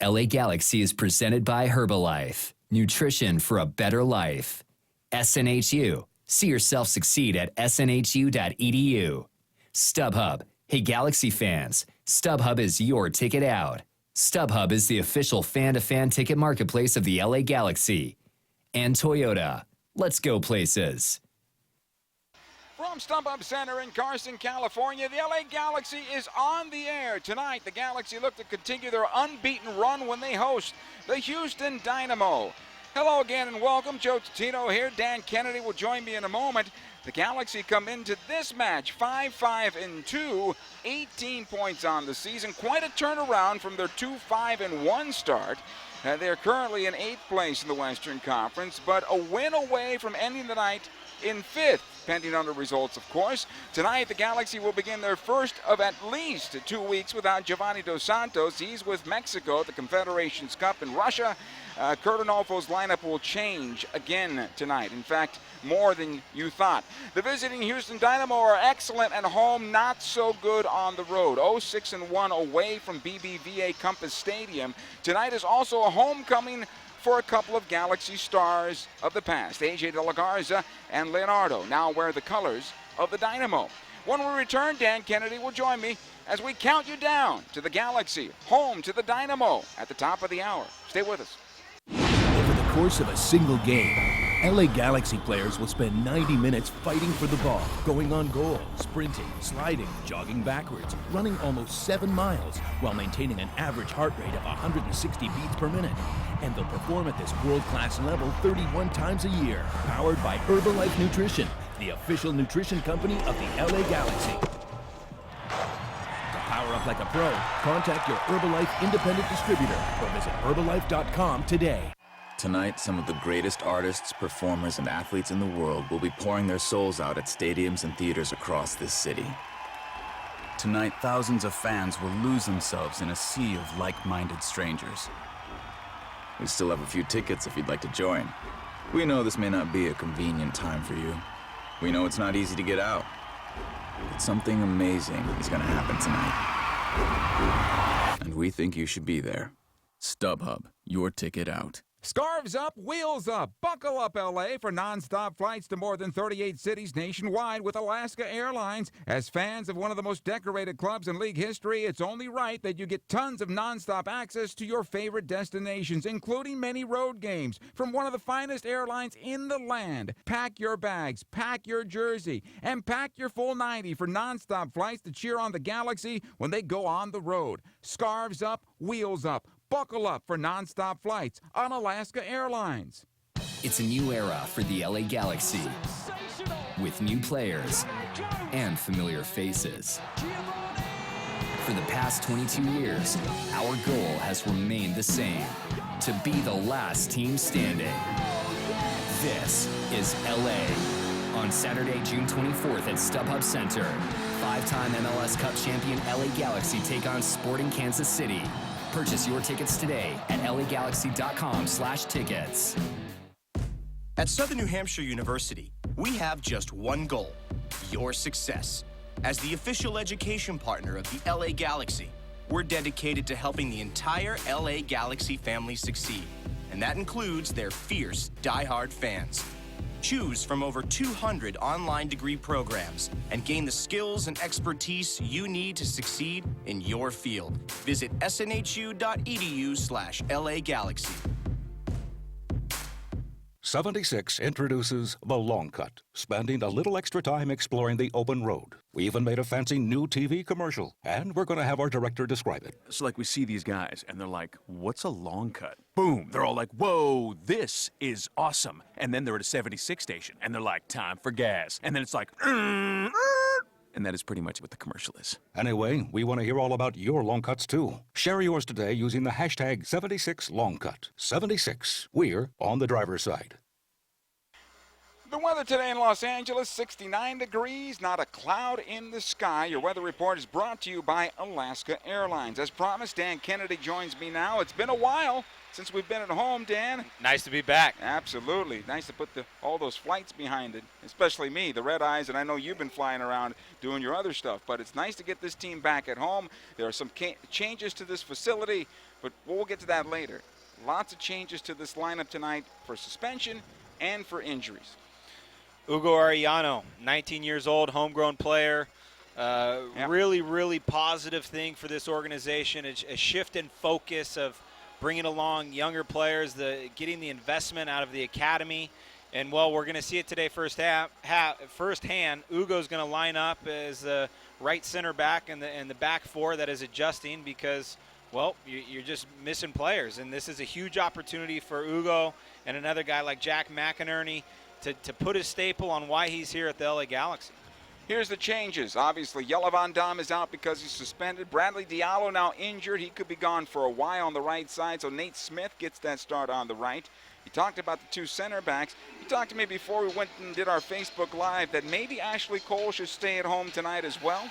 LA Galaxy is presented by Herbalife. Nutrition for a better life. SNHU. See yourself succeed at snhu.edu. StubHub. Hey Galaxy fans, StubHub is your ticket out. StubHub is the official fan-to-fan ticket marketplace of the LA Galaxy. And Toyota. Let's go places. From StubHub Center in Carson, California, the LA Galaxy is on the air. Tonight, the Galaxy look to continue their unbeaten run when they host the Houston Dynamo. Hello again and welcome. Joe Totino here. Dan Kennedy will join me in a moment. The Galaxy come into this match 5-5-2, 18 points on the season. Quite a turnaround from their 2-5-1 start. They're currently in 8th place in the Western Conference, but a win away from ending the night in 5th, pending on the results, of course. Tonight, the Galaxy will begin their first of at least 2 weeks without Giovanni Dos Santos. He's with Mexico at the Confederations Cup in Russia. Kurt Onalfo's lineup will change again tonight. In fact, more than you thought. The visiting Houston Dynamo are excellent at home, not so good on the road. 0-6-1 away from BBVA Compass Stadium. Tonight is also a homecoming for a couple of Galaxy stars of the past, AJ De La Garza and Leonardo, now wear the colors of the Dynamo. When we return, Dan Kennedy will join me as we count you down to the Galaxy, home to the Dynamo at the top of the hour. Stay with us. Over the course of a single game, LA Galaxy players will spend 90 minutes fighting for the ball, going on goal, sprinting, sliding, jogging backwards, running almost 7 miles while maintaining an average heart rate of 160 beats per minute. And they'll perform at this world-class level 31 times a year, powered by Herbalife Nutrition, the official nutrition company of the LA Galaxy. To power up like a pro, contact your Herbalife independent distributor or visit Herbalife.com today. Tonight, some of the greatest artists, performers, and athletes in the world will be pouring their souls out at stadiums and theaters across this city. Tonight, thousands of fans will lose themselves in a sea of like-minded strangers. We still have a few tickets if you'd like to join. We know this may not be a convenient time for you. We know it's not easy to get out. But something amazing is going to happen tonight. And we think you should be there. StubHub, your ticket out. Scarves up, wheels up. Buckle up, LA, for nonstop flights to more than 38 cities nationwide with Alaska Airlines. As fans of one of the most decorated clubs in league history, it's only right that you get tons of nonstop access to your favorite destinations, including many road games from one of the finest airlines in the land. Pack your bags, pack your jersey, and pack your full 90 for nonstop flights to cheer on the Galaxy when they go on the road. Scarves up, wheels up. Buckle up for nonstop flights on Alaska Airlines. It's a new era for the LA Galaxy, with new players and familiar faces. For the past 22 years, our goal has remained the same: to be the last team standing. This is LA. On Saturday, June 24th at StubHub Center, 5-time MLS Cup champion LA Galaxy take on Sporting Kansas City. Purchase your tickets today at lagalaxy.com/tickets. At Southern New Hampshire University, we have just one goal: your success. As the official education partner of the LA Galaxy, we're dedicated to helping the entire LA Galaxy family succeed, and that includes their fierce, diehard fans. Choose from over 200 online degree programs and gain the skills and expertise you need to succeed in your field. Visit snhu.edu/LA Galaxy. 76 introduces The Long Cut, spending a little extra time exploring the open road. We even made a fancy new TV commercial, and we're going to have our director describe it. So like we see these guys, and they're like, what's a long cut? Boom, they're all like, whoa, this is awesome. And then they're at a 76 station, and they're like, time for gas. And then it's like, and that is pretty much what the commercial is. Anyway, we want to hear all about your long cuts, too. Share yours today using the hashtag 76longcut. 76. We're on the driver's side. The weather today in Los Angeles, 69 degrees, not a cloud in the sky. Your weather report is brought to you by Alaska Airlines. As promised, Dan Kennedy joins me now. It's been a while since we've been at home, Dan. Nice to be back. Absolutely. Nice to put all those flights behind it, especially me, the red eyes, and I know you've been flying around doing your other stuff, but it's nice to get this team back at home. There are some changes to this facility, but we'll get to that later. Lots of changes to this lineup tonight for suspension and for injuries. Hugo Arellano, 19 years old, homegrown player. Really, really positive thing for this organization. A shift in focus of bringing along younger players, getting the investment out of the academy. And, well, we're going to see it today firsthand. Hugo's going to line up as the right center back and the back four that is adjusting because, well, you're just missing players. And this is a huge opportunity for Hugo and another guy like Jack McInerney to put his staple on why he's here at the LA Galaxy. Here's the changes. Obviously, Jelle Van Damme is out because he's suspended. Bradley Diallo now injured. He could be gone for a while on the right side, so Nate Smith gets that start on the right. He talked about the two center backs. He talked to me before we went and did our Facebook Live that maybe Ashley Cole should stay at home tonight as well.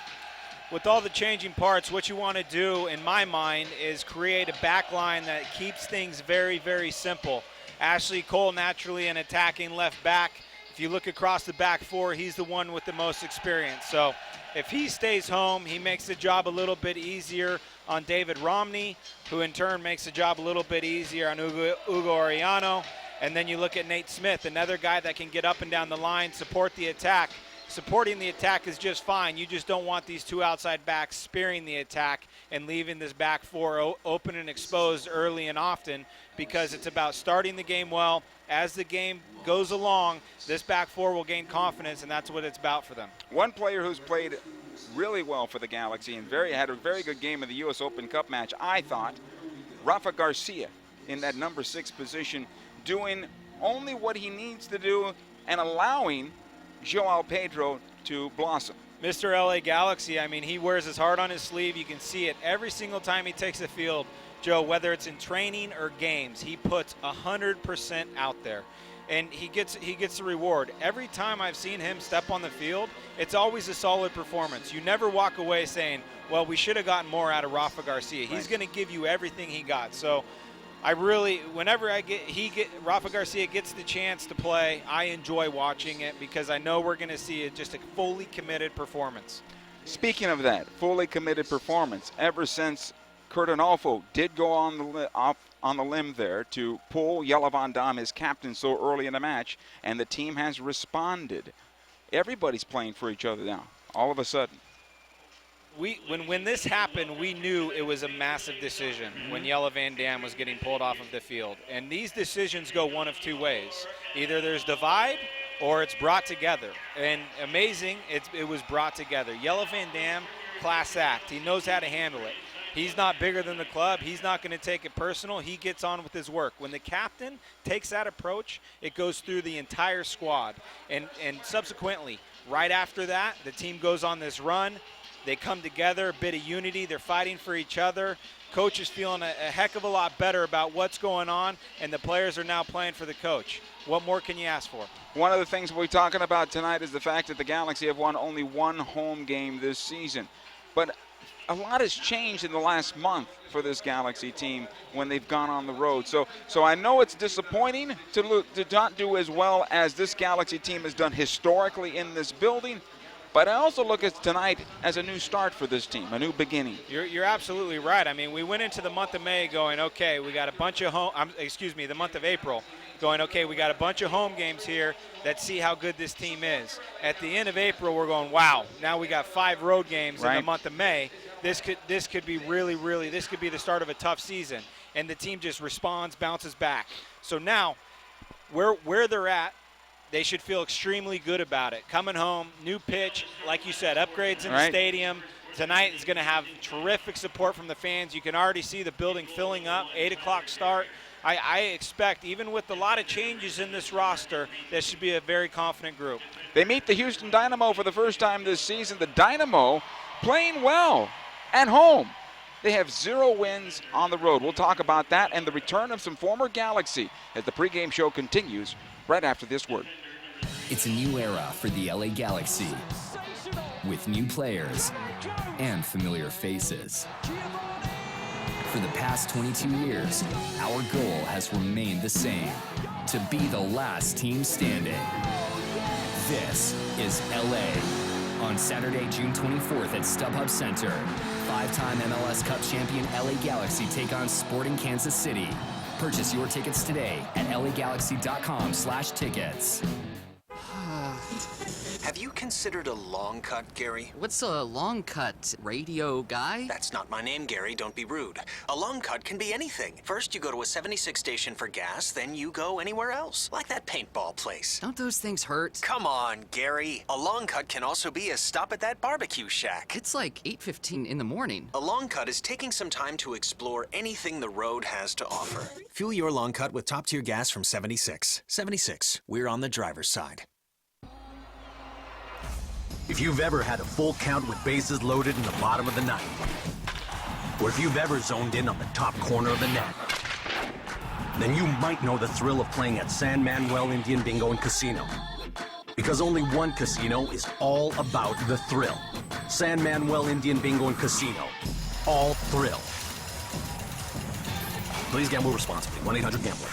With all the changing parts, what you want to do, in my mind, is create a back line that keeps things very, very simple. Ashley Cole naturally an attacking left back. If you look across the back four, he's the one with the most experience. So if he stays home, he makes the job a little bit easier on David Romney, who in turn makes the job a little bit easier on Hugo Arellano. And then you look at Nate Smith, another guy that can get up and down the line, support the attack. Supporting the attack is just fine. You just don't want these two outside backs spearing the attack and leaving this back four open and exposed early and often, because it's about starting the game well. As the game goes along, this back four will gain confidence, and that's what it's about for them. One player who's played really well for the Galaxy and had a very good game in the U.S. Open Cup match, I thought, Rafa Garcia in that number 6 position, doing only what he needs to do and allowing Joao Pedro to blossom. Mr. LA Galaxy, I mean, he wears his heart on his sleeve. You can see it every single time he takes the field. Joe, whether it's in training or games, he puts 100% out there. And he gets the reward. Every time I've seen him step on the field, it's always a solid performance. You never walk away saying, well, we should have gotten more out of Rafa Garcia. He's going to give you everything he got. So I really, whenever Rafa Garcia gets the chance to play, I enjoy watching it because I know we're going to see just a fully committed performance. Speaking of that, fully committed performance, ever since Kurt Onalfo did go on the limb there to pull Jelle Van Damme, his captain, so early in the match, and the team has responded. Everybody's playing for each other now, all of a sudden. When this happened, we knew it was a massive decision when Jelle Van Damme was getting pulled off of the field. And these decisions go one of two ways. Either there's divide or it's brought together. And amazing, it was brought together. Jelle Van Damme, class act. He knows how to handle it. He's not bigger than the club. He's not going to take it personal. He gets on with his work. When the captain takes that approach, it goes through the entire squad. And subsequently, right after that, the team goes on this run. They come together, a bit of unity. They're fighting for each other. Coach is feeling a heck of a lot better about what's going on, and the players are now playing for the coach. What more can you ask for? One of the things we're talking about tonight is the fact that the Galaxy have won only one home game this season. But a lot has changed in the last month for this Galaxy team when they've gone on the road. So I know it's disappointing to not do as well as this Galaxy team has done historically in this building. But I also look at tonight as a new start for this team, a new beginning. You're absolutely right. I mean, we went into the month of May going, okay, we got a bunch of the month of April, going, okay, we got a bunch of home games here that see how good this team is. At the end of April, we're going, wow, now we got 5 road games in the month of May. This could be really, this could be the start of a tough season. And the team just responds, bounces back. So now, where they're at, they should feel extremely good about it. Coming home, new pitch, like you said, upgrades in the stadium. Tonight is going to have terrific support from the fans. You can already see the building filling up, 8 o'clock start. I expect, even with a lot of changes in this roster, this should be a very confident group. They meet the Houston Dynamo for the first time this season. The Dynamo playing well at home. They have 0 wins on the road. We'll talk about that and the return of some former Galaxy as the pregame show continues right after this word. It's a new era for the LA Galaxy, with new players and familiar faces. For the past 22 years, our goal has remained the same: to be the last team standing. This is LA. On Saturday, June 24th at StubHub Center, 5-time MLS Cup champion LA Galaxy take on Sporting Kansas City. Purchase your tickets today at lagalaxy.com/tickets. Have you considered a long cut, Gary? What's a long cut? Radio guy? That's not my name, Gary. Don't be rude. A long cut can be anything. First, you go to a 76 station for gas, then you go anywhere else. Like that paintball place. Don't those things hurt? Come on, Gary. A long cut can also be a stop at that barbecue shack. It's like 8:15 in the morning. A long cut is taking some time to explore anything the road has to offer. Fuel your long cut with top-tier gas from 76. 76. We're on the driver's side. If you've ever had a full count with bases loaded in the bottom of the ninth, or if you've ever zoned in on the top corner of the net, then you might know the thrill of playing at San Manuel Indian Bingo and Casino. Because only one casino is all about the thrill. San Manuel Indian Bingo and Casino. All thrill. Please gamble responsibly. 1-800-GAMBLER.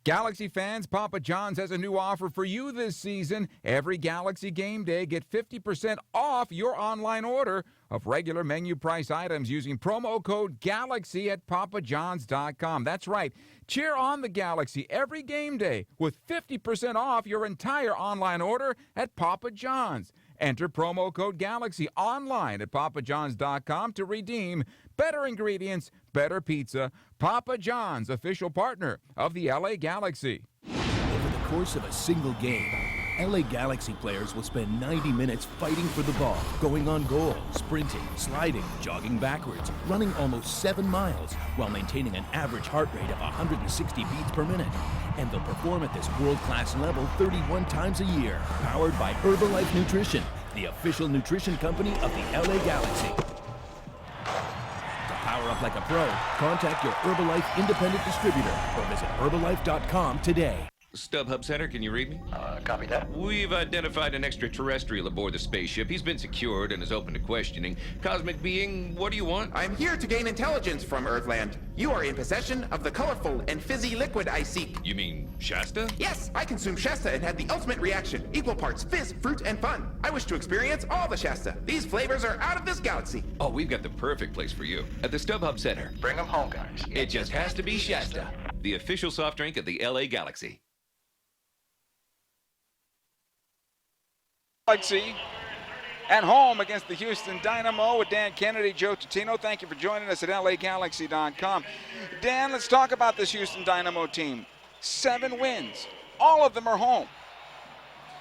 Galaxy fans, Papa John's has a new offer for you this season. Every Galaxy game day, get 50% off your online order of regular menu price items using promo code GALAXY at papajohns.com. That's right. Cheer on the Galaxy every game day with 50% off your entire online order at Papa John's. Enter promo code GALAXY online at papajohns.com to redeem better ingredients, better pizza. Papa John's, official partner of the LA Galaxy. Over the course of a single game, LA Galaxy players will spend 90 minutes fighting for the ball, going on goal, sprinting, sliding, jogging backwards, running almost 7 miles, while maintaining an average heart rate of 160 beats per minute. And they'll perform at this world-class level 31 times a year, powered by Herbalife Nutrition, the official nutrition company of the LA Galaxy. To power up like a pro, contact your Herbalife independent distributor or visit Herbalife.com today. StubHub Center, can you read me? Copy that. We've identified an extraterrestrial aboard the spaceship. He's been secured and is open to questioning. Cosmic being, what do you want? I'm here to gain intelligence from Earthland. You are in possession of the colorful and fizzy liquid I seek. You mean Shasta? Yes, I consumed Shasta and had the ultimate reaction. Equal parts fizz, fruit, and fun. I wish to experience all the Shasta. These flavors are out of this galaxy. Oh, we've got the perfect place for you. At the StubHub Center. Bring them home, guys. It just has to be Shasta, the official soft drink of the LA Galaxy. Galaxy at home against the Houston Dynamo with Dan Kennedy, Joe Tutino. Thank you for joining us at lagalaxy.com. Dan, let's talk about this Houston Dynamo team. 7 wins. All of them are home.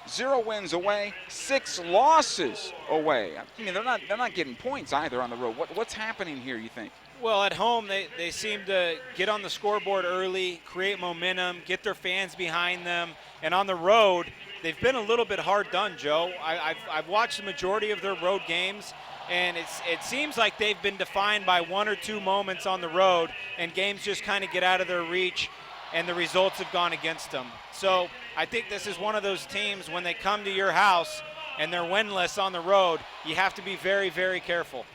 0 wins away, 6 losses away. I mean, they're not getting points either on the road. What's happening here, you think? Well, at home, they seem to get on the scoreboard early, create momentum, get their fans behind them. And on the road, they've been a little bit hard done, Joe. I've watched the majority of their road games, and it seems like they've been defined by 1 or 2 moments on the road, and games just kind of get out of their reach, and the results have gone against them. So I think this is one of those teams, when they come to your house and they're winless on the road, you have to be very, very careful.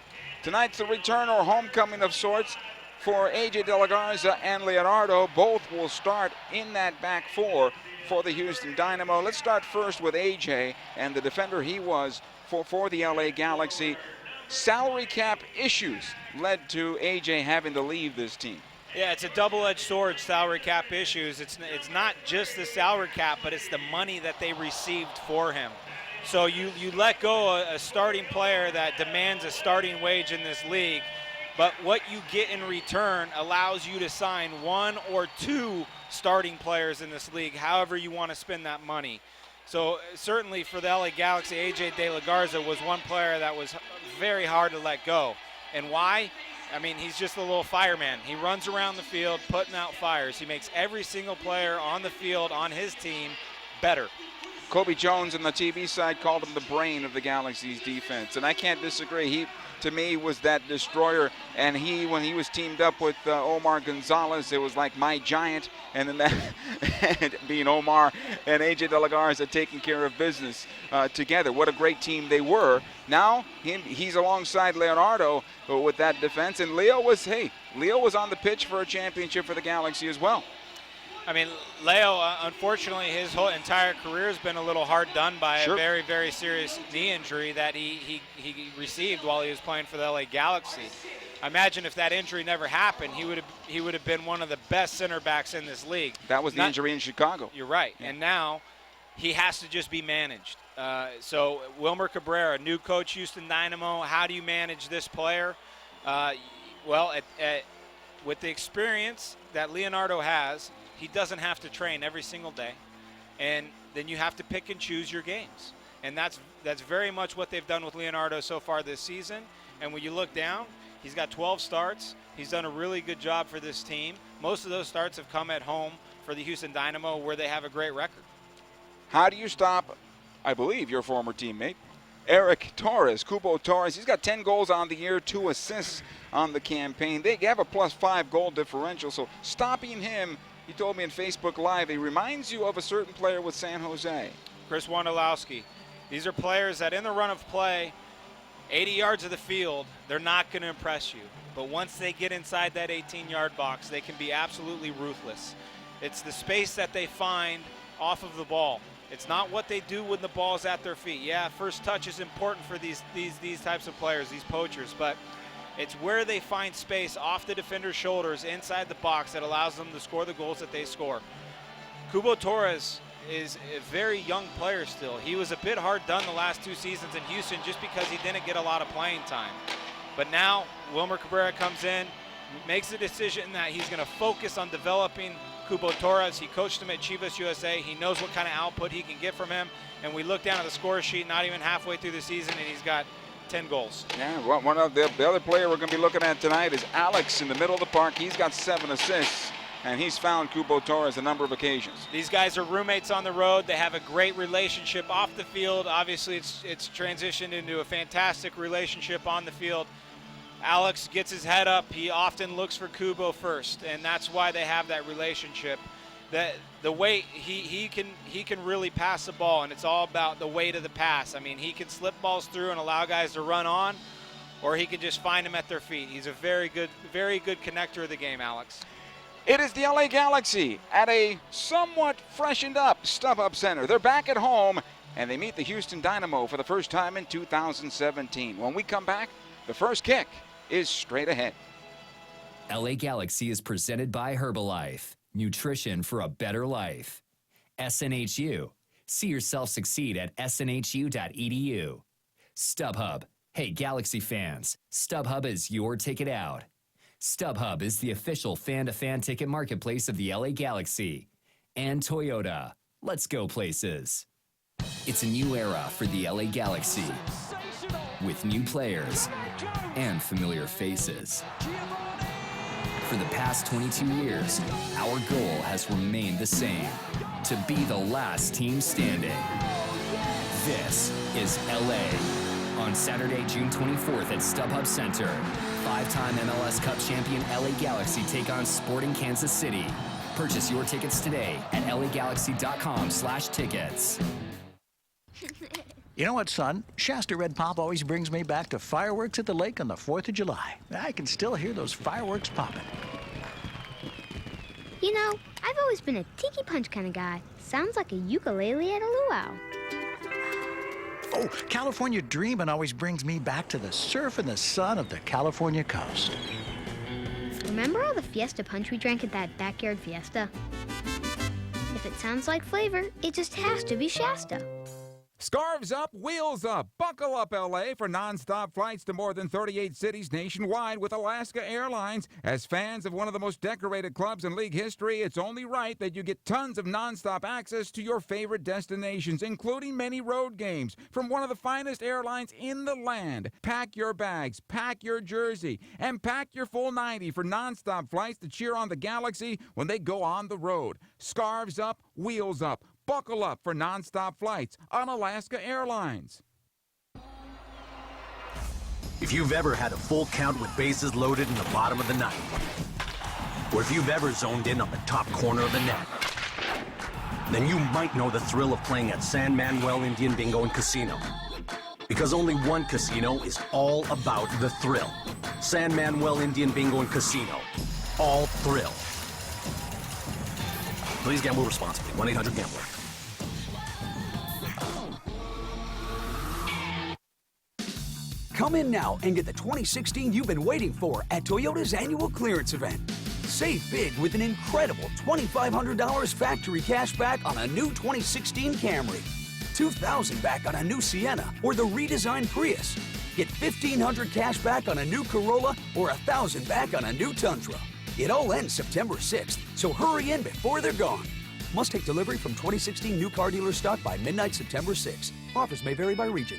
Tonight's the return or homecoming of sorts for A.J. De La Garza and Leonardo. Both will start in that back four for the Houston Dynamo. Let's start first with A.J. and the defender he was for the LA Galaxy. Salary cap issues led to A.J. having to leave this team. Yeah, it's a double-edged sword, salary cap issues. It's not just the salary cap, but it's the money that they received for him. So you let go a starting player that demands a starting wage in this league, but what you get in return allows you to sign 1 or 2 starting players in this league, however you want to spend that money. So certainly for the LA Galaxy, A.J. De La Garza was one player that was very hard to let go. And why? I mean, he's just a little fireman. He runs around the field putting out fires. He makes every single player on the field on his team better. Kobe Jones on the TV side called him the brain of the Galaxy's defense, and I can't disagree. He, to me, was that destroyer, and when he was teamed up with Omar Gonzalez, it was like my giant, and then that being Omar and AJ De La Garza taking care of business together. What a great team they were. Now he's alongside Leonardo with that defense, and Leo was on the pitch for a championship for the Galaxy as well. I mean, Leo, unfortunately, his whole entire career has been a little hard done by a very, very serious knee injury that he received while he was playing for the LA Galaxy. I imagine if that injury never happened, he would have been one of the best center backs in this league. That was the injury in Chicago. You're right. Yeah. And now he has to just be managed. So Wilmer Cabrera, new coach, Houston Dynamo. How do you manage this player? With the experience that Leonardo has, he doesn't have to train every single day, and then you have to pick and choose your games. And that's very much what they've done with Leonardo so far this season. And when you look down, he's got 12 starts. He's done a really good job for this team. Most of those starts have come at home for the Houston Dynamo, where they have a great record. How do you stop, I believe, your former teammate, Eric Torres, Cubo Torres? He's got 10 goals on the year, 2 assists on the campaign. They have a +5 goal differential, so stopping him, he told me in Facebook Live, he reminds you of a certain player with San Jose. Chris Wondolowski. These are players that in the run of play, 80 yards of the field, they're not going to impress you. But once they get inside that 18-yard box, they can be absolutely ruthless. It's the space that they find off of the ball. It's not what they do when the ball's at their feet. Yeah, first touch is important for these types of players, these poachers, but it's where they find space off the defender's shoulders inside the box that allows them to score the goals that they score. Cubo Torres is a very young player still. He was a bit hard done the last 2 seasons in Houston just because he didn't get a lot of playing time. But now Wilmer Cabrera comes in, makes a decision that he's going to focus on developing Cubo Torres. He coached him at Chivas USA. He knows what kind of output he can get from him. And we look down at the score sheet, not even halfway through the season, and he's got 10 goals. Yeah, well, one of the other player we're going to be looking at tonight is Alex in the middle of the park. He's got 7 assists, and he's found Cubo Torres a number of occasions. These guys are roommates on the road. They have a great relationship off the field. Obviously, it's transitioned into a fantastic relationship on the field. Alex gets his head up. He often looks for Cubo first, and that's why they have that relationship. The weight, he can really pass the ball, and it's all about the weight of the pass. I mean, he can slip balls through and allow guys to run on, or he can just find them at their feet. He's a very good connector of the game, Alex. It is the LA Galaxy at a somewhat freshened up StubHub Center. They're back at home, and they meet the Houston Dynamo for the first time in 2017. When we come back, the first kick is straight ahead. LA Galaxy is presented by Herbalife. Nutrition for a better life. SNHU. See yourself succeed at snhu.edu. StubHub. Hey, Galaxy fans, StubHub is your ticket out. StubHub is the official fan-to-fan ticket marketplace of the LA Galaxy. And Toyota. Let's go places. It's a new era for the LA Galaxy, with new players and familiar faces. For the past 22 years, our goal has remained the same: to be the last team standing. This is LA. On Saturday, June 24th at StubHub Center, 5-time MLS Cup champion LA Galaxy take on Sporting Kansas City. Purchase your tickets today at lagalaxy.com/tickets. You know what, son? Shasta Red Pop always brings me back to fireworks at the lake on the 4th of July. I can still hear those fireworks popping. You know, I've always been a tiki punch kind of guy. Sounds like a ukulele at a luau. Oh, California Dreamin' always brings me back to the surf and the sun of the California coast. Remember all the Fiesta punch we drank at that backyard fiesta? If it sounds like flavor, it just has to be Shasta. Scarves up, wheels up. Buckle up, LA, for nonstop flights to more than 38 cities nationwide with Alaska Airlines. As fans of one of the most decorated clubs in league history, it's only right that you get tons of nonstop access to your favorite destinations, including many road games from one of the finest airlines in the land. Pack your bags, pack your jersey, and pack your full 90 for nonstop flights to cheer on the Galaxy when they go on the road. Scarves up, wheels up. Buckle up for nonstop flights on Alaska Airlines. If you've ever had a full count with bases loaded in the bottom of the ninth, or if you've ever zoned in on the top corner of the net, then you might know the thrill of playing at San Manuel Indian Bingo and Casino. Because only one casino is all about the thrill. San Manuel Indian Bingo and Casino. All thrill. Please gamble responsibly. 1-800-GAMBLER. Come in now and get the 2016 you've been waiting for at Toyota's annual clearance event. Save big with an incredible $2,500 factory cash back on a new 2016 Camry, $2,000 back on a new Sienna or the redesigned Prius. Get $1,500 cash back on a new Corolla or $1,000 back on a new Tundra. It all ends September 6th, so hurry in before they're gone. Must take delivery from 2016 new car dealer stock by midnight September 6th. Offers may vary by region.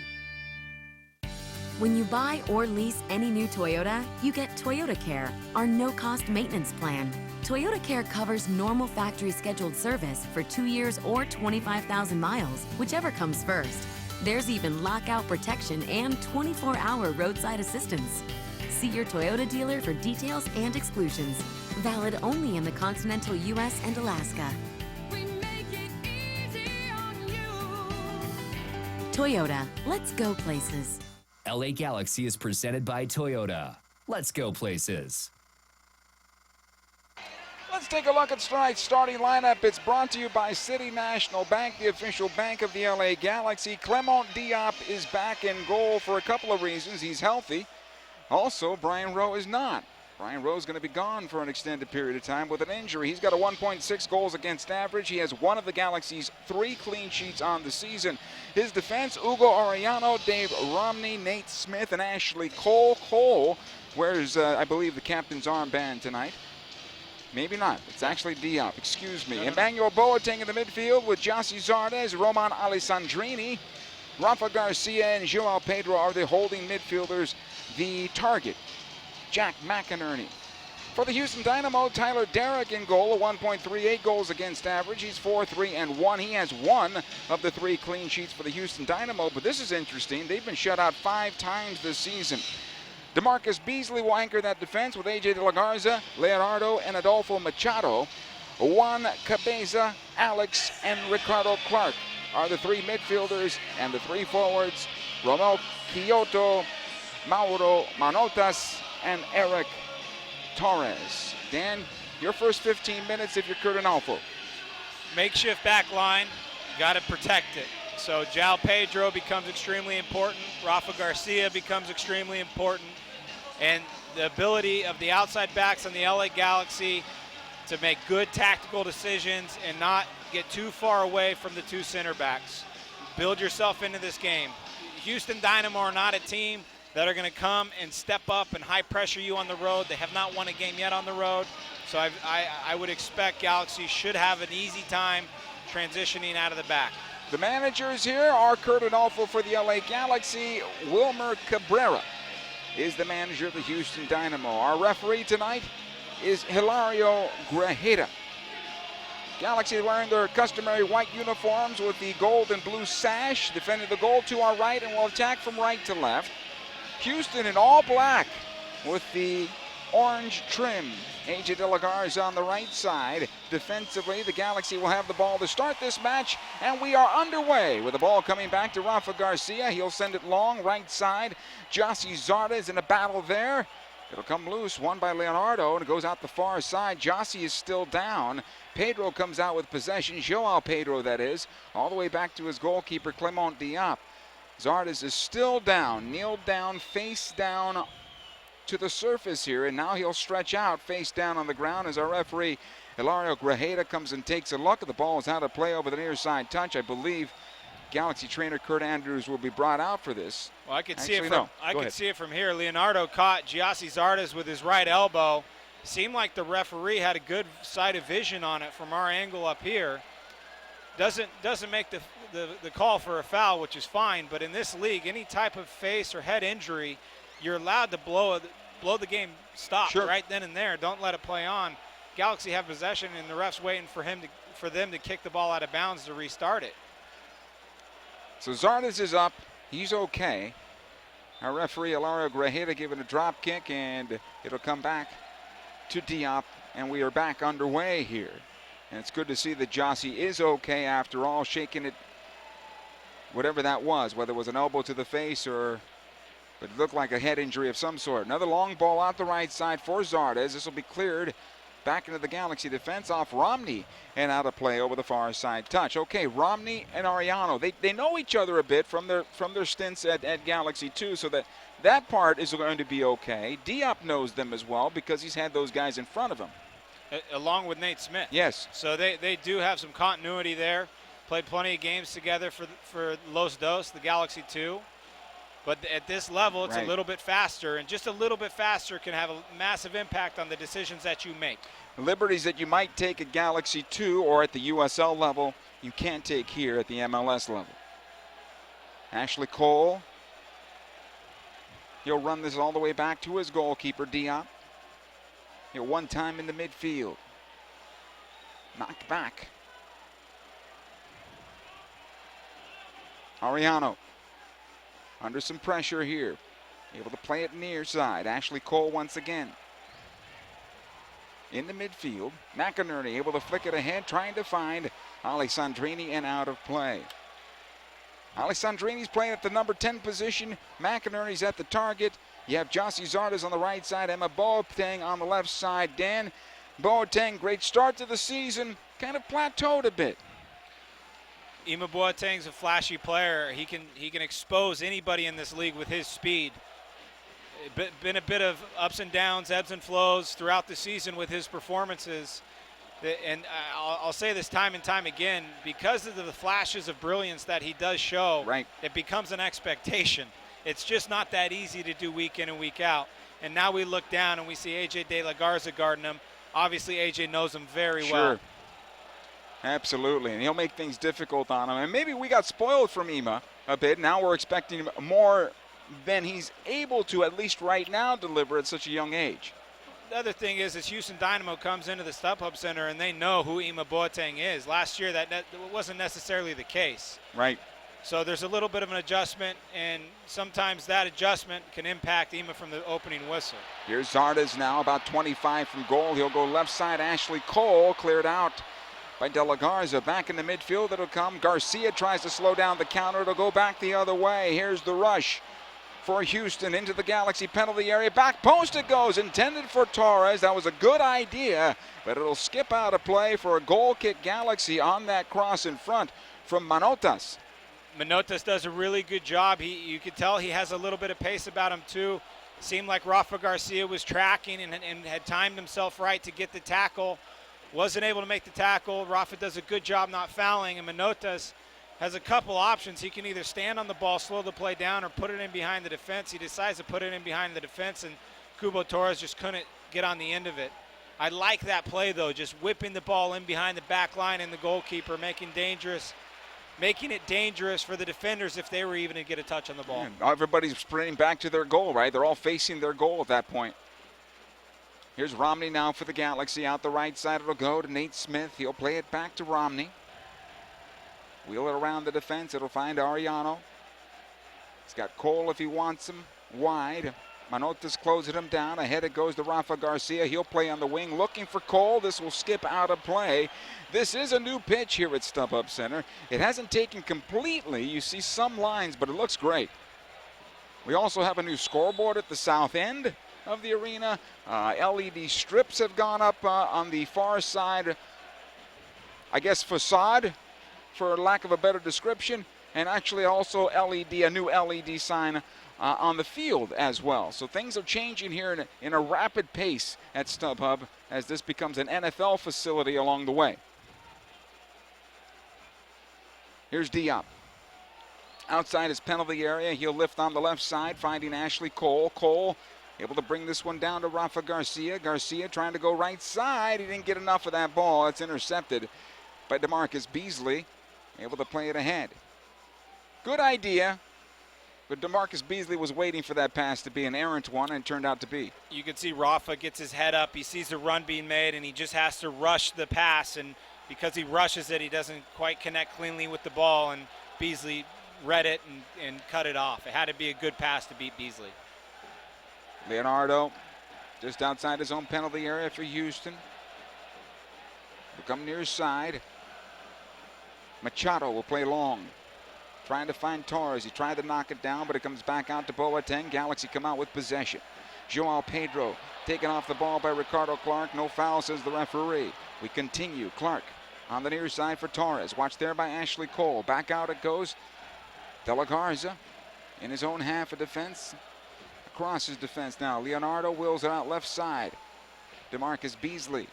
When you buy or lease any new Toyota, you get Toyota Care, our no-cost maintenance plan. Toyota Care covers normal factory scheduled service for 2 years or 25,000 miles, whichever comes first. There's even lockout protection and 24-hour roadside assistance. See your Toyota dealer for details and exclusions. Valid only in the continental U.S. and Alaska. Toyota, let's go places. LA Galaxy is presented by Toyota. Let's go places. Let's take a look at tonight's starting lineup. It's brought to you by City National Bank, the official bank of the LA Galaxy. Clement Diop is back in goal for a couple of reasons. He's healthy. Also, Brian Rowe is not. Brian Rowe's going to be gone for an extended period of time with an injury. He's got a 1.6 goals against average. He has one of the Galaxy's 3 clean sheets on the season. His defense, Hugo Arellano, Dave Romney, Nate Smith, and Ashley Cole. Cole wears, I believe, the captain's armband tonight. Maybe not. It's actually Diop. Excuse me. Emmanuel Boateng in the midfield with Jossi Zardes, Roman Alessandrini. Rafa Garcia and Joao Pedro are the holding midfielders. The target, Jack McInerney. For the Houston Dynamo, Tyler Derrick in goal, a 1.38 goals against average. He's 4-3-1. He has one of the 3 clean sheets for the Houston Dynamo, but this is interesting. They've been shut out 5 times this season. DeMarcus Beasley will anchor that defense with AJ De La Garza, Leonardo, and Adolfo Machado. Juan Cabeza, Alex, and Ricardo Clark are the 3 midfielders, and the 3 forwards, Romel Quioto, Mauro Manotas, and Eric Torres. Dan, your first 15 minutes if you're Kurt Analfo. Makeshift back line, got to protect it. So Joao Pedro becomes extremely important. Rafa Garcia becomes extremely important. And the ability of the outside backs on the LA Galaxy to make good tactical decisions and not get too far away from the 2 center backs. Build yourself into this game. Houston Dynamo are not a team that are going to come and step up and high pressure you on the road. They have not won a game yet on the road. So I would expect Galaxy should have an easy time transitioning out of the back. The managers here are Kurt Analfo for the LA Galaxy. Wilmer Cabrera is the manager of the Houston Dynamo. Our referee tonight is Hilario Grajeda. Galaxy wearing their customary white uniforms with the gold and blue sash, defending the goal to our right and will attack from right to left. Houston in all black with the orange trim. AJ De La Garza on the right side. Defensively, the Galaxy will have the ball to start this match, and we are underway with the ball coming back to Rafa Garcia. He'll send it long, right side. Jossi Zardes in a battle there. It'll come loose, won by Leonardo, and it goes out the far side. Jossi is still down. Pedro comes out with possession. Joao Pedro, that is, all the way back to his goalkeeper, Clement Diop. Zardes is still down, kneeled down, face down to the surface here, and now he'll stretch out face down on the ground as our referee Hilario Grajeda comes and takes a look. The ball is out of play over the near side touch. I believe Galaxy trainer Kurt Andrews will be brought out for this. Well, I could see it from here. Leonardo caught Jossi Zardes with his right elbow. Seemed like the referee had a good sight of vision on it from our angle up here. Doesn't make the call for a foul, which is fine, but in this league, any type of face or head injury, you're allowed to blow the game stop right then and there. Don't let it play on. Galaxy have possession, and the ref's waiting for them to kick the ball out of bounds to restart it. So Zardes is up. He's okay. Our referee, Hilario Grajeda, giving a drop kick, and it'll come back to Diop, and we are back underway here. And it's good to see that Jossie is okay after all, shaking it, whatever that was, whether it was an elbow to the face or but it looked like a head injury of some sort. Another long ball out the right side for Zardes. This will be cleared back into the Galaxy defense off Romney and out of play over the far side touch. Okay, Romney and Ariano, they know each other a bit from their stints at Galaxy too, so that part is going to be okay. Diop knows them as well because he's had those guys in front of him. Along with Nate Smith. Yes. So they do have some continuity there. Played plenty of games together for Los Dos, the Galaxy 2. But at this level, it's a little bit faster, and just a little bit faster can have a massive impact on the decisions that you make. Liberties that you might take at Galaxy 2 or at the USL level, you can't take here at the MLS level. Ashley Cole, he'll run this all the way back to his goalkeeper, Diop. He'll one time in the midfield. Knocked back. Ariano. Under some pressure here. Able to play it near side. Ashley Cole once again. In the midfield. McInerney able to flick it ahead, trying to find Alessandrini and out of play. Alessandrini's playing at the number 10 position. McInerney's at the target. You have Jossie Zardes on the right side. Emma Boateng on the left side. Dan Boateng, great start to the season. Kind of plateaued a bit. Ima Boateng's a flashy player. He can expose anybody in this league with his speed. Been a bit of ups and downs, ebbs and flows throughout the season with his performances. And I'll say this time and time again, because of the flashes of brilliance that he does show, it becomes an expectation. It's just not that easy to do week in and week out. And now we look down and we see AJ De La Garza guarding him. Obviously, AJ knows him very well. Absolutely, and he'll make things difficult on him. And maybe we got spoiled from Ima a bit. Now we're expecting more than he's able to, at least right now, deliver at such a young age. The other thing is Houston Dynamo comes into the StubHub Center and they know who Ima Boateng is. Last year that wasn't necessarily the case. Right. So there's a little bit of an adjustment, and sometimes that adjustment can impact Ima from the opening whistle. Here's Zardes now, about 25 from goal. He'll go left side. Ashley Cole cleared out by De La Garza. Back in the midfield it'll come. Garcia tries to slow down the counter. It'll go back the other way. Here's the rush for Houston into the Galaxy penalty area. Back post it goes, intended for Torres. That was a good idea, but it'll skip out of play for a goal kick Galaxy on that cross in front from Manotas. Manotas does a really good job. You could tell he has a little bit of pace about him too. Seemed like Rafa Garcia was tracking and had timed himself right to get the tackle. Wasn't able to make the tackle. Rafa does a good job not fouling, and Manotas has a couple options. He can either stand on the ball, slow the play down, or put it in behind the defense. He decides to put it in behind the defense, and Cubo Torres just couldn't get on the end of it. I like that play, though, just whipping the ball in behind the back line and the goalkeeper, making it dangerous for the defenders if they were even to get a touch on the ball. Yeah, everybody's sprinting back to their goal, right? They're all facing their goal at that point. Here's Romney now for the Galaxy. Out the right side it'll go to Nate Smith. He'll play it back to Romney. Wheel it around the defense. It'll find Ariano. He's got Cole if he wants him wide. Manotas closing him down. Ahead it goes to Rafa Garcia. He'll play on the wing looking for Cole. This will skip out of play. This is a new pitch here at StubHub Center. It hasn't taken completely. You see some lines, but it looks great. We also have a new scoreboard at the south end of the arena. LED strips have gone up on the far side, I guess facade, for lack of a better description, and actually also a new LED sign on the field as well. So things are changing here in a rapid pace at StubHub as this becomes an NFL facility along the way. Here's Diop. Outside his penalty area, he'll lift on the left side, finding Ashley Cole. Cole able to bring this one down to Rafa Garcia. Garcia trying to go right side. He didn't get enough of that ball. It's intercepted by DeMarcus Beasley. Able to play it ahead. Good idea. But DeMarcus Beasley was waiting for that pass to be an errant one, and it turned out to be. You can see Rafa gets his head up. He sees the run being made, and he just has to rush the pass. And because he rushes it, he doesn't quite connect cleanly with the ball, and Beasley read it and cut it off. It had to be a good pass to beat Beasley. Leonardo just outside his own penalty area for Houston. Will come near side. Machado will play long. Trying to find Torres. He tried to knock it down, but it comes back out to Boateng. Galaxy come out with possession. Joao Pedro taken off the ball by Ricardo Clark. No foul, says the referee. We continue. Clark on the near side for Torres. Watched there by Ashley Cole. Back out it goes. De La Garza in his own half of defense. Across his defense now. Leonardo wheels it out left side. DeMarcus Beasley.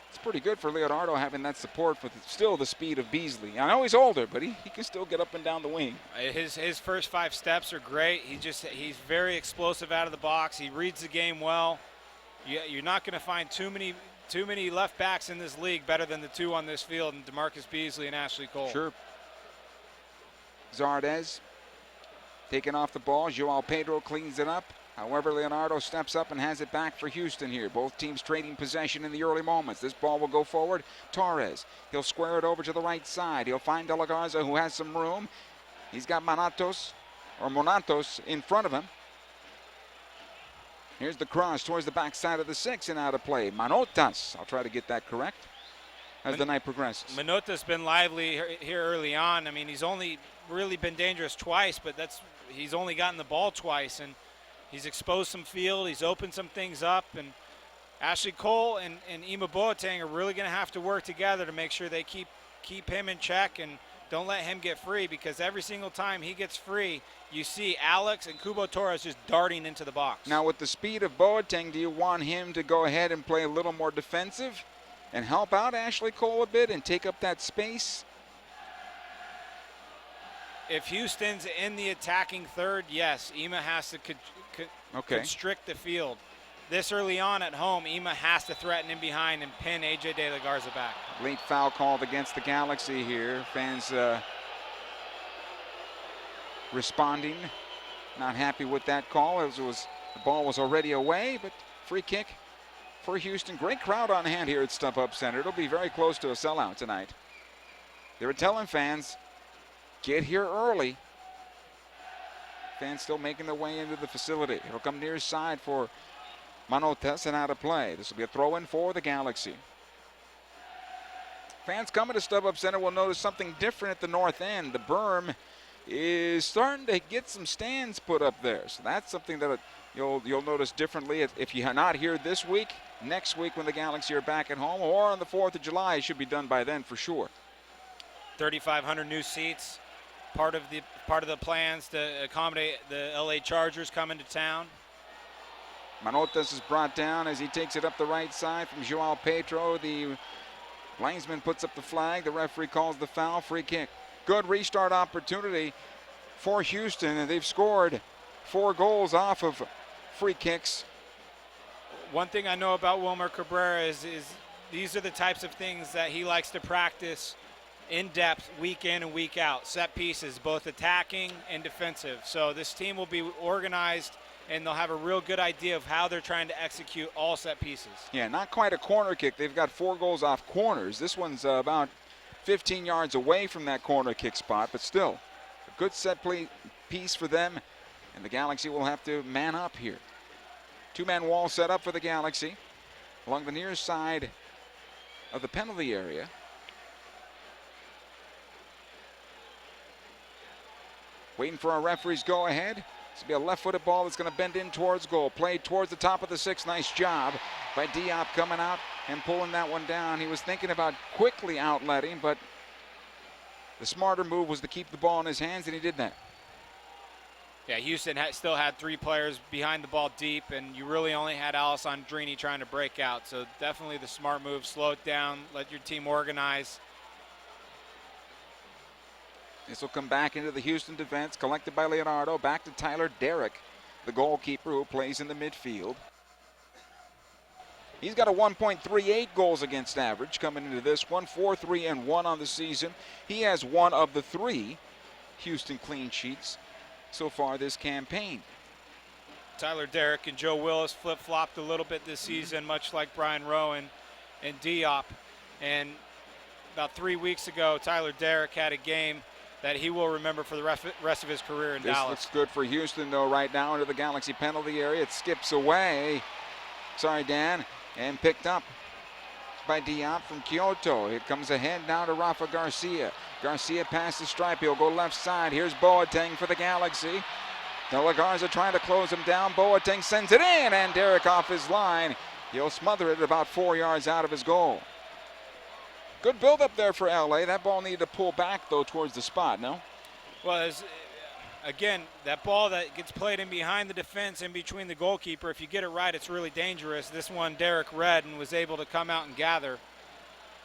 It's pretty good for Leonardo having that support with still the speed of Beasley. I know he's older, but he can still get up and down the wing. His first 5 steps are great. He's very explosive out of the box. He reads the game well. You're not going to find too many left backs in this league better than the 2 on this field, and DeMarcus Beasley and Ashley Cole. Sure. Zardes taking off the ball. Joao Pedro cleans it up. However, Leonardo steps up and has it back for Houston here. Both teams trading possession in the early moments. This ball will go forward. Torres, he'll square it over to the right side. He'll find De La Garza, who has some room. He's got Monatos in front of him. Here's the cross towards the backside of the 6 and out of play. Manotas, I'll try to get that correct as the night progresses. Manotas been lively here early on. I mean, he's only really been dangerous twice, but he's only gotten the ball twice, and he's exposed some field. He's opened some things up, and Ashley Cole and Ima Boateng are really going to have to work together to make sure they keep him in check and don't let him get free, because every single time he gets free, you see Alex and Cubo Torres just darting into the box. Now, with the speed of Boateng, do you want him to go ahead and play a little more defensive and help out Ashley Cole a bit and take up that space? If Houston's in the attacking third, yes, Ima has to constrict the field. This early on at home, Ima has to threaten in behind and pin A.J. De La Garza back. Late foul called against the Galaxy here. Fans responding, not happy with that call. The ball was already away, but free kick for Houston. Great crowd on hand here at StubHub Center. It'll be very close to a sellout tonight. They were telling fans, get here early. Fans still making their way into the facility. It'll come near side for Manotas and out of play. This will be a throw-in for the Galaxy. Fans coming to StubHub Center will notice something different at the north end. The berm is starting to get some stands put up there. So that's something that you'll notice differently if you're not here this week. Next week when the Galaxy are back at home, or on the 4th of July, it should be done by then for sure. 3,500 new seats. Part of the plans to accommodate the LA Chargers coming to town. Manotas is brought down as he takes it up the right side from Joao Pedro. The linesman puts up the flag. The referee calls the foul. Free kick. Good restart opportunity for Houston, and they've scored 4 goals off of free kicks. One thing I know about Wilmer Cabrera is these are the types of things that he likes to practice in depth week in and week out. Set pieces, both attacking and defensive. So this team will be organized, and they'll have a real good idea of how they're trying to execute all set pieces. Yeah, not quite a corner kick. They've got 4 goals off corners. This one's about 15 yards away from that corner kick spot, but still a good set piece for them, and the Galaxy will have to man up here. 2-man wall set up for the Galaxy along the near side of the penalty area. Waiting for our referee's go ahead. This will be a left-footed ball that's going to bend in towards goal. Played towards the top of the 6. Nice job by Diop coming out and pulling that one down. He was thinking about quickly outletting, but the smarter move was to keep the ball in his hands, and he did that. Yeah, Houston still had 3 players behind the ball deep, and you really only had Alessandrini trying to break out. So definitely the smart move. Slow it down, let your team organize. This will come back into the Houston defense, collected by Leonardo. Back to Tyler Derrick, the goalkeeper who plays in the midfield. He's got a 1.38 goals against average coming into this one. 4-3-1 on the season. He has one of the 3 Houston clean sheets so far this campaign. Tyler Derrick and Joe Willis flip-flopped a little bit this season, much like Brian Rowan and Diop. And about 3 weeks ago, Tyler Derrick had a game that he will remember for the rest of his career in Dallas. This looks good for Houston, though, right now into the Galaxy penalty area. It skips away. Sorry, Dan. And picked up by Diop from Kyoto. It comes ahead now to Rafa Garcia. Garcia past the stripe. He'll go left side. Here's Boateng for the Galaxy. De La Garza trying to close him down. Boateng sends it in, and Derrick off his line. He'll smother it about 4 yards out of his goal. Good build-up there for LA. That ball needed to pull back, though, towards the spot, no? Well, again, that ball that gets played in behind the defense, in between the goalkeeper, if you get it right, it's really dangerous. This one, Derrick read and was able to come out and gather.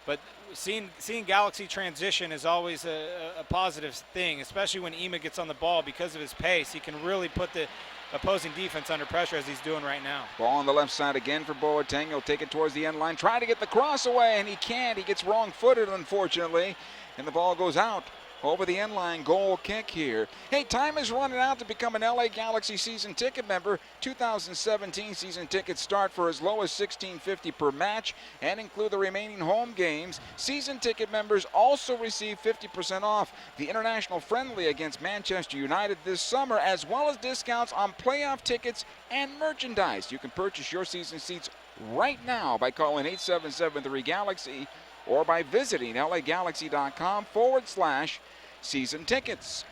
But seeing Galaxy transition is always a positive thing, especially when Ema gets on the ball. Because of his pace, he can really put the opposing defense under pressure as he's doing right now. Ball on the left side again for Boateng. He'll take it towards the end line, try to get the cross away, and he can't. He gets wrong-footed, unfortunately, and the ball goes out. Over the end line, goal kick here. Hey, time is running out to become an LA Galaxy season ticket member. 2017 season tickets start for as low as $16.50 per match and include the remaining home games. Season ticket members also receive 50% off the international friendly against Manchester United this summer, as well as discounts on playoff tickets and merchandise. You can purchase your season seats right now by calling 877-3GALAXY or by visiting lagalaxy.com/season tickets.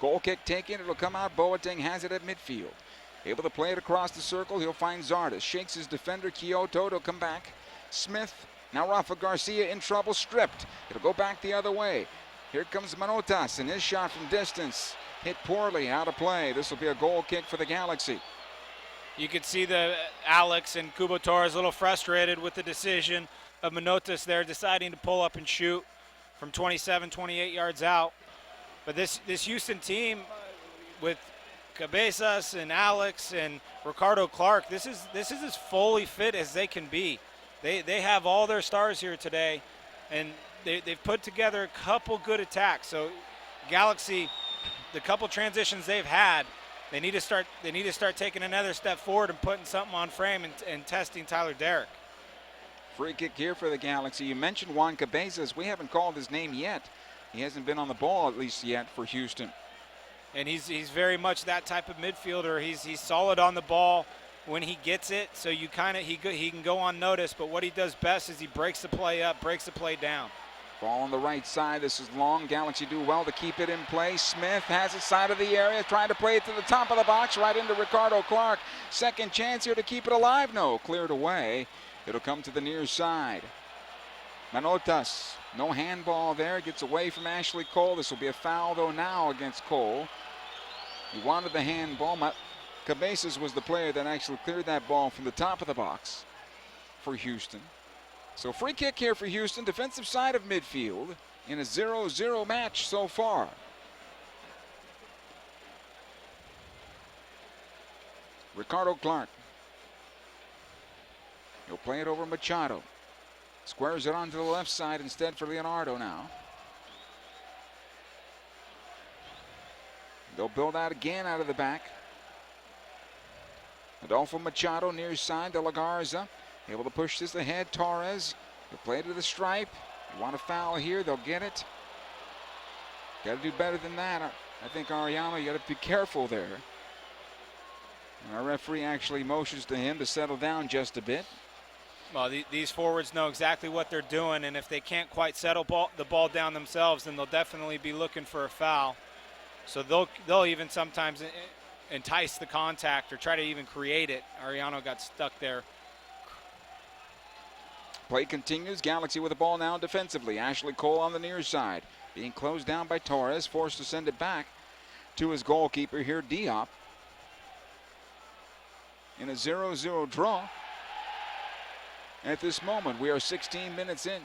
Goal kick taken. It'll come out. Boateng has it at midfield. Able to play it across the circle. He'll find Zardes. Shakes his defender, Kyoto. It'll come back. Smith. Now Rafa Garcia in trouble. Stripped. It'll go back the other way. Here comes Manotas, and his shot from distance hit poorly. Out of play. This will be a goal kick for the Galaxy. You could see the Alex and Cubo Torres a little frustrated with the decision of Manotas there, deciding to pull up and shoot from 27, 28 yards out. But this Houston team with Cabezas and Alex and Ricardo Clark, this is as fully fit as they can be. They have all their stars here today, and they've put together a couple good attacks. So Galaxy, the couple transitions they've had, they need to start taking another step forward and putting something on frame and testing Tyler Derrick. Free kick here for the Galaxy. You mentioned Juan Cabezas. We haven't called his name yet. He hasn't been on the ball, at least yet, for Houston. And he's very much that type of midfielder. He's solid on the ball when he gets it, so he can go unnoticed. But what he does best is he breaks the play up, breaks the play down. Ball on the right side. This is long. Galaxy do well to keep it in play. Smith has it side of the area, trying to play it to the top of the box, right into Ricardo Clark. Second chance here to keep it alive. No, cleared away. It'll come to the near side. Manotas, no handball there. Gets away from Ashley Cole. This will be a foul, though, now against Cole. He wanted the handball. Cabezas was the player that actually cleared that ball from the top of the box for Houston. So free kick here for Houston, defensive side of midfield in a 0-0 match so far. Ricardo Clark. He'll play it over Machado. Squares it onto the left side instead for Leonardo now. They'll build out again out of the back. Adolfo Machado near side. De La Garza able to push this ahead. Torres. He'll play it to the stripe. You want a foul here, they'll get it. Got to do better than that. I think Arellano, you got to be careful there. And our referee actually motions to him to settle down just a bit. Well, these forwards know exactly what they're doing, and if they can't quite settle the ball down themselves, then they'll definitely be looking for a foul. So they'll even sometimes entice the contact or try to even create it. Arellano got stuck there. Play continues. Galaxy with the ball now defensively. Ashley Cole on the near side. Being closed down by Torres. Forced to send it back to his goalkeeper here, Diop. In a 0-0 draw. At this moment, we are 16 minutes in.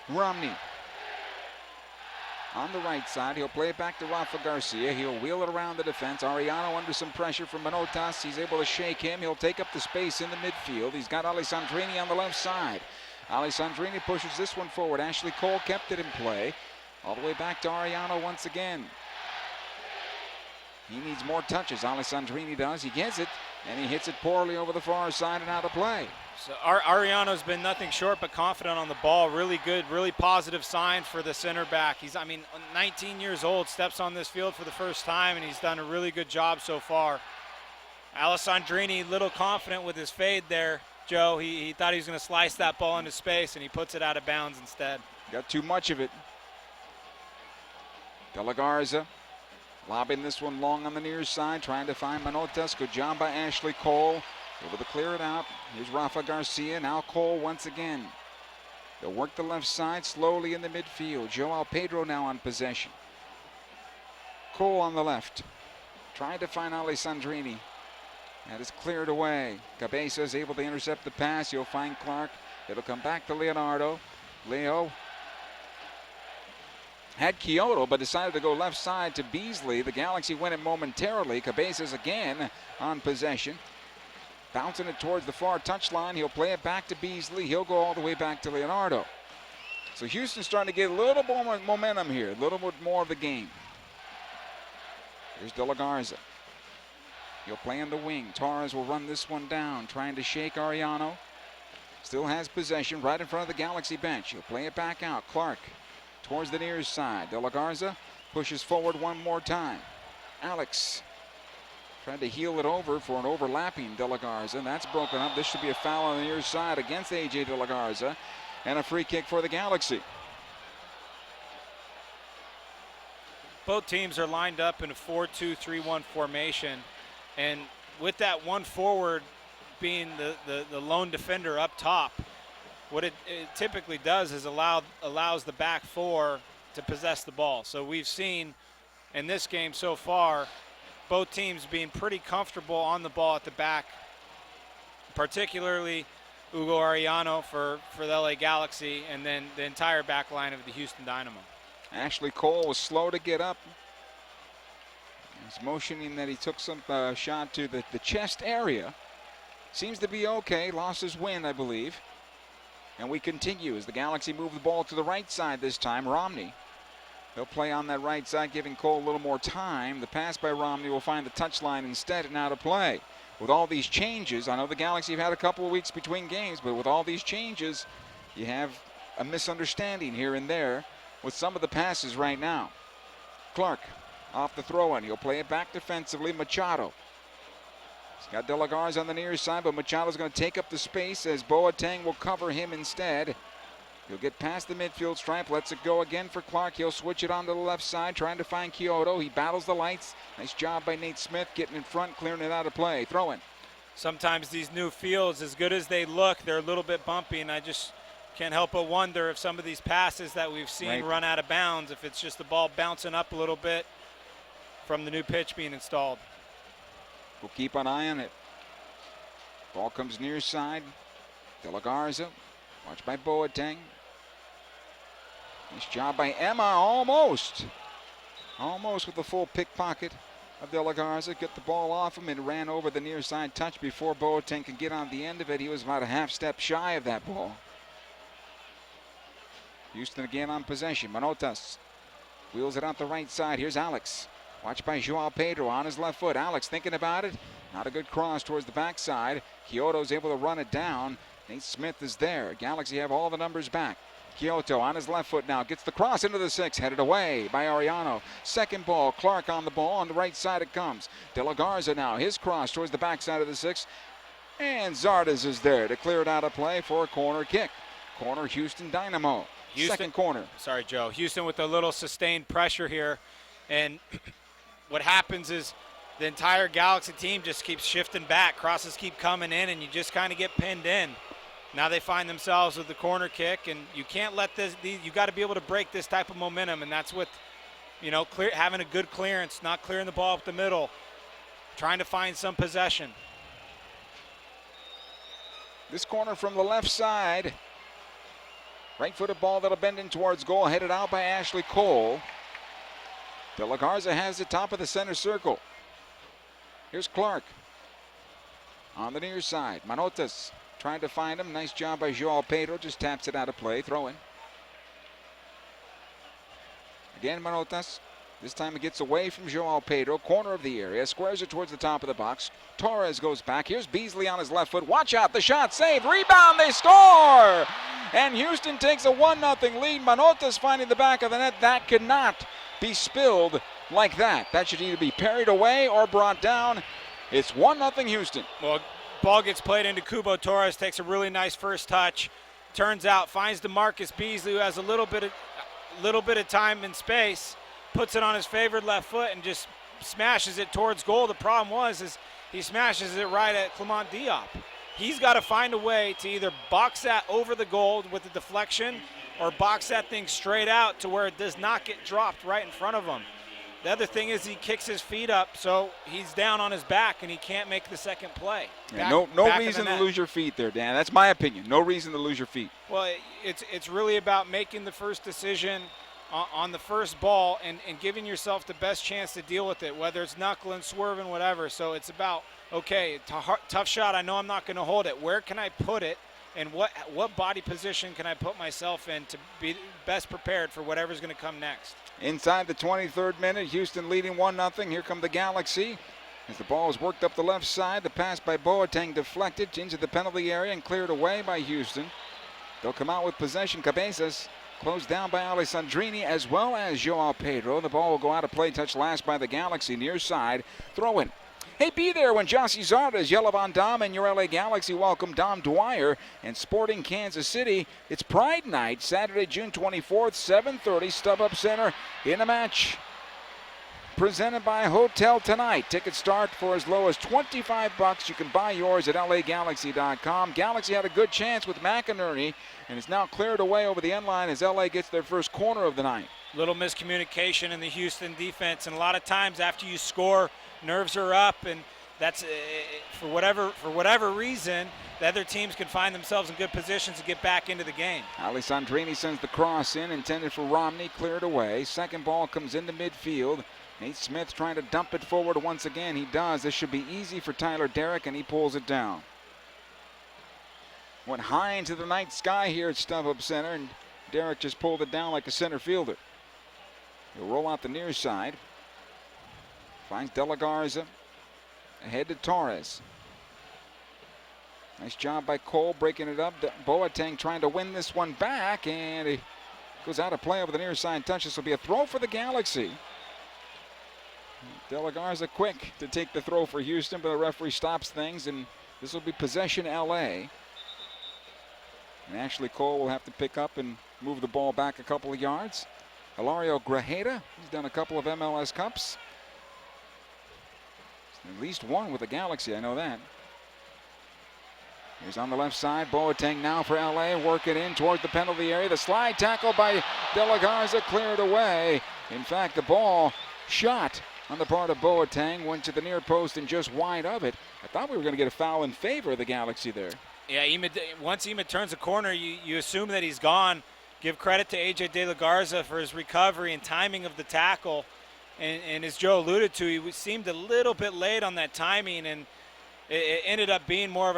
Romney on the right side. He'll play it back to Rafa Garcia. He'll wheel it around the defense. Arellano under some pressure from Manotas. He's able to shake him. He'll take up the space in the midfield. He's got Alessandrini on the left side. Alessandrini pushes this one forward. Ashley Cole kept it in play. All the way back to Ariano once again. He needs more touches. Alessandrini does. He gets it, and he hits it poorly over the far side and out of play. So Ariano's been nothing short but confident on the ball. Really good, really positive sign for the center back. He's, 19 years old, steps on this field for the first time, and he's done a really good job so far. Alessandrini, little confident with his fade there, Joe. He thought he was going to slice that ball into space, and he puts it out of bounds instead. Got too much of it. De La Garza lobbing this one long on the near side, trying to find Manotas. Good job by Ashley Cole. Able to clear it out. Here's Rafa Garcia. Now Cole once again. They'll work the left side slowly in the midfield. Joao Pedro now on possession. Cole on the left. Trying to find Alessandrini. That is cleared away. Cabeza is able to intercept the pass. You'll find Clark. It'll come back to Leonardo. Leo had Kyoto, but decided to go left side to Beasley. The Galaxy win it momentarily. Cabezas again on possession. Bouncing it towards the far touchline. He'll play it back to Beasley. He'll go all the way back to Leonardo. So Houston's starting to get a little more momentum here, a little bit more of the game. Here's De La Garza. He'll play in the wing. Torres will run this one down, trying to shake Ariano. Still has possession right in front of the Galaxy bench. He'll play it back out. Clark towards the near side. De La Garza pushes forward one more time. Alex tried to heel it over for an overlapping De La Garza, and that's broken up. This should be a foul on the near side against A.J. De La Garza, and a free kick for the Galaxy. Both teams are lined up in a 4-2-3-1 formation, and with that one forward being the lone defender up top, what it typically does is allows the back four to possess the ball. So we've seen in this game so far both teams being pretty comfortable on the ball at the back, particularly Ugo Ariano for the LA Galaxy, and then the entire back line of the Houston Dynamo. Ashley Cole was slow to get up. He's motioning that he took some shot to the chest area. Seems to be okay. Lost his wind, I believe. And we continue as the Galaxy move the ball to the right side this time. Romney. They'll play on that right side, giving Cole a little more time. The pass by Romney will find the touchline instead and out of play. With all these changes, I know the Galaxy have had a couple of weeks between games, but with all these changes, you have a misunderstanding here and there with some of the passes right now. Clark off the throw-in. He'll play it back defensively. Machado. He's got De La Garza on the near side, but Machado's going to take up the space as Boateng will cover him instead. He'll get past the midfield stripe, lets it go again for Clark. He'll switch it onto the left side, trying to find Kyoto. He battles the lights. Nice job by Nate Smith getting in front, clearing it out of play. Throw in. Sometimes these new fields, as good as they look, they're a little bit bumpy, and I just can't help but wonder if some of these passes that we've seen run out of bounds, if it's just the ball bouncing up a little bit from the new pitch being installed. We'll keep an eye on it. Ball comes near side. De La Garza, watched by Boateng. Nice job by Emma, almost with the full pickpocket of De La Garza. Get the ball off him and ran over the near side touch before Boateng could get on the end of it. He was about a half step shy of that ball. Houston again on possession. Manotas wheels it out the right side. Here's Alex. Watched by Joao Pedro on his left foot. Alex thinking about it. Not a good cross towards the backside. Kyoto's able to run it down. Nate Smith is there. Galaxy have all the numbers back. Kyoto on his left foot now. Gets the cross into the 6. Headed away by Ariano. Second ball. Clark on the ball. On the right side it comes. De La Garza now. His cross towards the backside of the 6. And Zardes is there to clear it out of play for a corner kick. Corner Houston Dynamo. Second corner. Sorry, Joe. Houston with a little sustained pressure here. And what happens is the entire Galaxy team just keeps shifting back. Crosses keep coming in, and you just kind of get pinned in. Now they find themselves with the corner kick, and you can't let you got to be able to break this type of momentum, and that's with, having a good clearance, not clearing the ball up the middle, trying to find some possession. This corner from the left side. Right-footed ball that'll bend in towards goal, headed out by Ashley Cole. De La Garza has the top of the center circle. Here's Clark on the near side. Manotas Trying to find him. Nice job by Joao Pedro. Just taps it out of play. Throw in. Again, Manotas. This time it gets away from Joao Pedro. Corner of the area. Squares it towards the top of the box. Torres goes back. Here's Beasley on his left foot. Watch out. The shot saved. Rebound. They score. And Houston takes a 1-0 lead. Manotas finding the back of the net. That could not be spilled like that. That should either be parried away or brought down. It's 1-0 Houston. Well, ball gets played into Cubo. Torres takes a really nice first touch. Turns out, finds DeMarcus Beasley, who has a little bit of time and space. Puts it on his favored left foot and just smashes it towards goal. The problem is he smashes it right at Clement Diop. He's got to find a way to either box that over the goal with the deflection or box that thing straight out to where it does not get dropped right in front of him. The other thing is he kicks his feet up, so he's down on his back and he can't make the second play. No reason to lose your feet there, Dan. That's my opinion. No reason to lose your feet. Well, it's really about making the first decision on the first ball and giving yourself the best chance to deal with it, whether it's knuckling, swerving, whatever. So it's about, okay, tough shot. I know I'm not going to hold it. Where can I put it, and what body position can I put myself in to be best prepared for whatever's going to come next? Inside the 23rd minute, Houston leading 1-0. Here come the Galaxy. As the ball is worked up the left side, the pass by Boateng deflected into the penalty area and cleared away by Houston. They'll come out with possession. Cabezas closed down by Alessandrini as well as Joao Pedro. The ball will go out of play, touched last by the Galaxy near side. Throw in. Hey, be there when Jossie Zardes, Yellow Von Dam, and your LA Galaxy welcome Dom Dwyer and Sporting Kansas City. It's Pride Night, Saturday, June 24th, 7:30, StubHub Center in a match presented by Hotel Tonight. Tickets start for as low as $25. You can buy yours at LAGalaxy.com. Galaxy had a good chance with McInerney, and it's now cleared away over the end line as LA gets their first corner of the night. Little miscommunication in the Houston defense, and a lot of times after you score, nerves are up, and that's for whatever reason, the other teams can find themselves in good positions to get back into the game. Alessandrini sends the cross in, intended for Romney, cleared away. Second ball comes into midfield. Nate Smith trying to dump it forward once again. He does. This should be easy for Tyler Derrick, and he pulls it down. Went high into the night sky here at StubHub Center, and Derrick just pulled it down like a center fielder. He'll roll out the near side. Finds De La Garza. Ahead to Torres. Nice job by Cole breaking it up. Boateng trying to win this one back, and he goes out of play over the near side touch. This will be a throw for the Galaxy. De La Garza quick to take the throw for Houston, but the referee stops things, and this will be possession LA. And Ashley Cole will have to pick up and move the ball back a couple of yards. Hilario Grajeda, he's done a couple of MLS Cups. At least one with the Galaxy, I know that. He's on the left side. Boateng now for LA. Work it in towards the penalty area. The slide tackle by De La Garza cleared away. In fact, the ball shot on the part of Boateng went to the near post and just wide of it. I thought we were going to get a foul in favor of the Galaxy there. Yeah, once Ema turns the corner, you assume that he's gone. Give credit to A.J. De La Garza for his recovery and timing of the tackle. And as Joe alluded to, he seemed a little bit late on that timing, and it ended up being more of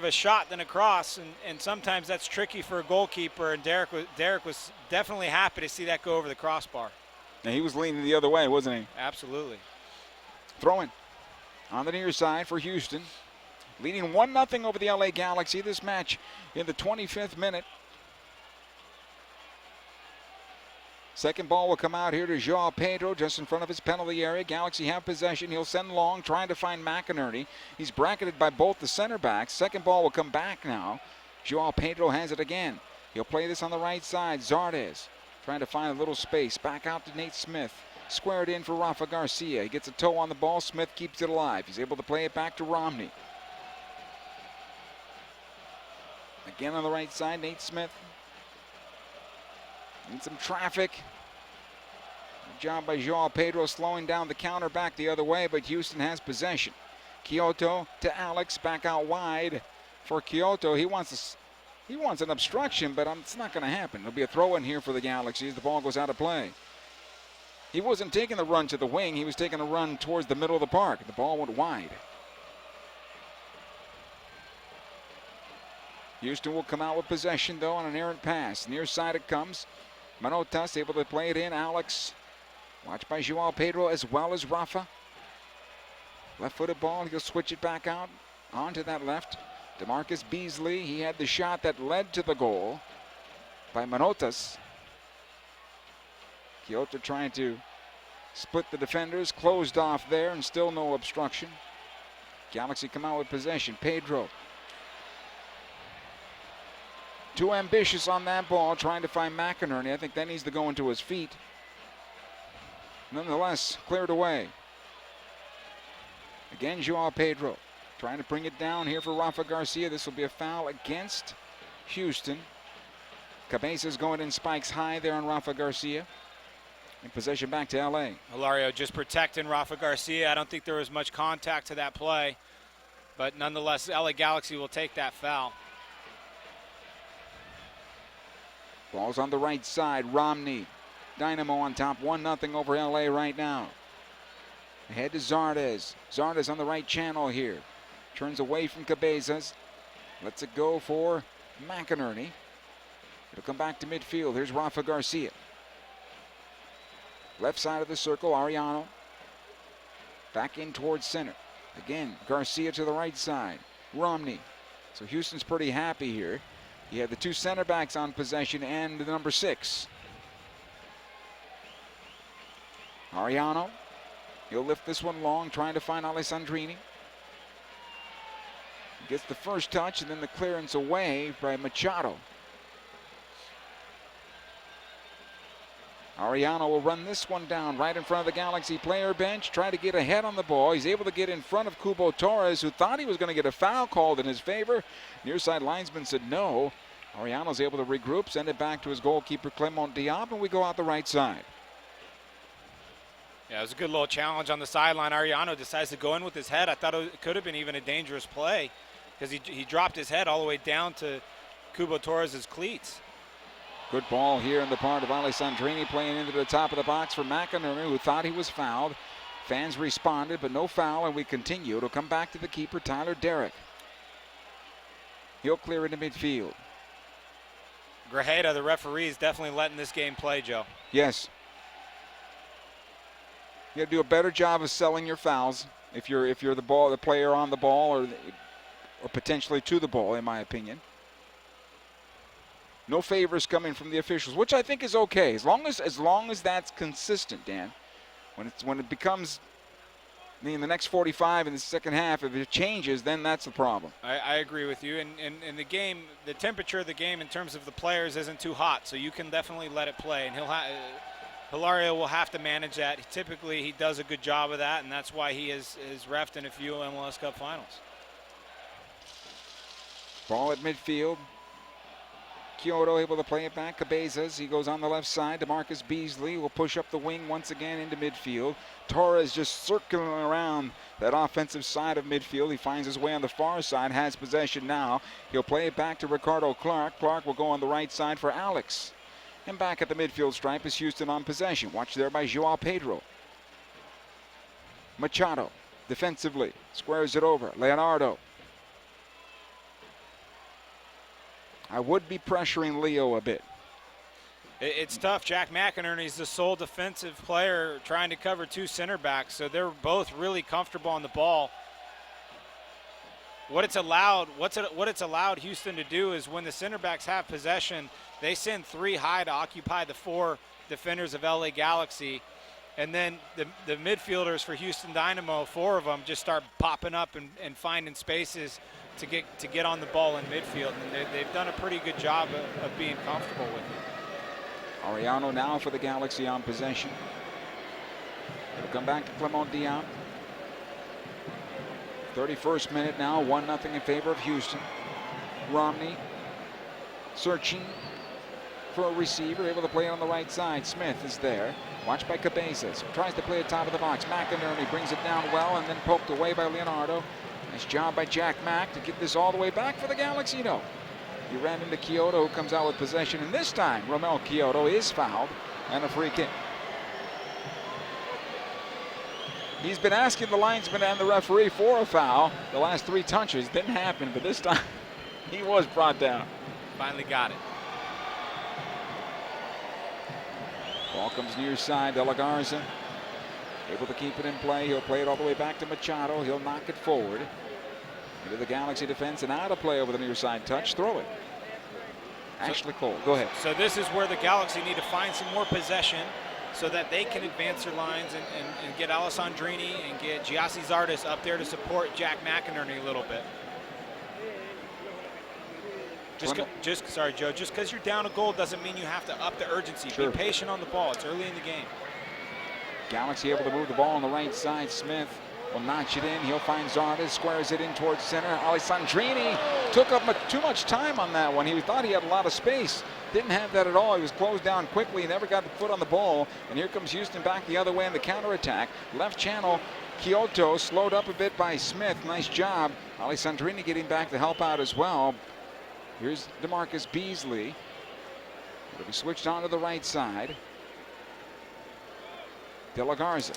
a shot than a cross. And sometimes that's tricky for a goalkeeper. And Derek was definitely happy to see that go over the crossbar. Now, he was leaning the other way, wasn't he? Absolutely. Throwing on the near side for Houston. Leading 1-0 over the LA Galaxy. This match in the 25th minute. Second ball will come out here to Joao Pedro just in front of his penalty area. Galaxy have possession. He'll send long, trying to find McInerney. He's bracketed by both the center backs. Second ball will come back now. Joao Pedro has it again. He'll play this on the right side. Zardes trying to find a little space. Back out to Nate Smith. Squared in for Rafa Garcia. He gets a toe on the ball. Smith keeps it alive. He's able to play it back to Romney. Again on the right side, Nate Smith. And some traffic. Good job by Joao Pedro slowing down the counter back the other way, but Houston has possession. Kyoto to Alex, back out wide for Kyoto. He wants an obstruction, but it's not going to happen. There'll be a throw in here for the Galaxy as the ball goes out of play. He wasn't taking the run to the wing. He was taking a run towards the middle of the park. The ball went wide. Houston will come out with possession, though, on an errant pass. Near side it comes. Manotas able to play it in. Alex, watched by Joao Pedro as well as Rafa. Left-footed ball. He'll switch it back out onto that left. DeMarcus Beasley, he had the shot that led to the goal by Manotas. Kyoto trying to split the defenders, closed off there, and still no obstruction. Galaxy come out with possession. Pedro. Too ambitious on that ball, trying to find McInerney. I think that needs to go into his feet. Nonetheless, cleared away. Again, Joao Pedro trying to bring it down here for Rafa Garcia. This will be a foul against Houston. Cabezas going in, spikes high there on Rafa Garcia. In possession back to LA. Hilario just protecting Rafa Garcia. I don't think there was much contact to that play, but nonetheless, LA Galaxy will take that foul. Ball's on the right side. Romney. Dynamo on top, 1-0 over LA right now. Ahead to Zardes. Zardes on the right channel here. Turns away from Cabezas. Lets it go for McInerney. It'll come back to midfield. Here's Rafa Garcia. Left side of the circle, Ariano. Back in towards center. Again, Garcia to the right side. Romney. So Houston's pretty happy here. He had the two center backs on possession and the number 6. Ariano. He'll lift this one long, trying to find Alessandrini. Gets the first touch and then the clearance away by Machado. Ariano will run this one down right in front of the Galaxy player bench, try to get ahead on the ball. He's able to get in front of Cubo Torres, who thought he was going to get a foul called in his favor. Near side linesman said no. Ariano's able to regroup, send it back to his goalkeeper, Clement Diop, and we go out the right side. Yeah, it was a good little challenge on the sideline. Ariano decides to go in with his head. I thought it could have been even a dangerous play because he dropped his head all the way down to Cubo Torres' cleats. Good ball here in the part of Alessandrini, playing into the top of the box for McInerney, who thought he was fouled. Fans responded, but no foul, and we continue. It'll come back to the keeper, Tyler Derrick. He'll clear into midfield. Grajeda, the referee, is definitely letting this game play, Joe. Yes. You got to do a better job of selling your fouls if you're the player on the ball or potentially to the ball, in my opinion. No favors coming from the officials, which I think is okay, as long as that's consistent, Dan. When it becomes in the next 45 in the second half, if it changes, then that's the problem. I agree with you. And the game, the temperature of the game in terms of the players isn't too hot, so you can definitely let it play. And Hilario will have to manage that. Typically, he does a good job of that, and that's why he has reffed in a few MLS Cup finals. Ball at midfield. Kyoto able to play it back. Cabezas, he goes on the left side. DeMarcus Beasley will push up the wing once again into midfield. Torres just circling around that offensive side of midfield. He finds his way on the far side, has possession now. He'll play it back to Ricardo Clark. Clark will go on the right side for Alex. And back at the midfield stripe is Houston on possession. Watched there by Joao Pedro. Machado defensively squares it over. Leonardo. I would be pressuring Leo a bit. It's tough. Jack McInerney is the sole defensive player trying to cover two center backs, so they're both really comfortable on the ball. What it's allowed Houston to do is when the center backs have possession, they send 3 high to occupy the 4 defenders of LA Galaxy, and then the midfielders for Houston Dynamo, 4 of them, just start popping up and finding spaces to get on the ball in midfield, and they've done a pretty good job of being comfortable with it. Ariano now for the Galaxy on possession. It'll come back to Clement Diop. 31st minute now, 1-0 in favor of Houston. Romney searching for a receiver, able to play it on the right side. Smith is there, watched by Cabezas. Tries to play it top of the box. McInerney brings it down well and then poked away by Leonardo. Nice job by Jack Mack to get this all the way back for the Galaxy. No. He ran into Kyoto, who comes out with possession, and this time Romel Kyoto is fouled and a free kick. He's been asking the linesman and the referee for a foul. The last 3 touches didn't happen, but this time He was brought down. Finally got it. Ball comes near side. De La Garza able to keep it in play. He'll play it all the way back to Machado. He'll knock it forward into the Galaxy defense and out of play over the near side touch. Throw it. Ashley Cole, go ahead. So this is where the Galaxy need to find some more possession so that they can advance their lines and get Alessandrini and get Giassi Zardes up there to support Jack McInerney a little bit. Sorry, Joe, just because you're down a goal doesn't mean you have to up the urgency. Sure. Be patient on the ball. It's early in the game. Galaxy able to move the ball on the right side. Smith will notch it in. He'll find Zardes, squares it in towards center. Alessandrini took up too much time on that one. He thought he had a lot of space. Didn't have that at all. He was closed down quickly, never got the foot on the ball. And here comes Houston back the other way in the counterattack. Left channel, Kyoto slowed up a bit by Smith. Nice job. Alessandrini getting back to help out as well. Here's DeMarcus Beasley. It'll be switched on to the right side. De La Garza.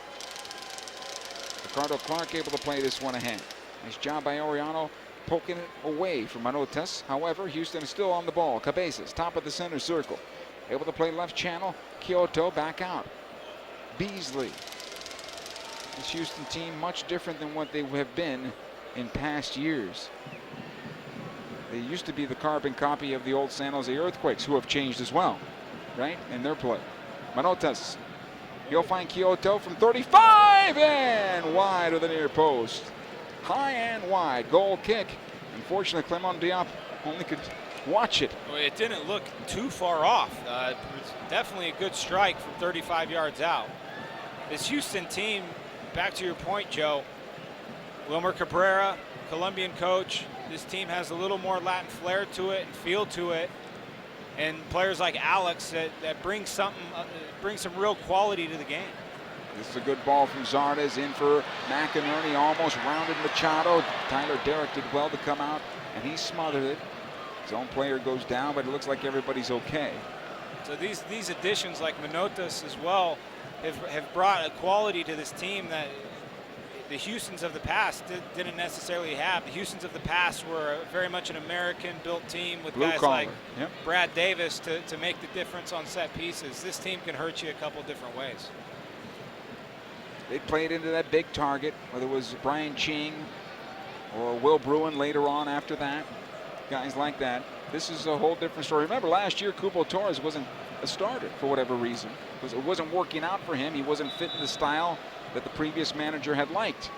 Ricardo Clark able to play this one ahead. Nice job by Oriano poking it away from Manotas. However, Houston is still on the ball. Cabezas, top of the center circle. Able to play left channel. Kyoto back out. Beasley. This Houston team much different than what they have been in past years. They used to be the carbon copy of the old San Jose Earthquakes, who have changed as well, right, in their play. Manotas. He'll find Kyoto from 35 and wide of the near post. High and wide. Goal kick. Unfortunately, Clement Diop only could watch it. Well, it didn't look too far off. It was definitely a good strike from 35 yards out. This Houston team, back to your point, Joe, Wilmer Cabrera, Colombian coach, this team has a little more Latin flair to it and feel to it. And players like Alex that bring something, bring some real quality to the game. This is a good ball from Zardes in for McInerney, almost rounded Machado. Tyler Derrick did well to come out, and he smothered it. His own player goes down, but it looks like everybody's okay. So these additions like Manotas as well have brought a quality to this team that the Houstons of the past didn't necessarily have. The Houstons of the past were very much an American-built team with Blue guys collar. like Yep. Brad Davis to make the difference on set pieces. This team can hurt you a couple different ways. They played into that big target, whether it was Brian Ching or Will Bruin later on after that. Guys like that. This is a whole different story. Remember, last year, Cubo Torres wasn't a starter for whatever reason. It wasn't working out for him. He wasn't fitting the style that the previous manager had liked.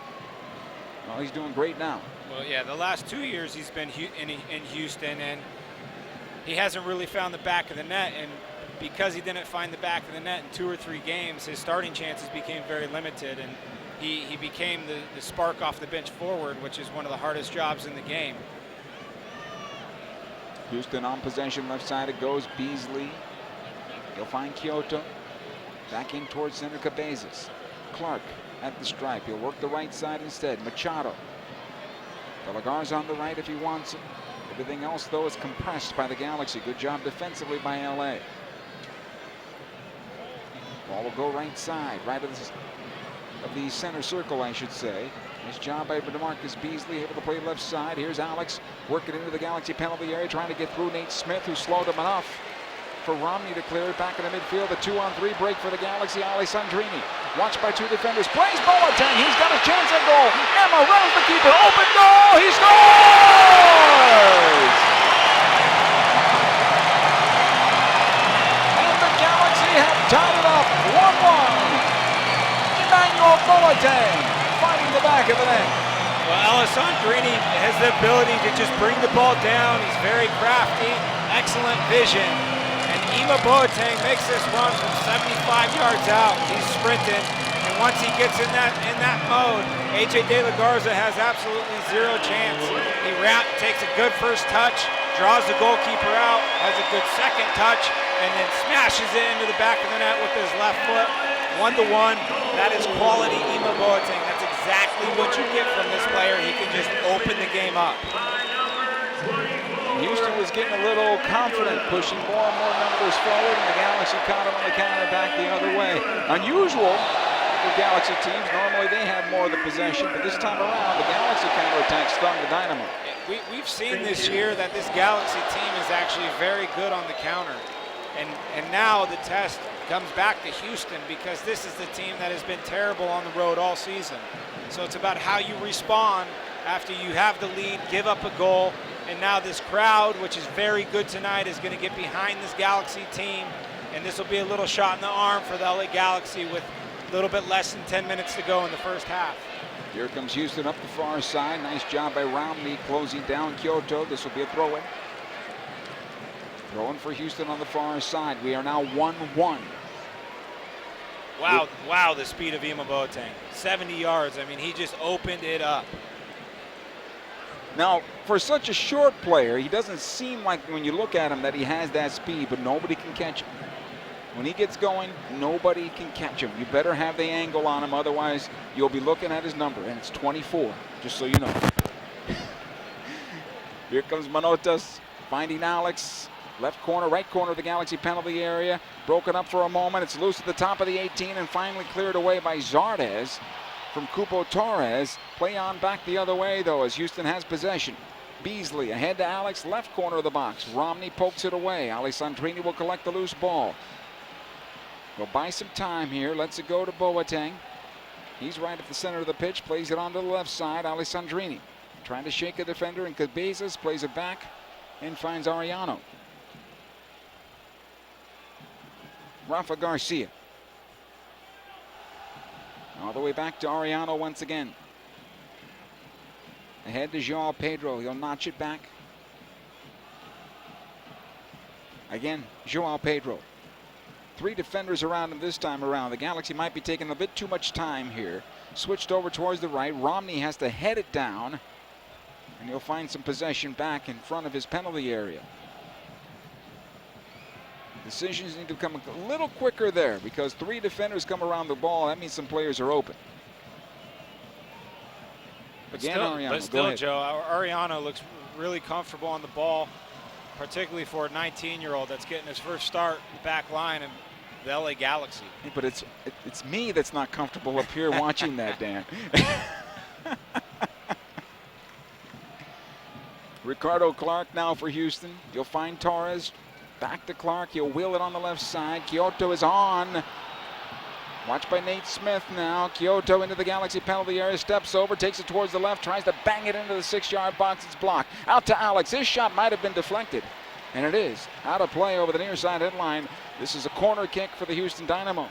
Well, he's doing great now. Well, yeah, the last 2 years he's been in Houston, and he hasn't really found the back of the net. And because he didn't find the back of the net in 2 or 3 games, his starting chances became very limited, and he became the spark off the bench forward, which is one of the hardest jobs in the game. Houston on possession, left side it goes. Beasley. He'll find Kyoto. Back in towards center, Cabezas. Clark at the stripe. He'll work the right side instead. Machado. De La Garza on the right if he wants it. Everything else, though, is compressed by the Galaxy. Good job defensively by LA. Ball will go right side, right of the center circle, I should say. Nice job by DeMarcus Beasley, able to play left side. Here's Alex working into the Galaxy penalty area, trying to get through Nate Smith, who slowed him enough for Romney to clear it back in the midfield. A 2-on-3 break for the Galaxy. Alessandrini, watched by 2 defenders, plays Boateng. He's got a chance at goal. Emma runs the keeper, open goal. He scores! And the Galaxy have tied it up 1-1. Emmanuel Boateng finding the back of the net. Well, Alessandrini has the ability to just bring the ball down. He's very crafty, excellent vision. And Ima Boateng makes this run from 75 yards out. He's sprinting, and once he gets in that mode, AJ De La Garza has absolutely zero chance. He takes a good first touch, draws the goalkeeper out, has a good second touch, and then smashes it into the back of the net with his left foot. 1-1. That is quality Ima Boateng. That's exactly what you get from this player. He can just open the game up. Houston was getting a little confident, pushing more and more numbers forward, and the Galaxy caught him on the counter back the other way. Unusual. The for Galaxy teams. Normally they have more of the possession, but this time around, the Galaxy counterattack stung the Dynamo. We've seen this year that this Galaxy team is actually very good on the counter. And now the test comes back to Houston because this is the team that has been terrible on the road all season. So it's about how you respond after you have the lead, give up a goal, and now this crowd, which is very good tonight, is going to get behind this Galaxy team, and this will be a little shot in the arm for the LA Galaxy with a little bit less than 10 minutes to go in the first half. Here comes Houston up the far side. Nice job by Romney closing down Kyoto. This will be a throw-in. Throw-in for Houston on the far side. We are now 1-1. Wow, the speed of Ima Boateng. 70 yards. I mean, he just opened it up. Now, for such a short player, he doesn't seem like when you look at him that he has that speed, but nobody can catch him. When he gets going, nobody can catch him. You better have the angle on him, otherwise you'll be looking at his number, and it's 24, just so you know. Here comes Manotas finding Alex. Left corner, right corner of the Galaxy penalty area. Broken up for a moment. It's loose at the top of the 18 and finally cleared away by Zardes from Cupo Torres. Play on back the other way, though, as Houston has possession. Beasley ahead to Alex, left corner of the box. Romney pokes it away. Alessandrini will collect the loose ball. We'll buy some time here. Lets it go to Boateng. He's right at the center of the pitch. Plays it onto the left side. Alessandrini trying to shake a defender, and Cabezas plays it back and finds Arellano. Rafa Garcia. All the way back to Arellano once again. Ahead to Joao Pedro. He'll notch it back. Again, Joao Pedro. 3 defenders around him this time around. The Galaxy might be taking a bit too much time here. Switched over towards the right. Romney has to head it down. And he'll find some possession back in front of his penalty area. Decisions need to come a little quicker there because 3 defenders come around the ball. That means some players are open. Again, Arellano. But still, Joe, Arellano looks really comfortable on the ball, particularly for a 19-year-old that's getting his first start back line in the LA Galaxy. But it's me that's not comfortable up here watching that, Dan. Ricardo Clark now for Houston. You'll find Torres. Back to Clark. He'll wheel it on the left side. Kyoto is on. Watched by Nate Smith now. Kyoto into the Galaxy penalty area. Steps over. Takes it towards the left. Tries to bang it into the 6-yard box. It's blocked. Out to Alex. His shot might have been deflected. And it is. Out of play over the near side headline. This is a corner kick for the Houston Dynamo.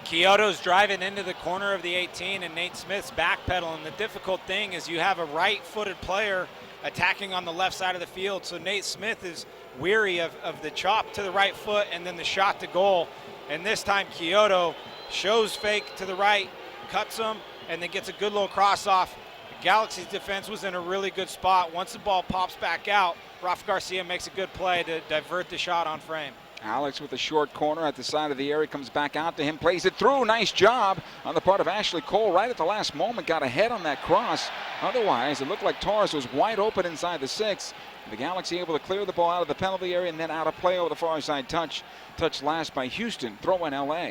Kyoto's driving into the corner of the 18 and Nate Smith's backpedaling. The difficult thing is you have a right-footed player attacking on the left side of the field. So Nate Smith is weary of the chop to the right foot and then the shot to goal. And this time Kyoto shows fake to the right, cuts him, and then gets a good little cross off. The Galaxy's defense was in a really good spot. Once the ball pops back out, Rafa Garcia makes a good play to divert the shot on frame. Alex with a short corner at the side of the area, comes back out to him, plays it through. Nice job on the part of Ashley Cole right at the last moment. Got ahead on that cross. Otherwise, it looked like Torres was wide open inside the 6. The Galaxy able to clear the ball out of the penalty area and then out of play over the far side touch. Touched last by Houston. Throw in LA.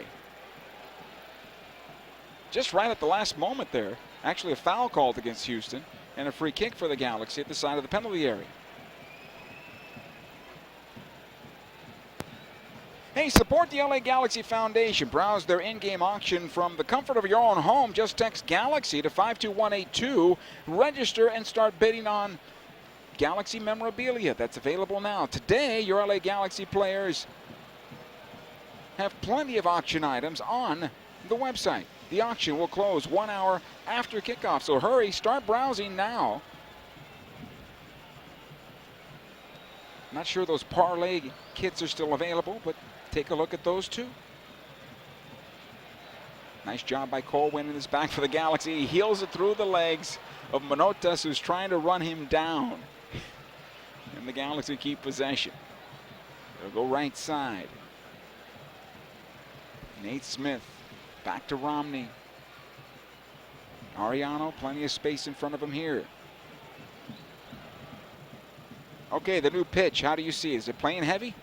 Just right at the last moment there. Actually a foul called against Houston and a free kick for the Galaxy at the side of the penalty area. Hey, support the LA Galaxy Foundation. Browse their in-game auction from the comfort of your own home. Just text Galaxy to 52182. Register and start bidding on Galaxy memorabilia that's available now. Today, your LA Galaxy players have plenty of auction items on the website. The auction will close 1 hour after kickoff, so hurry, start browsing now. Not sure those parlay kits are still available, but take a look at those too. Nice job by Cole winning this back for the Galaxy. He heels it through the legs of Manotas, who's trying to run him down. And the Galaxy keep possession. They'll go right side. Nate Smith back to Romney. Arellano, plenty of space in front of him here. Okay, the new pitch, how do you see it? Is it playing heavy?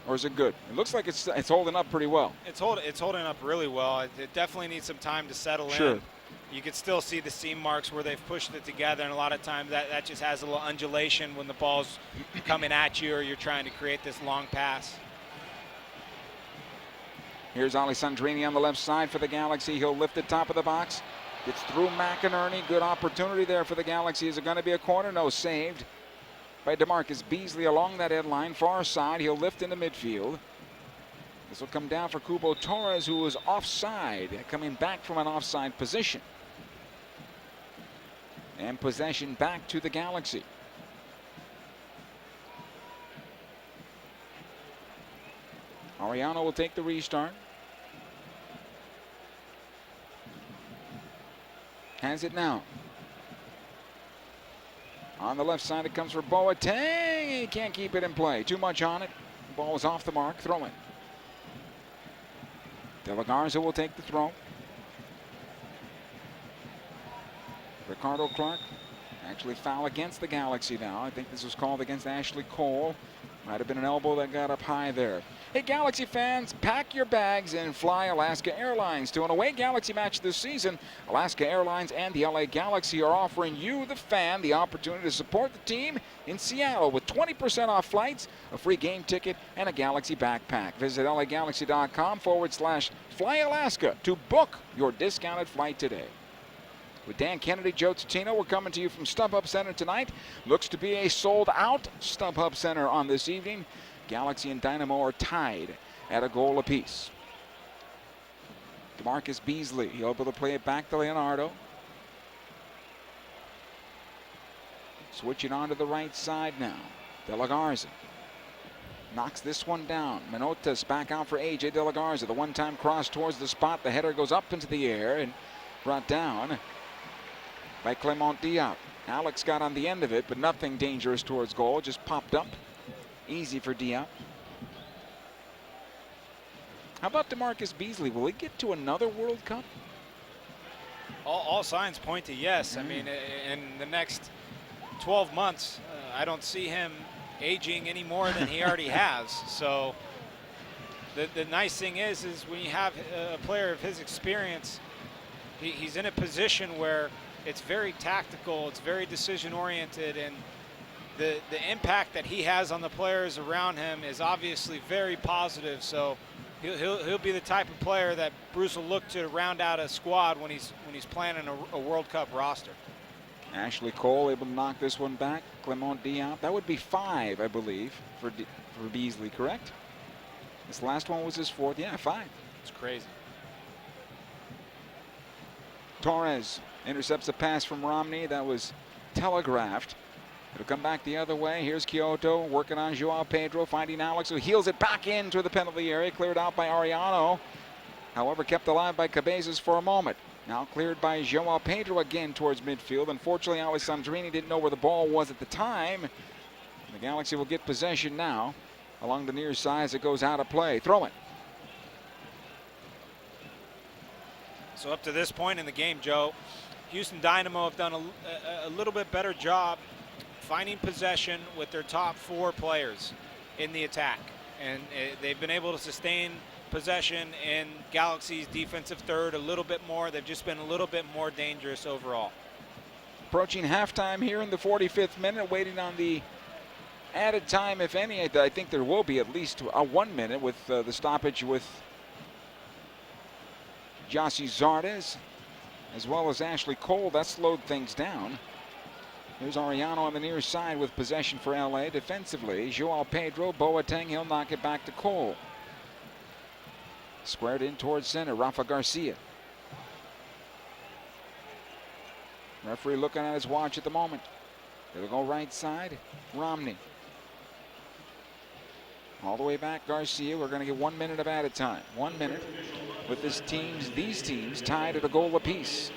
Or is it good? It looks like it's holding up pretty well. It's holding up really well. It definitely needs some time to settle in. You can still see the seam marks where they've pushed it together, and a lot of times that just has a little undulation when the ball's coming at you or you're trying to create this long pass. Here's Alessandrini on the left side for the Galaxy. He'll lift the top of the box. Gets through McInerney. Good opportunity there for the Galaxy. Is it going to be a corner? No, saved by DeMarcus Beasley along that end line. Far side. He'll lift into midfield. This will come down for Cubo Torres, who was offside, coming back from an offside position. And possession back to the Galaxy. Ariano will take the restart. Has it now. On the left side, it comes for Boateng. He can't keep it in play. Too much on it. The ball is off the mark. Throw it. De La Garza will take the throw. Ricardo Clark. Actually foul against the Galaxy now. I think this was called against Ashley Cole. Might have been an elbow that got up high there. Hey, Galaxy fans, pack your bags and fly Alaska Airlines to an away Galaxy match this season. Alaska Airlines and the LA Galaxy are offering you, the fan, the opportunity to support the team in Seattle with 20% off flights, a free game ticket, and a Galaxy backpack. Visit lagalaxy.com/flyalaska to book your discounted flight today. With Dan Kennedy, Joe Tutino, we're coming to you from StubHub Center tonight. Looks to be a sold-out StubHub Center on this evening. Galaxy and Dynamo are tied at a goal apiece. DeMarcus Beasley, he'll be able to play it back to Leonardo. Switching on to the right side now. De La Garza knocks this one down. Manotas back out for A.J. De La Garza. The one-time cross towards the spot. The header goes up into the air and brought down by Clement Diop. Alex got on the end of it, but nothing dangerous towards goal. Just popped up. Easy for Diop. How about DeMarcus Beasley? Will he get to another World Cup? All signs point to yes. I mean, in the next 12 months, I don't see him aging any more than he already has. So the nice thing is when you have a player of his experience, he's in a position where it's very tactical, it's very decision-oriented, and the impact that he has on the players around him is obviously very positive. So he'll be the type of player that Bruce will look to round out a squad when he's planning a World Cup roster. Ashley Cole able to knock this one back. Clement Diop. That would be 5, I believe, for Beasley, correct? This last one was his 4th. Yeah, 5. It's crazy. Torres intercepts a pass from Romney that was telegraphed. It'll come back the other way. Here's Kyoto working on Joao Pedro, finding Alex, who heels it back into the penalty area. Cleared out by Ariano. However, kept alive by Cabezas for a moment. Now cleared by Joao Pedro again towards midfield. Unfortunately, Alessandrini didn't know where the ball was at the time. The Galaxy will get possession now along the near side as it goes out of play. Throw it. So up to this point in the game, Joe, Houston Dynamo have done a little bit better job finding possession with their top 4 players in the attack. And they've been able to sustain possession in Galaxy's defensive third a little bit more. They've just been a little bit more dangerous overall. Approaching halftime here in the 45th minute, waiting on the added time, if any. I think there will be at least 1 minute with the stoppage with Jossie Zardes, as well as Ashley Cole. That slowed things down. Here's Ariano on the near side with possession for LA. Defensively, Joao Pedro, Boateng, he'll knock it back to Cole. Squared in towards center, Rafa Garcia. Referee looking at his watch at the moment. It'll go right side, Romney. All the way back, Garcia. We're going to get 1 minute of added time. 1 minute with these teams tied at a goal apiece.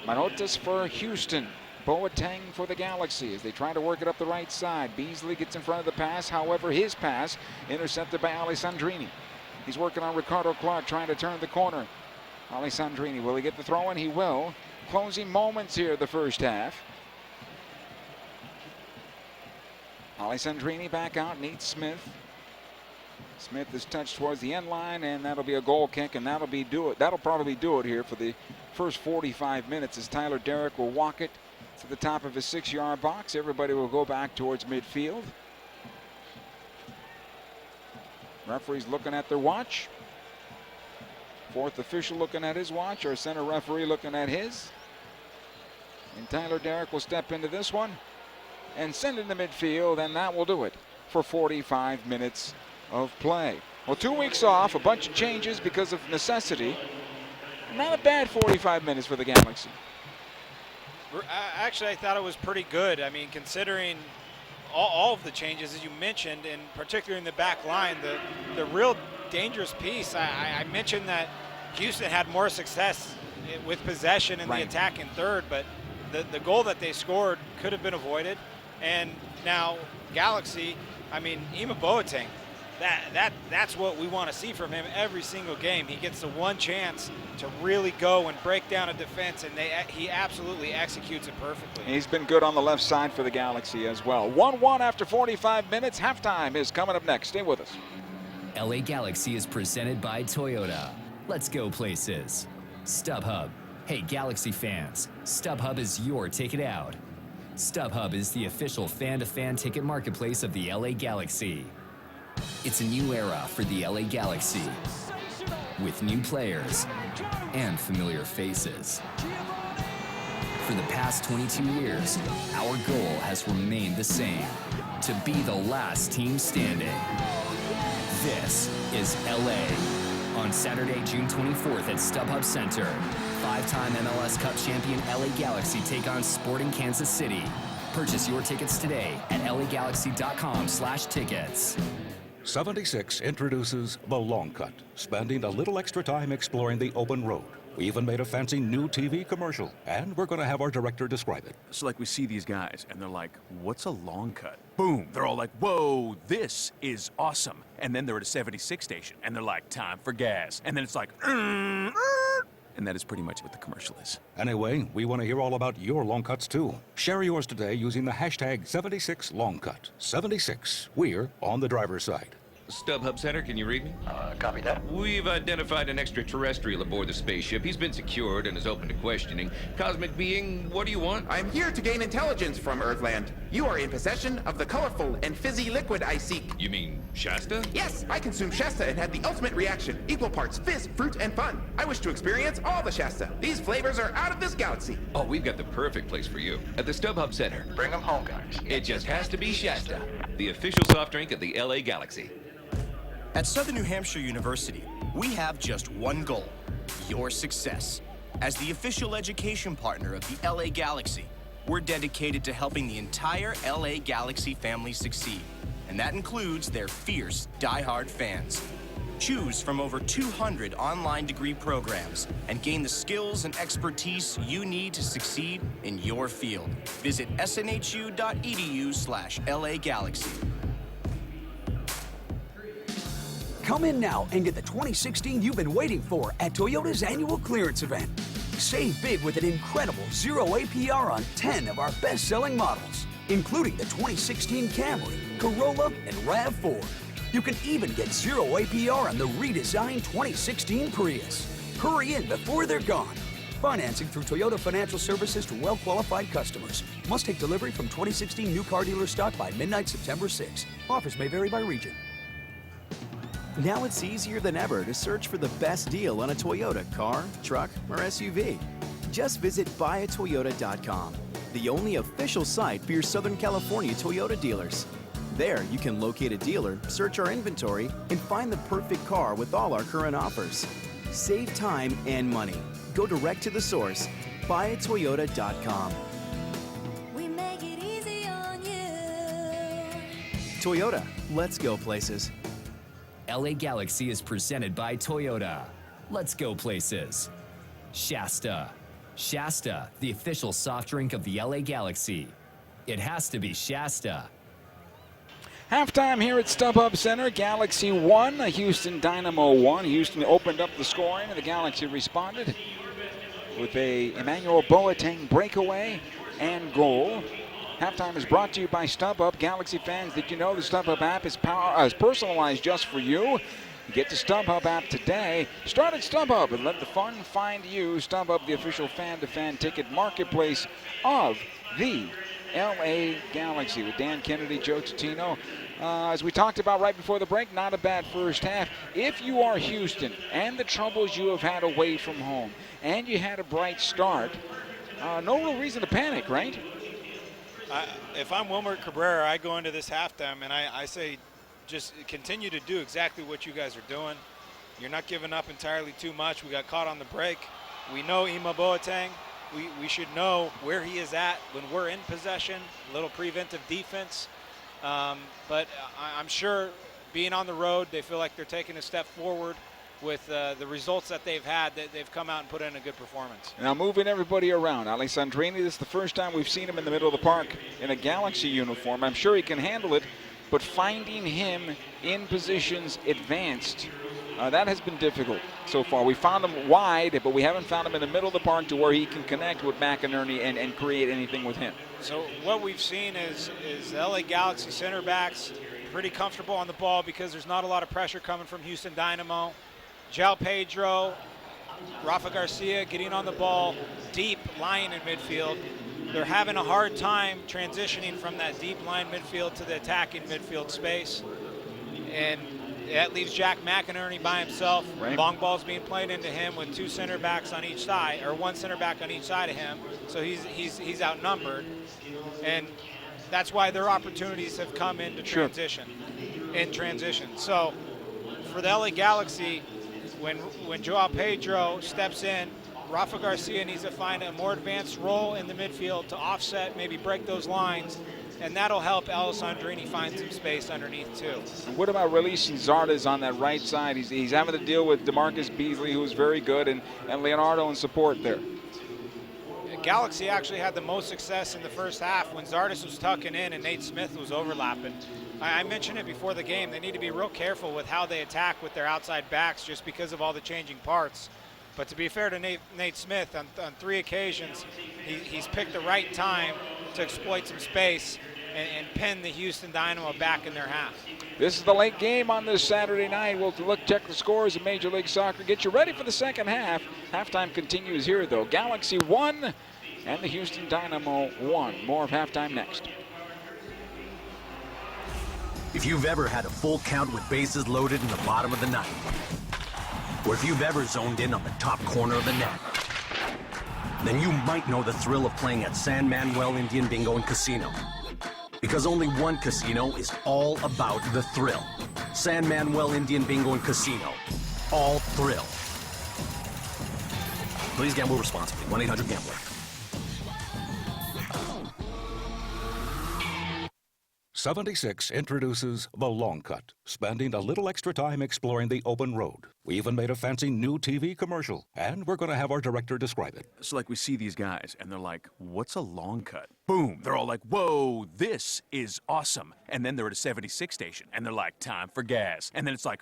Manotas for Houston. Boateng for the Galaxy as they try to work it up the right side. Beasley gets in front of the pass. However, his pass intercepted by Alessandrini. He's working on Ricardo Clark, trying to turn the corner. Alessandrini, will he get the throw in? He will. Closing moments here the first half. Alessandrini back out, Nate Smith. Smith is touched towards the end line, and that'll be a goal kick, and that'll probably do it here for the first 45 minutes as Tyler Derrick will walk it to the top of his 6-yard box. Everybody will go back towards midfield. Referee's looking at their watch. Fourth official looking at his watch. Our center referee looking at his. And Tyler Derrick will step into this one and send it to midfield, and that will do it for 45 minutes of play. Well, 2 weeks off, a bunch of changes because of necessity. Not a bad 45 minutes for the Galaxy. Actually, I thought it was pretty good. I mean, considering all of the changes, as you mentioned, and particularly in the back line, the real dangerous piece, I mentioned that Houston had more success with possession in the attacking third, but the goal that they scored could have been avoided. And now Galaxy, I mean, Ima Boateng, that's what we want to see from him every single game. He gets the one chance to really go and break down a defense, and he absolutely executes it perfectly. He's been good on the left side for the Galaxy as well. 1-1 after 45 minutes. Halftime is coming up next. Stay with us. LA Galaxy is presented by Toyota. Let's go places. StubHub. Hey, Galaxy fans, StubHub is your ticket out. StubHub is the official fan-to-fan ticket marketplace of the LA Galaxy. It's a new era for the LA Galaxy, with new players and familiar faces. For the past 22 years, our goal has remained the same: to be the last team standing. This is LA. On Saturday, June 24th at StubHub Center, 5-time MLS Cup champion LA Galaxy take on Sporting Kansas City. Purchase your tickets today at lagalaxy.com/tickets. 76 introduces The Long Cut, spending a little extra time exploring the open road. We even made a fancy new TV commercial, and we're going to have our director describe it. So like we see these guys, and they're like, what's a long cut? Boom, they're all like, whoa, this is awesome. And then they're at a 76 station, and they're like, time for gas. And then it's like, and that is pretty much what the commercial is. Anyway, we want to hear all about your long cuts too. Share yours today using the hashtag 76longcut. 76, we're on the driver's side. StubHub Center, can you read me? Copy that. We've identified an extraterrestrial aboard the spaceship. He's been secured and is open to questioning. Cosmic being, what do you want? I'm here to gain intelligence from Earthland. You are in possession of the colorful and fizzy liquid I seek. You mean Shasta? Yes, I consumed Shasta and had the ultimate reaction. Equal parts fizz, fruit, and fun. I wish to experience all the Shasta. These flavors are out of this galaxy. Oh, we've got the perfect place for you. At the StubHub Center. Bring them home, guys. It just has to be Shasta, the official soft drink of the LA Galaxy. At Southern New Hampshire University, we have just one goal: your success. As the official education partner of the LA Galaxy, we're dedicated to helping the entire LA Galaxy family succeed, and that includes their fierce, die-hard fans. Choose from over 200 online degree programs and gain the skills and expertise you need to succeed in your field. Visit snhu.edu/LA Galaxy. Come in now and get the 2016 you've been waiting for at Toyota's annual clearance event. Save big with an incredible 0 APR on 10 of our best-selling models, including the 2016 Camry, Corolla, and RAV4. You can even get 0 APR on the redesigned 2016 Prius. Hurry in before they're gone. Financing through Toyota Financial Services to well-qualified customers. Must take delivery from 2016 new car dealer stock by midnight September 6. Offers may vary by region. Now it's easier than ever to search for the best deal on a Toyota car, truck, or SUV. Just visit buyatoyota.com, the only official site for your Southern California Toyota dealers. There, you can locate a dealer, search our inventory, and find the perfect car with all our current offers. Save time and money. Go direct to the source, buyatoyota.com. We make it easy on you. Toyota, let's go places. LA Galaxy is presented by Toyota. Let's go places. Shasta. Shasta, the official soft drink of the LA Galaxy. It has to be Shasta. Halftime here at StubHub Center. Galaxy 1, Houston Dynamo 1. Houston opened up the scoring, and the Galaxy responded with a Emmanuel Boateng breakaway and goal. Halftime is brought to you by StubHub. Galaxy fans, did you know the StubHub app is personalized just for you? Get the StubHub app today. Start at StubHub and let the fun find you. StubHub, the official fan-to-fan ticket marketplace of the LA Galaxy. With Dan Kennedy, Joe Tutino. As we talked about right before the break, not a bad first half. If you are Houston and the troubles you have had away from home, and you had a bright start, no real reason to panic, right? If I'm Wilmer Cabrera, I go into this halftime and I say, just continue to do exactly what you guys are doing. You're not giving up entirely too much. We got caught on the break. We know Ima Boateng. We should know where he is at when we're in possession. A little preventive defense. But I'm sure being on the road, they feel like they're taking a step forward with the results that they've had. They've come out and put in a good performance. Now moving everybody around. Alessandrini, this is the first time we've seen him in the middle of the park in a Galaxy uniform. I'm sure he can handle it, but finding him in positions advanced, that has been difficult so far. We found him wide, but we haven't found him in the middle of the park to where he can connect with McInerney and create anything with him. So what we've seen is the LA Galaxy center backs pretty comfortable on the ball because there's not a lot of pressure coming from Houston Dynamo. João Pedro, Rafa Garcia getting on the ball deep, lying in midfield. They're having a hard time transitioning from that deep line midfield to the attacking midfield space. And that leaves Jack McInerney by himself. Right. Long balls being played into him with two center backs on each side, or one center back on each side of him. So he's outnumbered. And that's why their opportunities have come into transition. So for the LA Galaxy, when João Pedro steps in, Rafa Garcia needs to find a more advanced role in the midfield to offset, maybe break those lines, and that'll help Alessandrini find some space underneath too. And what about releasing Zardes on that right side? He's having to deal with DeMarcus Beasley, who's very good, and Leonardo in support there. Galaxy actually had the most success in the first half when Zardes was tucking in and Nate Smith was overlapping. I mentioned it before the game. They need to be real careful with how they attack with their outside backs just because of all the changing parts. But to be fair to Nate Smith, on 3 occasions, he's picked the right time to exploit some space and pin the Houston Dynamo back in their half. This is the late game on this Saturday night. We'll check the scores in Major League Soccer. Get you ready for the second half. Halftime continues here, though. Galaxy 1 and the Houston Dynamo 1. More of halftime next. If you've ever had a full count with bases loaded in the bottom of the ninth, or if you've ever zoned in on the top corner of the net, then you might know the thrill of playing at San Manuel Indian Bingo and Casino. Because only one casino is all about the thrill. San Manuel Indian Bingo and Casino. All thrill. Please gamble responsibly. 1-800-GAMBLER. 76 introduces The Long Cut, spending a little extra time exploring the open road. We even made a fancy new TV commercial, and we're going to have our director describe it. So like we see these guys, and they're like, what's a long cut? Boom, they're all like, whoa, this is awesome. And then they're at a 76 station, and they're like, time for gas. And then it's like,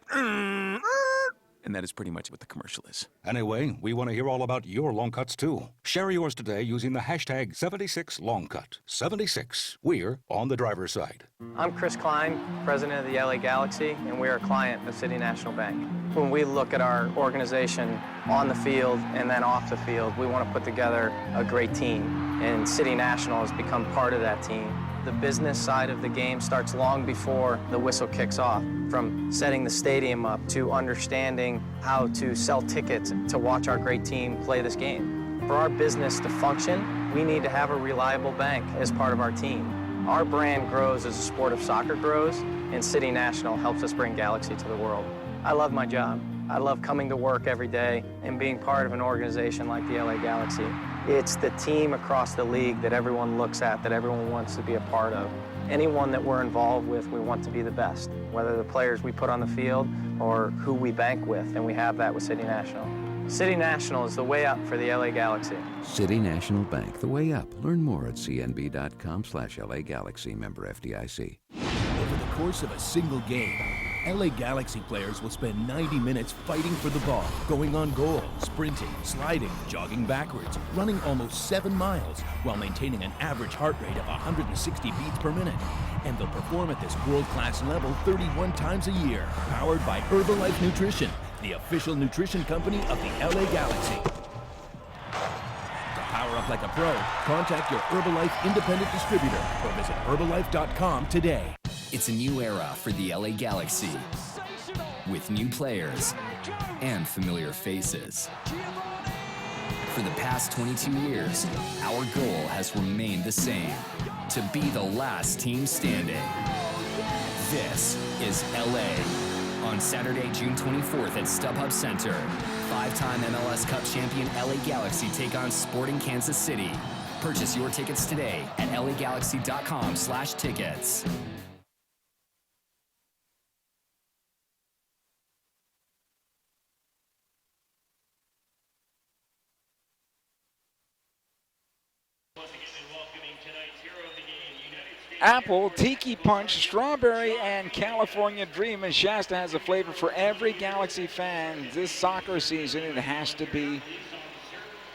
and that is pretty much what the commercial is. Anyway, we want to hear all about your long cuts, too. Share yours today using the hashtag 76longcut. 76. We're on the driver's side. I'm Chris Klein, president of the LA Galaxy, and we're a client of City National Bank. When we look at our organization on the field and then off the field, we want to put together a great team, and City National has become part of that team. The business side of the game starts long before the whistle kicks off, from setting the stadium up to understanding how to sell tickets to watch our great team play this game. For our business to function, we need to have a reliable bank as part of our team. Our brand grows as the sport of soccer grows, and City National helps us bring Galaxy to the world. I love my job. I love coming to work every day and being part of an organization like the LA Galaxy. It's the team across the league that everyone looks at, that everyone wants to be a part of. Anyone that we're involved with, we want to be the best, whether the players we put on the field or who we bank with, and we have that with City National. City National is the way up for the LA Galaxy. City National Bank, the way up. Learn more at cnb.com/LA Galaxy, member FDIC. Over the course of a single game, LA Galaxy players will spend 90 minutes fighting for the ball, going on goal, sprinting, sliding, jogging backwards, running almost 7 miles, while maintaining an average heart rate of 160 beats per minute. And they'll perform at this world-class level 31 times a year, powered by Herbalife Nutrition, the official nutrition company of the LA Galaxy. To power up like a pro, contact your Herbalife independent distributor or visit Herbalife.com today. It's a new era for the LA Galaxy, with new players and familiar faces. For the past 22 years, our goal has remained the same: to be the last team standing. This is LA. On Saturday, June 24th at StubHub Center, 5-time MLS Cup champion LA Galaxy take on Sporting Kansas City. Purchase your tickets today at lagalaxy.com/tickets. Apple, Tiki Punch, Strawberry, and California Dream. And Shasta has a flavor for every Galaxy fan this soccer season. It has to be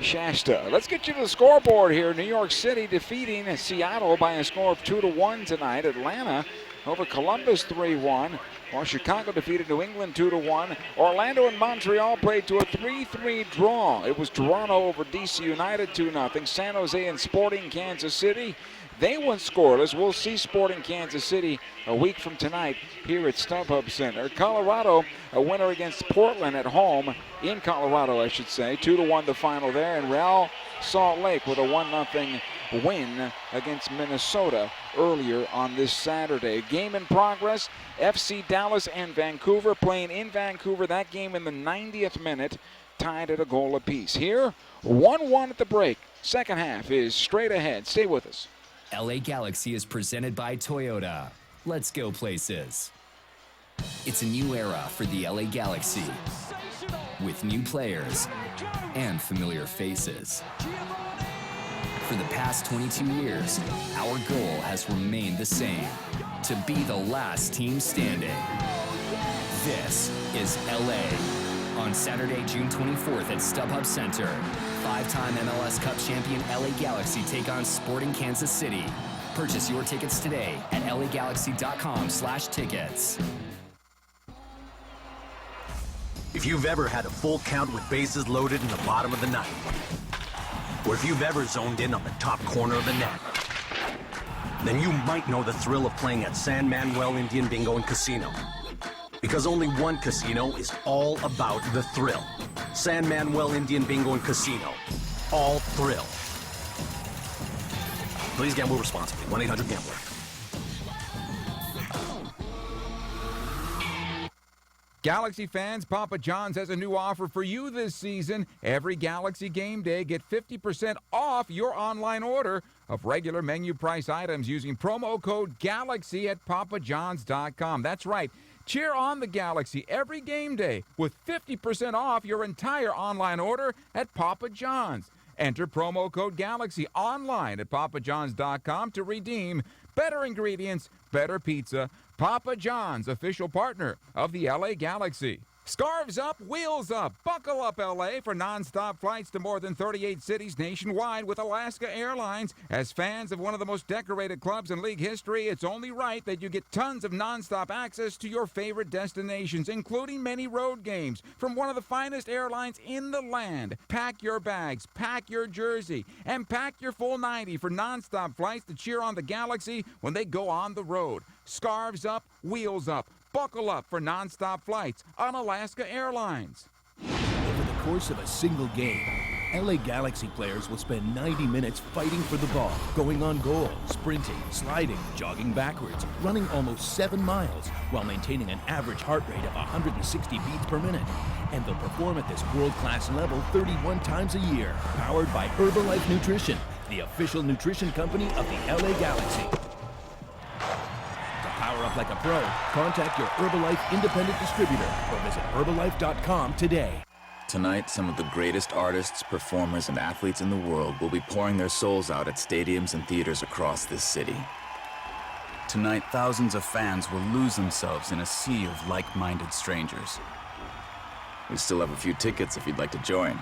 Shasta. Let's get you to the scoreboard here. New York City defeating Seattle by a score of 2-1 tonight. Atlanta over Columbus 3-1. While Chicago defeated New England 2-1. Orlando and Montreal played to a 3-3 draw. It was Toronto over DC United 2-0. San Jose and Sporting Kansas City, they went scoreless. We'll see Sporting Kansas City a week from tonight here at StubHub Center. Colorado, a winner against Portland at home, in Colorado, I should say. 2-1 the final there. And Real Salt Lake with a 1-0 win against Minnesota earlier on this Saturday. Game in progress. FC Dallas and Vancouver playing in Vancouver. That game in the 90th minute, tied at a goal apiece. Here, 1-1 at the break. Second half is straight ahead. Stay with us. LA Galaxy is presented by Toyota. Let's go places. It's a new era for the LA Galaxy, with new players and familiar faces. For the past 22 years, our goal has remained the same: to be the last team standing. This is LA. On Saturday, June 24th at StubHub Center, 5-time MLS Cup champion LA Galaxy take on Sporting Kansas City. Purchase your tickets today at lagalaxy.com/tickets. If you've ever had a full count with bases loaded in the bottom of the ninth, or if you've ever zoned in on the top corner of the net, then you might know the thrill of playing at San Manuel Indian Bingo and Casino. Because only one casino is all about the thrill. San Manuel Indian Bingo and Casino. All thrill. Please gamble responsibly. 1-800-GAMBLER. Galaxy fans, Papa John's has a new offer for you this season. Every Galaxy game day, get 50% off your online order of regular menu price items using promo code GALAXY at papajohns.com. That's right. Cheer on the Galaxy every game day with 50% off your entire online order at Papa John's. Enter promo code GALAXY online at papajohns.com to redeem better ingredients, better pizza. Papa John's, official partner of the LA Galaxy. Scarves up, wheels up. Buckle up, LA, for nonstop flights to more than 38 cities nationwide with Alaska Airlines. As fans of one of the most decorated clubs in league history, it's only right that you get tons of nonstop access to your favorite destinations, including many road games from one of the finest airlines in the land. Pack your bags, pack your jersey, and pack your full 90 for nonstop flights to cheer on the Galaxy when they go on the road. Scarves up, wheels up. Buckle up for nonstop flights on Alaska Airlines. Over the course of a single game, LA Galaxy players will spend 90 minutes fighting for the ball, going on goal, sprinting, sliding, jogging backwards, running almost 7 miles, while maintaining an average heart rate of 160 beats per minute. And they'll perform at this world-class level 31 times a year, powered by Herbalife Nutrition, the official nutrition company of the LA Galaxy. Power up like a pro, contact your Herbalife independent distributor or visit Herbalife.com today. Tonight, some of the greatest artists, performers, and athletes in the world will be pouring their souls out at stadiums and theaters across this city. Tonight, thousands of fans will lose themselves in a sea of like-minded strangers. We still have a few tickets if you'd like to join.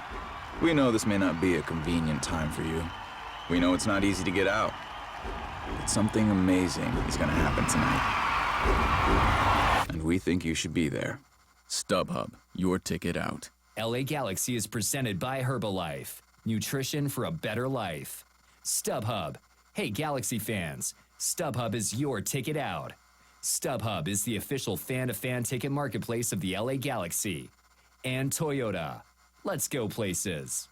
We know this may not be a convenient time for you. We know it's not easy to get out. But something amazing is going to happen tonight. And we think you should be there. StubHub, your ticket out. LA Galaxy is presented by Herbalife. Nutrition for a better life. StubHub. Hey, Galaxy fans. StubHub is your ticket out. StubHub is the official fan-to-fan ticket marketplace of the LA Galaxy. And Toyota. Let's go places.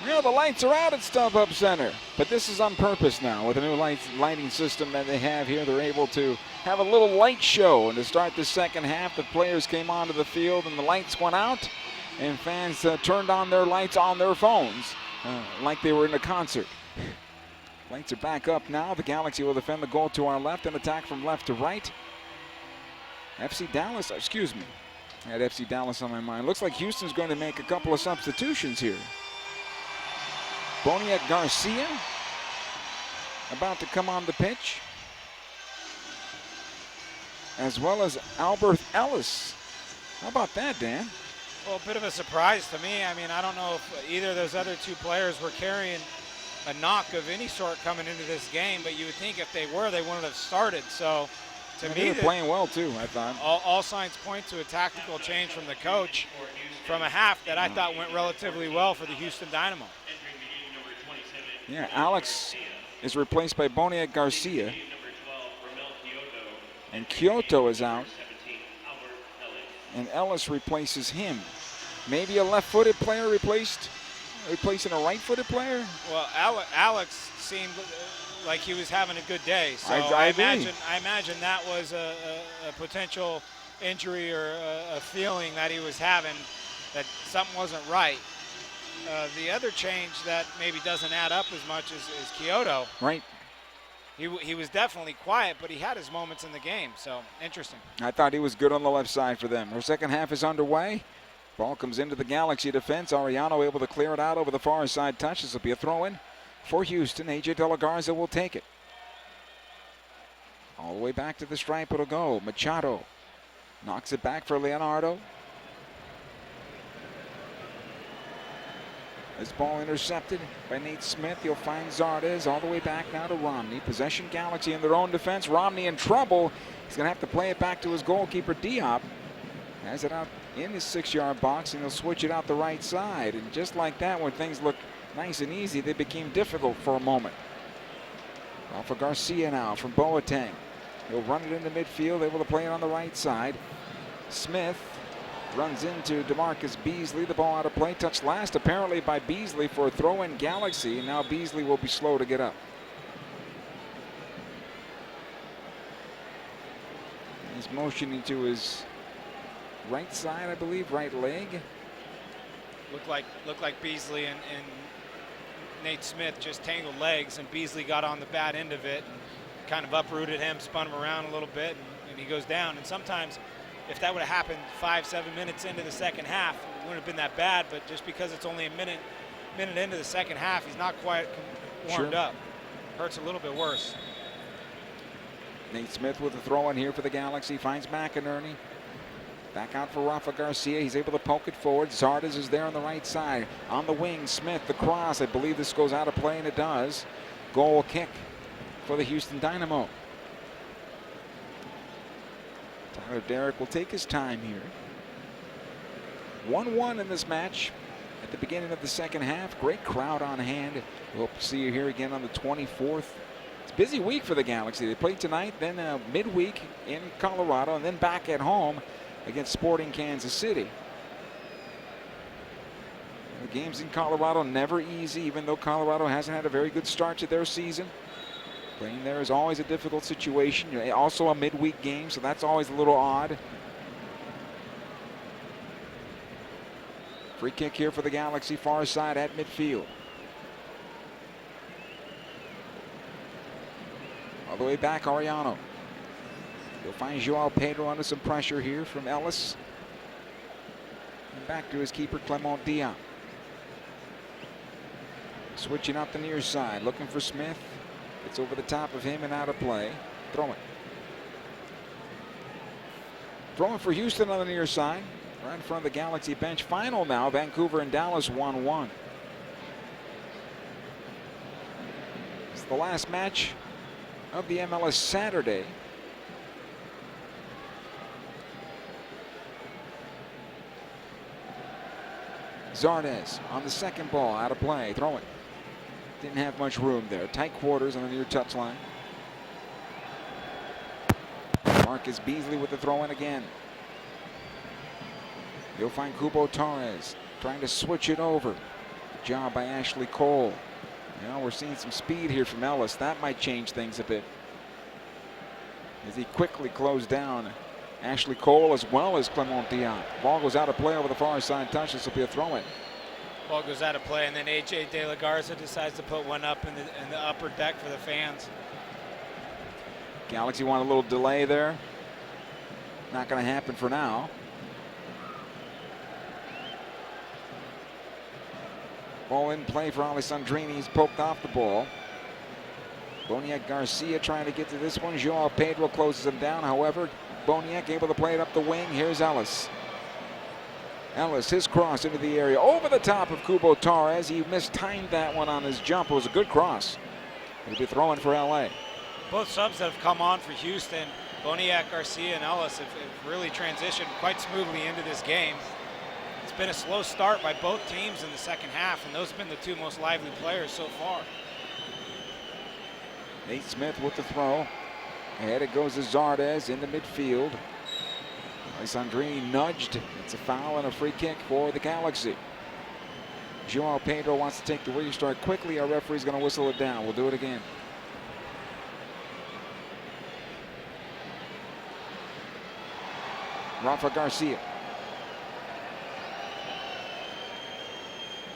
The lights are out at StubHub Center, but this is on purpose now. With the new lighting system that they have here, they're able to have a little light show. And to start the second half, the players came onto the field and the lights went out, and fans turned on their lights on their phones like they were in a concert. Lights are back up now. The Galaxy will defend the goal to our left and attack from left to right. FC Dallas, excuse me. I had FC Dallas on my mind. Looks like Houston's going to make a couple of substitutions here. Boniek Garcia about to come on the pitch, as well as Albert Ellis. How about that, Dan? Well, a bit of a surprise to me. I mean, I don't know if either of those other two players were carrying a knock of any sort coming into this game, but you would think if they were, they wouldn't have started. So, to me, they're playing well too, I thought. All signs point to a tactical change from the coach from a half that I thought went relatively well for the Houston Dynamo. Yeah, Alex is replaced by Boniek Garcia. And Kyoto is out. And Ellis replaces him. Maybe a left-footed player replacing a right-footed player? Well, Alex seemed like he was having a good day. So I imagine that was a potential injury or a feeling that he was having, that something wasn't right. The other change that maybe doesn't add up as much is Kyoto. Right. He was definitely quiet, but he had his moments in the game, so interesting. I thought he was good on the left side for them. Our second half is underway. Ball comes into the Galaxy defense. Ariano able to clear it out over the far side touch. This will be a throw-in for Houston. AJ De La Garza will take it. All the way back to the stripe it'll go. Machado knocks it back for Leonardo. This ball intercepted by Nate Smith. He'll find Zardes all the way back now to Romney. Possession Galaxy in their own defense. Romney in trouble. He's going to have to play it back to his goalkeeper, Diop. Has it out in his 6-yard box, and he'll switch it out the right side. And just like that, when things look nice and easy, they became difficult for a moment. Rafa Garcia now from Boateng. He'll run it into midfield, able to play it on the right side. Smith runs into DeMarcus Beasley. The ball out of play. Touched last apparently by Beasley for a throw-in Galaxy. And now Beasley will be slow to get up. He's motioning to his right side, I believe, right leg. Looked like Beasley and Nate Smith just tangled legs, and Beasley got on the bad end of it and kind of uprooted him, spun him around a little bit, and he goes down. And sometimes, if that would have happened 5-7 minutes into the second half, it wouldn't have been that bad. But just because it's only a minute into the second half, he's not quite warmed up. Hurts a little bit worse. Nate Smith with the throw in here for the Galaxy. Finds McInerney. Back out for Rafa Garcia. He's able to poke it forward. Zardes is there on the right side. On the wing, Smith, the cross. I believe this goes out of play, and it does. Goal kick for the Houston Dynamo. Tyler Derrick will take his time here. 1-1 in this match at the beginning of the second half. Great crowd on hand. We'll hope to see you here again on the 24th. It's a busy week for the Galaxy. They play tonight, then midweek in Colorado, and then back at home against Sporting Kansas City. The games in Colorado never easy, even though Colorado hasn't had a very good start to their season. Playing there is always a difficult situation. Also a midweek game, so that's always a little odd. Free kick here for the Galaxy, far side at midfield. All the way back, Ariano. He'll find Joao Pedro under some pressure here from Ellis. And back to his keeper, Clement Diop. Switching out the near side, looking for Smith. It's over the top of him and out of play. Throw it. Throwing for Houston on the near side. Right in front of the Galaxy bench. Final now. Vancouver and Dallas 1-1. It's the last match of the MLS Saturday. Zardes on the second ball, out of play, throw it. Didn't have much room there. Tight quarters on the near touchline. Marcus Beasley with the throw in again. You'll find Kubo Torres trying to switch it over. Good job by Ashley Cole. Now we're seeing some speed here from Ellis. That might change things a bit, as he quickly closed down Ashley Cole as well as Clement Dion. Ball goes out of play over the far side touch. This will be a throw-in. Ball goes out of play, and then A.J. De La Garza decides to put one up in the upper deck for the fans. Galaxy want a little delay there. Not going to happen for now. Ball in play for Alessandrini. He's poked off the ball. Boniek Garcia trying to get to this one. Joao Pedro closes him down. However, Boniek able to play it up the wing. Here's Ellis. Ellis, his cross into the area. Over the top of Kubo Torres. He mistimed that one on his jump. It was a good cross. He'll be throwing for LA. Both subs that have come on for Houston, Boniek, Garcia, and Ellis, have really transitioned quite smoothly into this game. It's been a slow start by both teams in the second half, and those have been the two most lively players so far. Nate Smith with the throw. Ahead it goes to Zardes in the midfield. Alessandrini nudged. It's a foul and a free kick for the Galaxy. Joao Pedro wants to take the restart quickly. Our referee's going to whistle it down. We'll do it again. Rafa Garcia.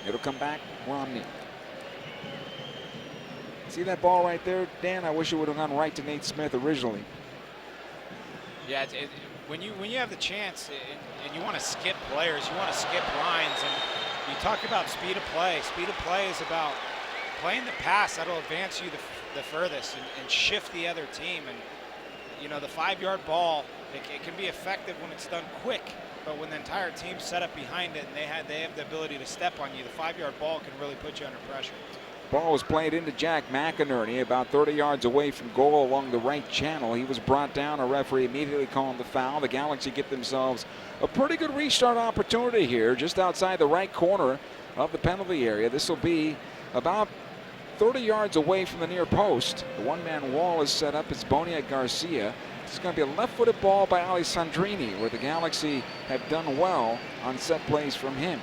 It'll come back. Romney. See that ball right there, Dan? I wish it would have gone right to Nate Smith originally. Yeah, when you have the chance and you want to skip players, you want to skip lines, and you talk about speed of play. Speed of play is about playing the pass that'll advance you the furthest and shift the other team. And you know, the 5-yard ball, it can be effective when it's done quick, but when the entire team's set up behind it and they have the ability to step on you, the 5-yard ball can really put you under pressure. Ball was played into Jack McInerney about 30 yards away from goal along the right channel. He was brought down. A referee immediately calling the foul. The Galaxy get themselves a pretty good restart opportunity here just outside the right corner of the penalty area. This will be about 30 yards away from the near post. The one-man wall is set up. It's Boniek Garcia. This is going to be a left-footed ball by Alessandrini, where the Galaxy have done well on set plays from him.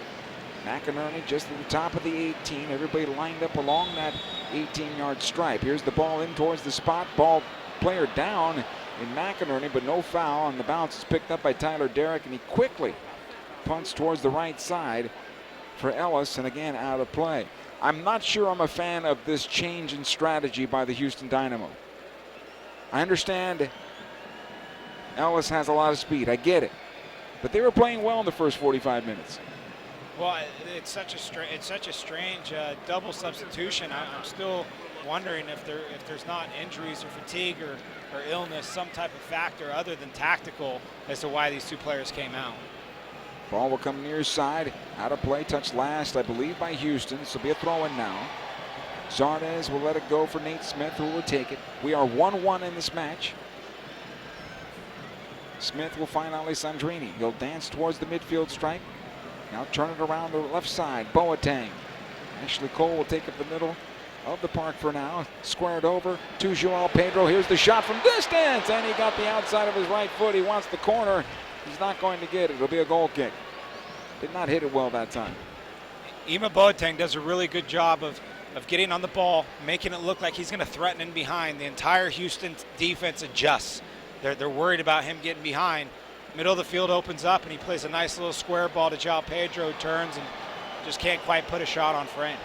McInerney just at the top of the 18. Everybody lined up along that 18-yard stripe. Here's the ball in towards the spot. Ball player down in McInerney, but no foul. And the bounce is picked up by Tyler Derrick, and he quickly punts towards the right side for Ellis, and again out of play. I'm not sure I'm a fan of this change in strategy by the Houston Dynamo. I understand Ellis has a lot of speed. I get it. But they were playing well in the first 45 minutes. Well, it's such a strange double substitution. I'm still wondering if there's not injuries or fatigue or illness, some type of factor other than tactical, as to why these two players came out. Ball will come near side, out of play, touched last, I believe, by Houston. This will be a throw-in now. Zardes will let it go for Nate Smith, who will take it. We are 1-1 in this match. Smith will find Alessandrini. He'll dance towards the midfield stripe. Now turn it around the left side. Boateng. Ashley Cole will take up the middle of the park for now. Squared over to Joao Pedro. Here's the shot from distance, and he got the outside of his right foot. He wants the corner. He's not going to get it. It'll be a goal kick. Did not hit it well that time. Ima Boateng does a really good job of getting on the ball, making it look like he's going to threaten in behind. The entire Houston defense adjusts. They're worried about him getting behind. Middle of the field opens up, and he plays a nice little square ball to Joao Pedro, turns and just can't quite put a shot on frame.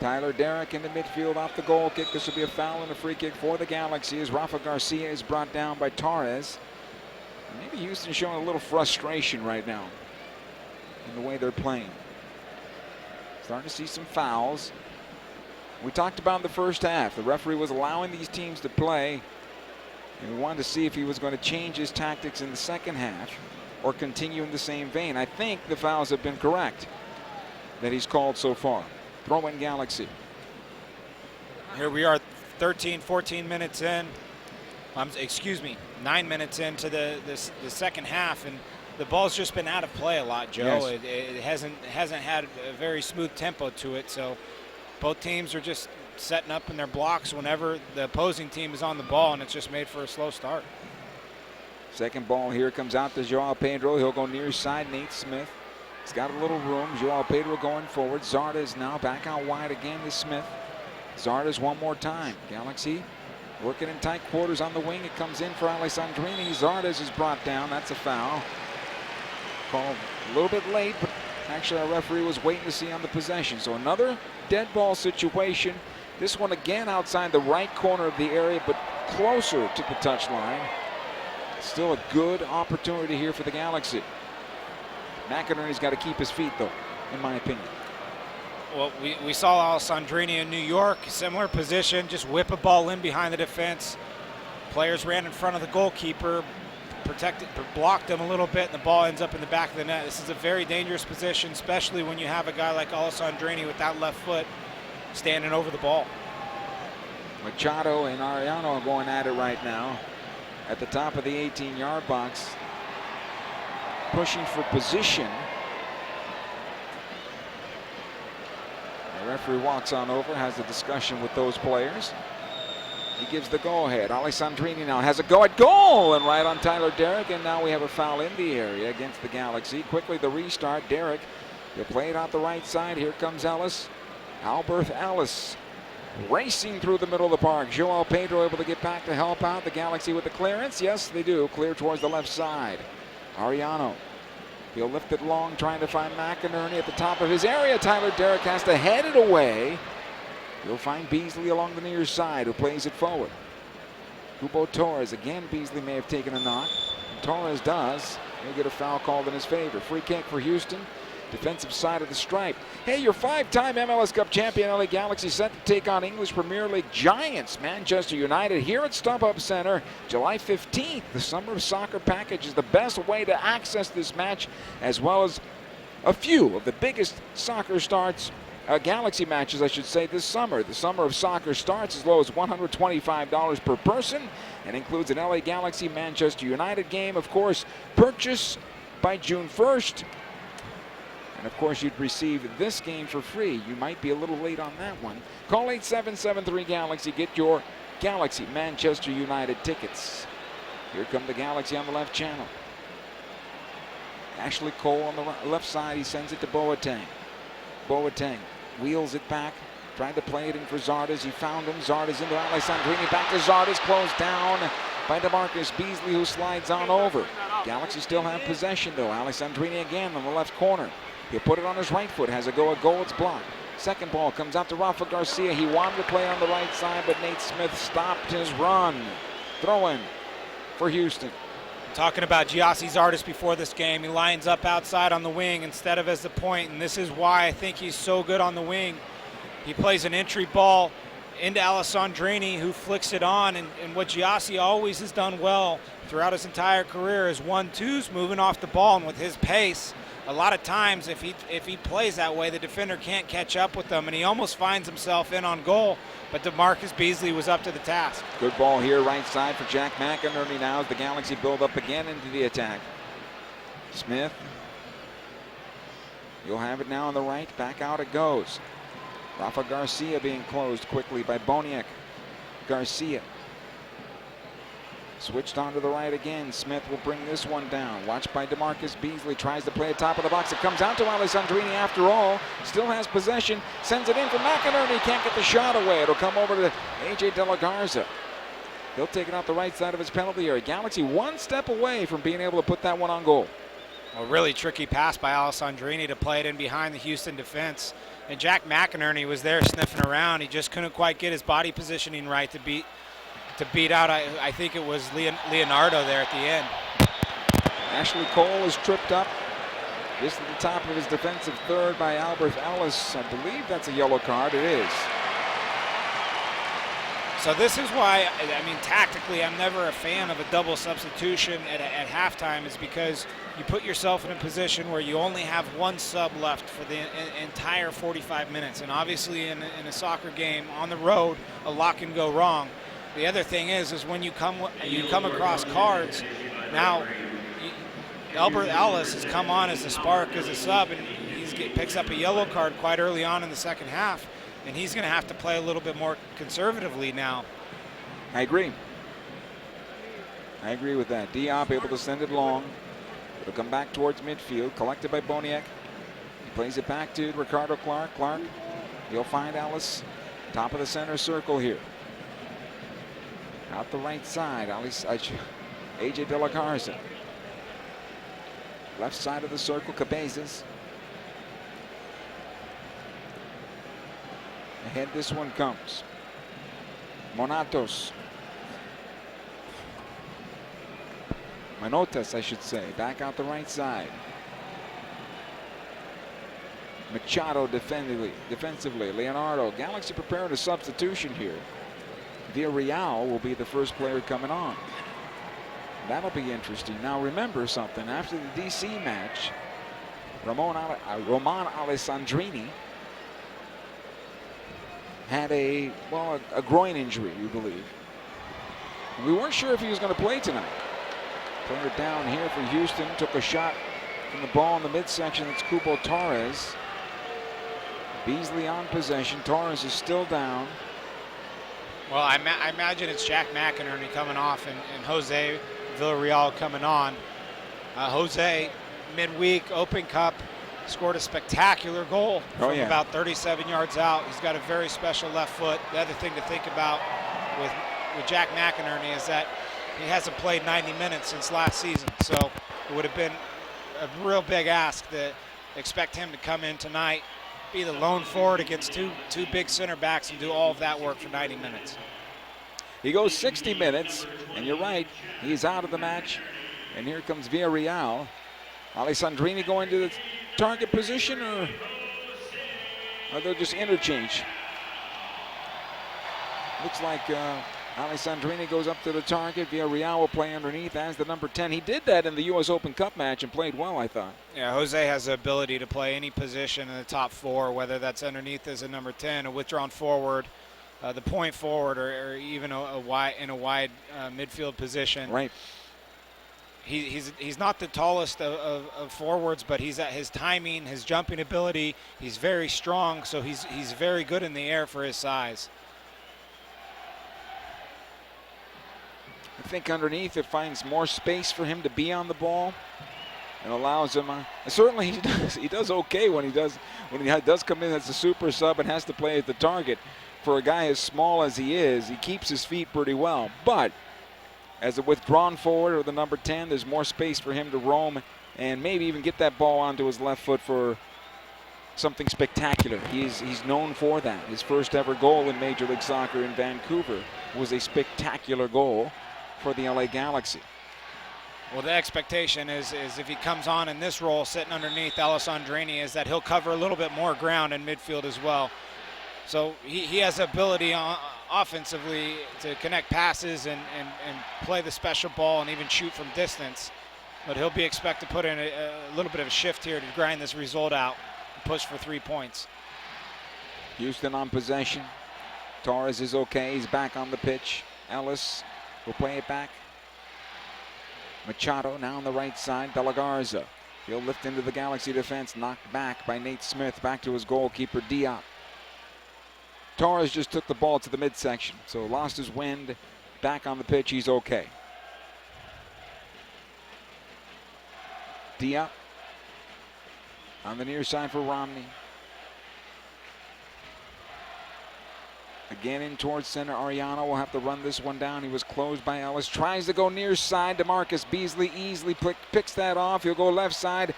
Tyler Derrick in the midfield off the goal kick. This will be a foul and a free kick for the Galaxy as Rafa Garcia is brought down by Torres. Maybe Houston's showing a little frustration right now in the way they're playing. Starting to see some fouls. We talked about in the first half. The referee was allowing these teams to play, and we wanted to see if he was going to change his tactics in the second half or continue in the same vein. I think the fouls have been correct that he's called so far. Throw-in Galaxy. Here we are 13, 14 minutes in. 9 minutes into the second half, and the ball's just been out of play a lot, Joe. Yes. It hasn't had a very smooth tempo to it, so both teams are just setting up in their blocks whenever the opposing team is on the ball, and it's just made for a slow start. Second ball here comes out to Joao Pedro. He'll go near side. Nate Smith. He's got a little room. Joao Pedro going forward. Zardes now back out wide again to Smith. Zardes one more time. Galaxy working in tight quarters on the wing. It comes in for Alessandrini. Zardes is brought down. That's a foul. Called a little bit late, but actually our referee was waiting to see on the possession. So another dead ball situation. This one again outside the right corner of the area, but closer to the touchline. Still a good opportunity here for the Galaxy. McInerney's got to keep his feet, though, in my opinion. Well, we saw Alessandrini in New York, similar position, just whip a ball in behind the defense. Players ran in front of the goalkeeper, blocked him a little bit, and the ball ends up in the back of the net. This is a very dangerous position, especially when you have a guy like Alessandrini with that left foot standing over the ball. Machado and Arellano are going at it right now at the top of the 18-yard box, pushing for position. The referee walks on over, has a discussion with those players. He gives the go-ahead. Alessandrini now has a go-ahead goal, and right on Tyler Derrick, and now we have a foul in the area against the Galaxy. Quickly the restart. Derrick, they play it out the right side. Here comes Ellis. Albert Ellis racing through the middle of the park. Joao Pedro able to get back to help out the Galaxy with the clearance. Yes, they do. Clear towards the left side. Arellano. He'll lift it long, trying to find McInerney at the top of his area. Tyler Derrick has to head it away. He'll find Beasley along the near side, who plays it forward. Hugo Torres. Again, Beasley may have taken a knock. Torres does. He'll get a foul called in his favor. Free kick for Houston. Defensive side of the stripe. Hey, your 5-time MLS Cup champion LA Galaxy set to take on English Premier League giants Manchester United here at StubHub Center July 15th. The Summer of Soccer package is the best way to access this match, as well as a few of the biggest soccer Galaxy matches, I should say, this summer. The Summer of Soccer starts as low as $125 per person and includes an LA Galaxy Manchester United game. Of course, purchase by June 1st. And of course, you'd receive this game for free. You might be a little late on that one. Call 8773-GALAXY. Get your Galaxy Manchester United tickets. Here come the Galaxy on the left channel. Ashley Cole on the left side. He sends it to Boateng. Boateng wheels it back. Tried to play it in for Zardes. He found him. Zardes into Alessandrini. Back to Zardes. Closed down by DeMarcus Beasley, who slides on over. Galaxy still have possession, though. Alessandrini again on the left corner. He'll put it on his right foot, has a goal, it's blocked. Second ball comes out to Rafa Garcia. He wanted to play on the right side, but Nate Smith stopped his run. Throw in for Houston. Talking about Giassi Zardes before this game, he lines up outside on the wing instead of as the point, and this is why I think he's so good on the wing. He plays an entry ball into Alessandrini, who flicks it on, and what Giassi always has done well throughout his entire career is 1-2s, moving off the ball, and with his pace, a lot of times if he plays that way, the defender can't catch up with him, and he almost finds himself in on goal, but DeMarcus Beasley was up to the task. Good ball here, right side for Jack McInerney now as the Galaxy build up again into the attack. Smith. You'll have it now on the right, back out it goes. Rafa Garcia being closed quickly by Boniek. Garcia. Switched onto the right again. Smith will bring this one down. Watched by DeMarcus Beasley. Tries to play it top of the box. It comes out to Alessandrini after all. Still has possession. Sends it in for McInerney. Can't get the shot away. It'll come over to A.J. De La Garza. He'll take it out the right side of his penalty area. Galaxy one step away from being able to put that one on goal. A really tricky pass by Alessandrini to play it in behind the Houston defense. And Jack McInerney was there sniffing around. He just couldn't quite get his body positioning right to beat out, I think it was Leonardo there at the end. Ashley Cole is tripped up. Just at the top of his defensive third by Albert Ellis. I believe that's a yellow card. It is. So this is why, I mean, tactically, I'm never a fan of a double substitution at halftime, is because you put yourself in a position where you only have one sub left for the entire 45 minutes. And obviously in a soccer game on the road, a lot can go wrong. The other thing is when you come across cards, now Albert Ellis has come on as the spark, as a sub, and he picks up a yellow card quite early on in the second half. And he's going to have to play a little bit more conservatively now. I agree. I agree with that. Diop able to send it long. It'll come back towards midfield, collected by Boniek. He plays it back to Ricardo Clark. Clark, he'll find Ellis, top of the center circle here. Out the right side, AJ De La Garza. Left side of the circle, Cabezas. Ahead this one comes. Manotas, I should say. Back out the right side. Machado defensively. Leonardo. Galaxy preparing a substitution here. Villarreal will be the first player coming on. That'll be interesting. Now remember something. After the DC match, Roman Alessandrini had a groin injury, we believe. We weren't sure if he was going to play tonight. Player down here for Houston, took a shot from the ball in the midsection. It's Cubo Torres. Beasley on possession. Torres is still down. Well, I imagine it's Jack McInerney coming off and Jose Villarreal coming on. Jose, midweek, Open Cup, scored a spectacular goal from about 37 yards out. He's got a very special left foot. The other thing to think about with Jack McInerney is that he hasn't played 90 minutes since last season. So it would have been a real big ask to expect him to come in tonight, be the lone forward against two big center backs and do all of that work for 90 minutes. He goes 60 minutes, and you're right, he's out of the match. And here comes Villarreal. Alessandrini going to the target position, or they'll just interchange? Looks like Alessandrini goes up to the target. Villarreal will play underneath as the number 10. He did that in the U.S. Open Cup match and played well, I thought. Yeah, Jose has the ability to play any position in the top four, whether that's underneath as a number 10, a withdrawn forward, the point forward, or even a wide midfield position. Right. He's not the tallest of forwards, but he's at his timing, his jumping ability. He's very strong, so he's very good in the air for his size. I think underneath it finds more space for him to be on the ball and allows him. Certainly he does okay when he does come in as a super sub and has to play at the target. For a guy as small as he is, he keeps his feet pretty well. But as a withdrawn forward or the number 10, there's more space for him to roam and maybe even get that ball onto his left foot for something spectacular. He's known for that. His first ever goal in Major League Soccer in Vancouver was a spectacular goal for the LA Galaxy. Well, the expectation is if he comes on in this role, sitting underneath Alessandrini, is that he'll cover a little bit more ground in midfield as well. So he has the ability offensively to connect passes and play the special ball and even shoot from distance. But he'll be expected to put in a little bit of a shift here to grind this result out and push for 3 points. Houston on possession. Torres is okay. He's back on the pitch. Ellis will play it back. Machado now on the right side. De La Garza. He'll lift into the Galaxy defense. Knocked back by Nate Smith. Back to his goalkeeper, Diop. Torres just took the ball to the midsection, so lost his wind. Back on the pitch, he's okay. Diop on the near side for Romney. Again in towards center. Ariano will have to run this one down. He was closed by Ellis. Tries to go near side. DeMarcus Beasley easily picks that off. He'll go left side.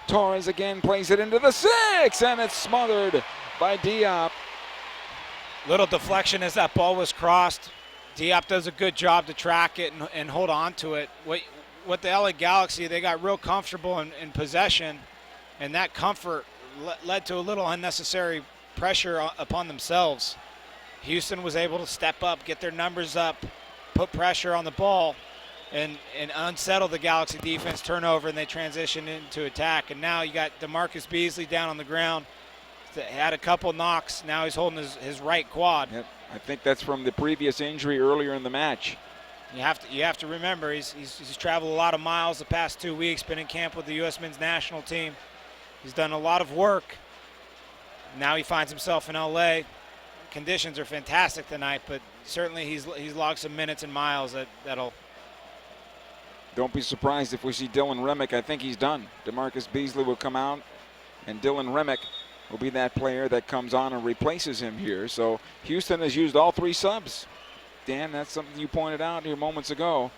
Torres again plays it into the 6, and it's smothered by Diop. Little deflection as that ball was crossed. Diop does a good job to track it and hold on to it. What the LA Galaxy, they got real comfortable in possession, and that comfort led to a little unnecessary pressure upon themselves. Houston was able to step up, get their numbers up, put pressure on the ball, and unsettle the Galaxy defense, turnover, and they transition into attack. And now you got DeMarcus Beasley down on the ground. Had a couple knocks. Now he's holding his right quad. Yep. I think that's from the previous injury earlier in the match. You have to remember he's traveled a lot of miles the past 2 weeks, been in camp with the U.S. men's national team. He's done a lot of work. Now he finds himself in L.A. Conditions are fantastic tonight, but certainly he's logged some minutes and miles that'll. Don't be surprised if we see Dylan Remick. I think he's done. DeMarcus Beasley will come out, and Dylan Remick will be that player that comes on and replaces him here. So Houston has used all 3 subs. Dan, that's something you pointed out here moments ago.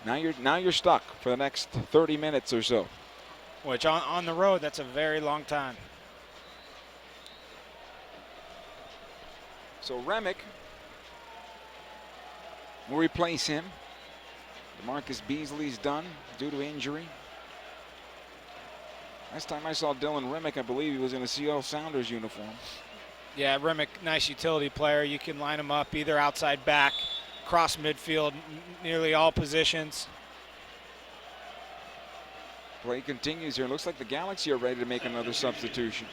Now you're stuck for the next 30 minutes or so. Which on the road, that's a very long time. So Remick will replace him. DeMarcus Beasley's done due to injury. Last time I saw Dylan Remick, I believe he was in a Seattle Sounders uniform. Yeah, Remick, nice utility player. You can line him up either outside back, cross midfield, nearly all positions. Play continues here. Looks like the Galaxy are ready to make another substitution.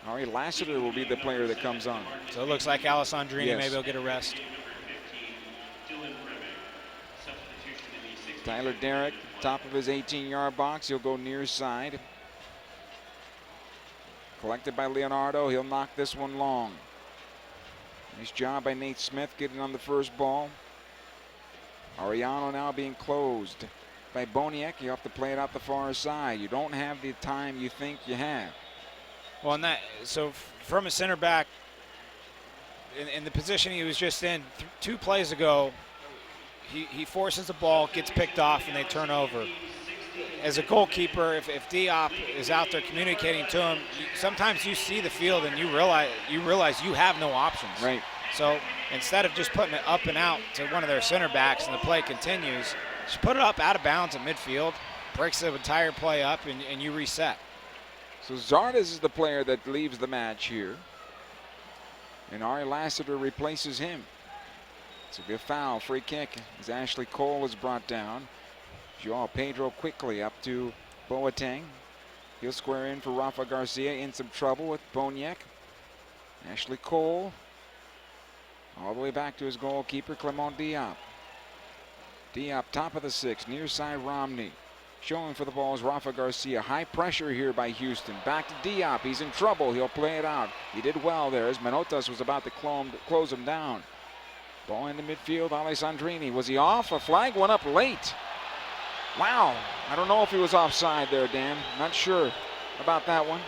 Ari Lassiter will be the player that comes on. So it looks like Alessandrini Yes. maybe will get a rest. Tyler Derrick, top of his 18-yard box. He'll go near side. Collected by Leonardo. He'll knock this one long. Nice job by Nate Smith getting on the first ball. Ariano now being closed by Boniek. You have to play it out the far side. You don't have the time you think you have. Well, so from a center back, in the position he was just in 2 plays ago, he forces the ball, gets picked off, and they turn over. As a goalkeeper, if Diop is out there communicating to him, sometimes you see the field and you realize you have no options. Right. So instead of just putting it up and out to one of their center backs and the play continues, just put it up out of bounds at midfield, breaks the entire play up, and you reset. So Zardes is the player that leaves the match here. And Ari Lassiter replaces him. It's a good foul, free kick as Ashley Cole is brought down. Joao Pedro quickly up to Boateng. He'll square in for Rafa Garcia, in some trouble with Boniek. Ashley Cole all the way back to his goalkeeper, Clement Diop. Diop top of the 6, near side Romney. Showing for the ball is Rafa Garcia. High pressure here by Houston. Back to Diop. He's in trouble. He'll play it out. He did well there as Manotas was about to close him down. Ball into midfield. Alessandrini. Was he off? A flag went up late. Wow. I don't know if he was offside there, Dan. Not sure about that one.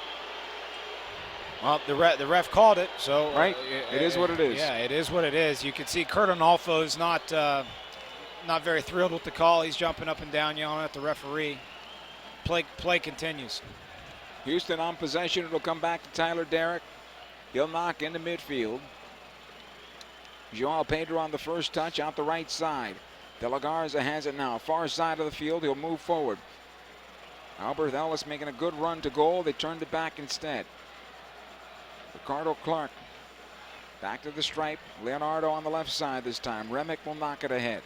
Well, the ref called it, so right. It is what it is. Yeah, it is what it is. You can see Kurt Onalfo is not very thrilled with the call. He's jumping up and down, yelling at the referee. Play continues. Houston on possession. It'll come back to Tyler Derrick. He'll knock into midfield. Joao Pedro on the first touch out the right side. De La Garza has it now. Far side of the field. He'll move forward. Albert Ellis making a good run to goal. They turned it back instead. Ricardo Clark back to the stripe. Leonardo on the left side this time. Remick will knock it ahead.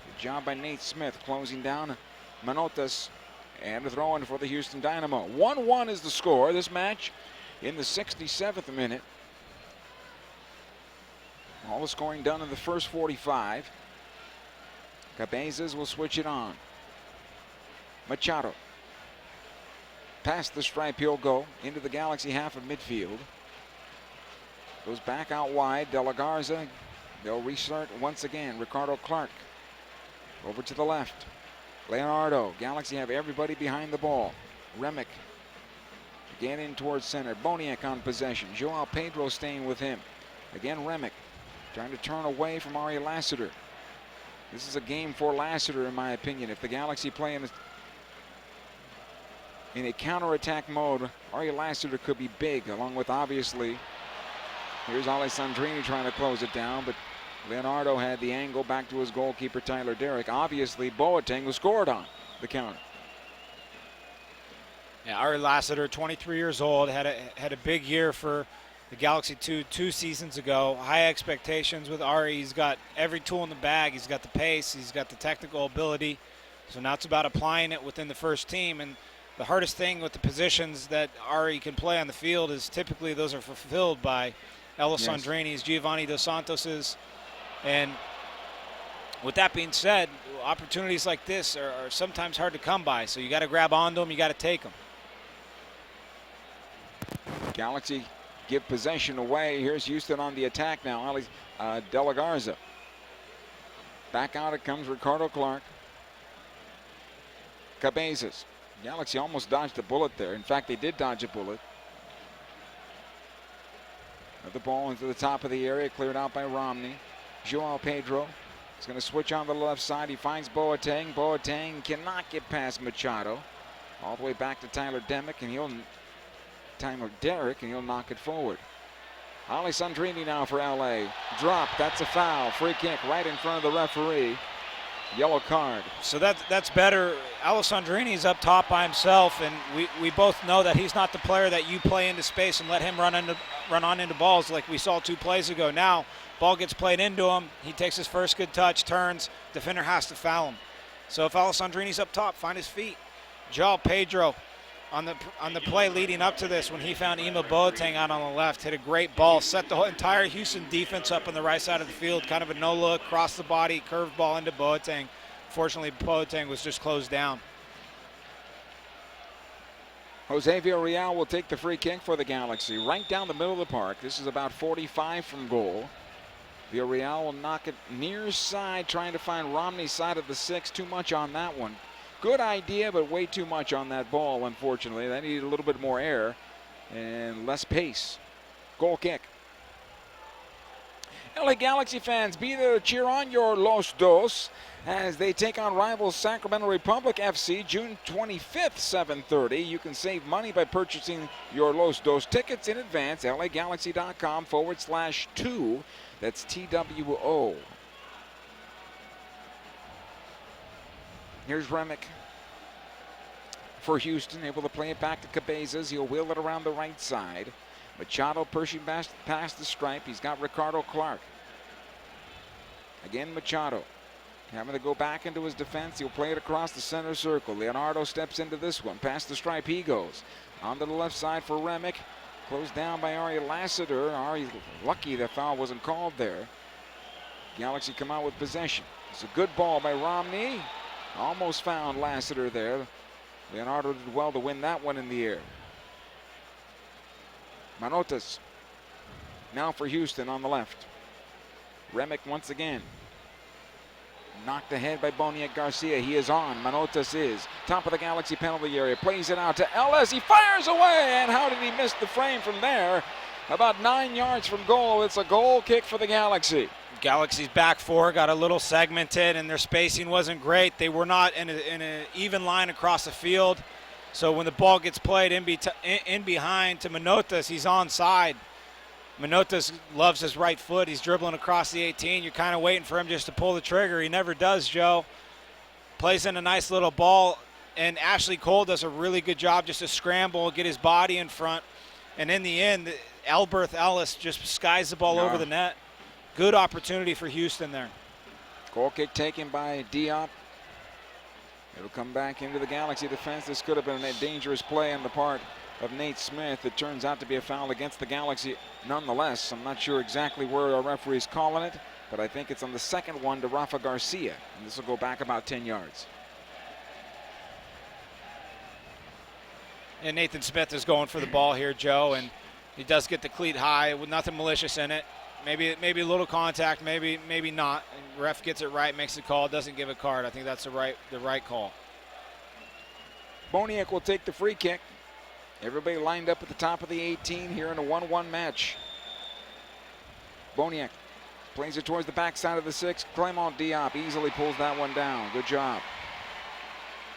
Good job by Nate Smith closing down Manotas and a throw in for the Houston Dynamo. 1-1 is the score. This match in the 67th minute. All the scoring done in the first 45. Cabezas will switch it on. Machado. Past the stripe he'll go into the Galaxy half of midfield. Goes back out wide. De La Garza. They'll restart once again. Ricardo Clark over to the left. Leonardo. Galaxy have everybody behind the ball. Remick again in towards center. Boniek on possession. Joao Pedro staying with him. Again Remick trying to turn away from Ari Lassiter. This is a game for Lassiter in my opinion. If the Galaxy play in a counterattack mode, Ari Lassiter could be big, along with obviously, here's Alessandrini trying to close it down, but Leonardo had the angle back to his goalkeeper, Tyler Derrick. Obviously, Boateng was scored on the counter. Yeah, Ari Lassiter, 23 years old, had a big year for the Galaxy two seasons ago. High expectations with Ari. He's got every tool in the bag. He's got the pace. He's got the technical ability. So now it's about applying it within the first team. And the hardest thing with the positions that Ari can play on the field is typically those are fulfilled by Alessandrini's, Giovanni Dos Santos's. And with that being said, opportunities like this are sometimes hard to come by. So you got to grab onto them. You got to take them. Galaxy give possession away. Here's Houston on the attack now. Ali De La Garza. Back out it comes Ricardo Clark. Cabezas. Galaxy almost dodged a bullet there. In fact, they did dodge a bullet. The ball into the top of the area, cleared out by Romney. Joao Pedro is going to switch on the left side. He finds Boateng. Boateng cannot get past Machado. All the way back to Tyler Derrick, and he'll knock it forward. Alessandrini now for LA. Drop, that's a foul. Free kick right in front of the referee. Yellow card. So that's better. Alessandrini's up top by himself, and we both know that he's not the player that you play into space and let him run on into balls like we saw 2 plays ago. Now, ball gets played into him. He takes his first good touch, turns. Defender has to foul him. So if Alessandrini's up top, find his feet. Joao Pedro on the play leading up to this when he found Ima Boateng out on the left, hit a great ball, set the whole entire Houston defense up on the right side of the field, kind of a no-look, cross the body, curved ball into Boateng. Fortunately, Boateng was just closed down. Jose Villarreal will take the free kick for the Galaxy right down the middle of the park. This is about 45 from goal. Villarreal will knock it near side, trying to find Romney's side of the 6. Too much on that one. Good idea, but way too much on that ball, unfortunately. That needed a little bit more air and less pace. Goal kick. LA Galaxy fans, be there to cheer on your Los Dos as they take on rivals Sacramento Republic FC June 25th, 7:30. You can save money by purchasing your Los Dos tickets in advance. LAGalaxy.com/2. That's TWO. Here's Remick for Houston, able to play it back to Cabezas. He'll wheel it around the right side. Machado pushing past the stripe. He's got Ricardo Clark. Again, Machado having to go back into his defense. He'll play it across the center circle. Leonardo steps into this one. Past the stripe he goes. Onto the left side for Remick. Closed down by Ari Lassiter. Ari lucky the foul wasn't called there. Galaxy come out with possession. It's a good ball by Romney. Almost found Lassiter there. Leonardo did well to win that one in the air. Manotas now for Houston on the left. Remick once again. Knocked ahead by Boniek Garcia. He is on. Manotas is. Top of the Galaxy penalty area. Plays it out to Ellis. He fires away. And how did he miss the frame from there? About 9 yards from goal. It's a goal kick for the Galaxy. Galaxy's back four got a little segmented, and their spacing wasn't great. They were not in an even line across the field. So when the ball gets played in behind to Manotas, he's onside. Manotas loves his right foot. He's dribbling across the 18. You're kind of waiting for him just to pull the trigger. He never does, Joe. Plays in a nice little ball, and Ashley Cole does a really good job just to scramble, get his body in front. And in the end, Elberth Ellis just skies the ball over the net. Good opportunity for Houston there. Goal kick taken by Diop. It'll come back into the Galaxy defense. This could have been a dangerous play on the part of Nate Smith. It turns out to be a foul against the Galaxy nonetheless. I'm not sure exactly where our referee's calling it, but I think it's on the second one to Rafa Garcia. And this will go back about 10 yards. And Nathan Smith is going for the ball here, Joe, and he does get the cleat high with nothing malicious in it. Maybe a little contact, maybe not. And ref gets it right, makes the call, doesn't give a card. I think that's the right call. Boniek will take the free kick. Everybody lined up at the top of the 18 here in a 1-1 match. Boniek plays it towards the backside of the 6. Clement Diop easily pulls that one down. Good job.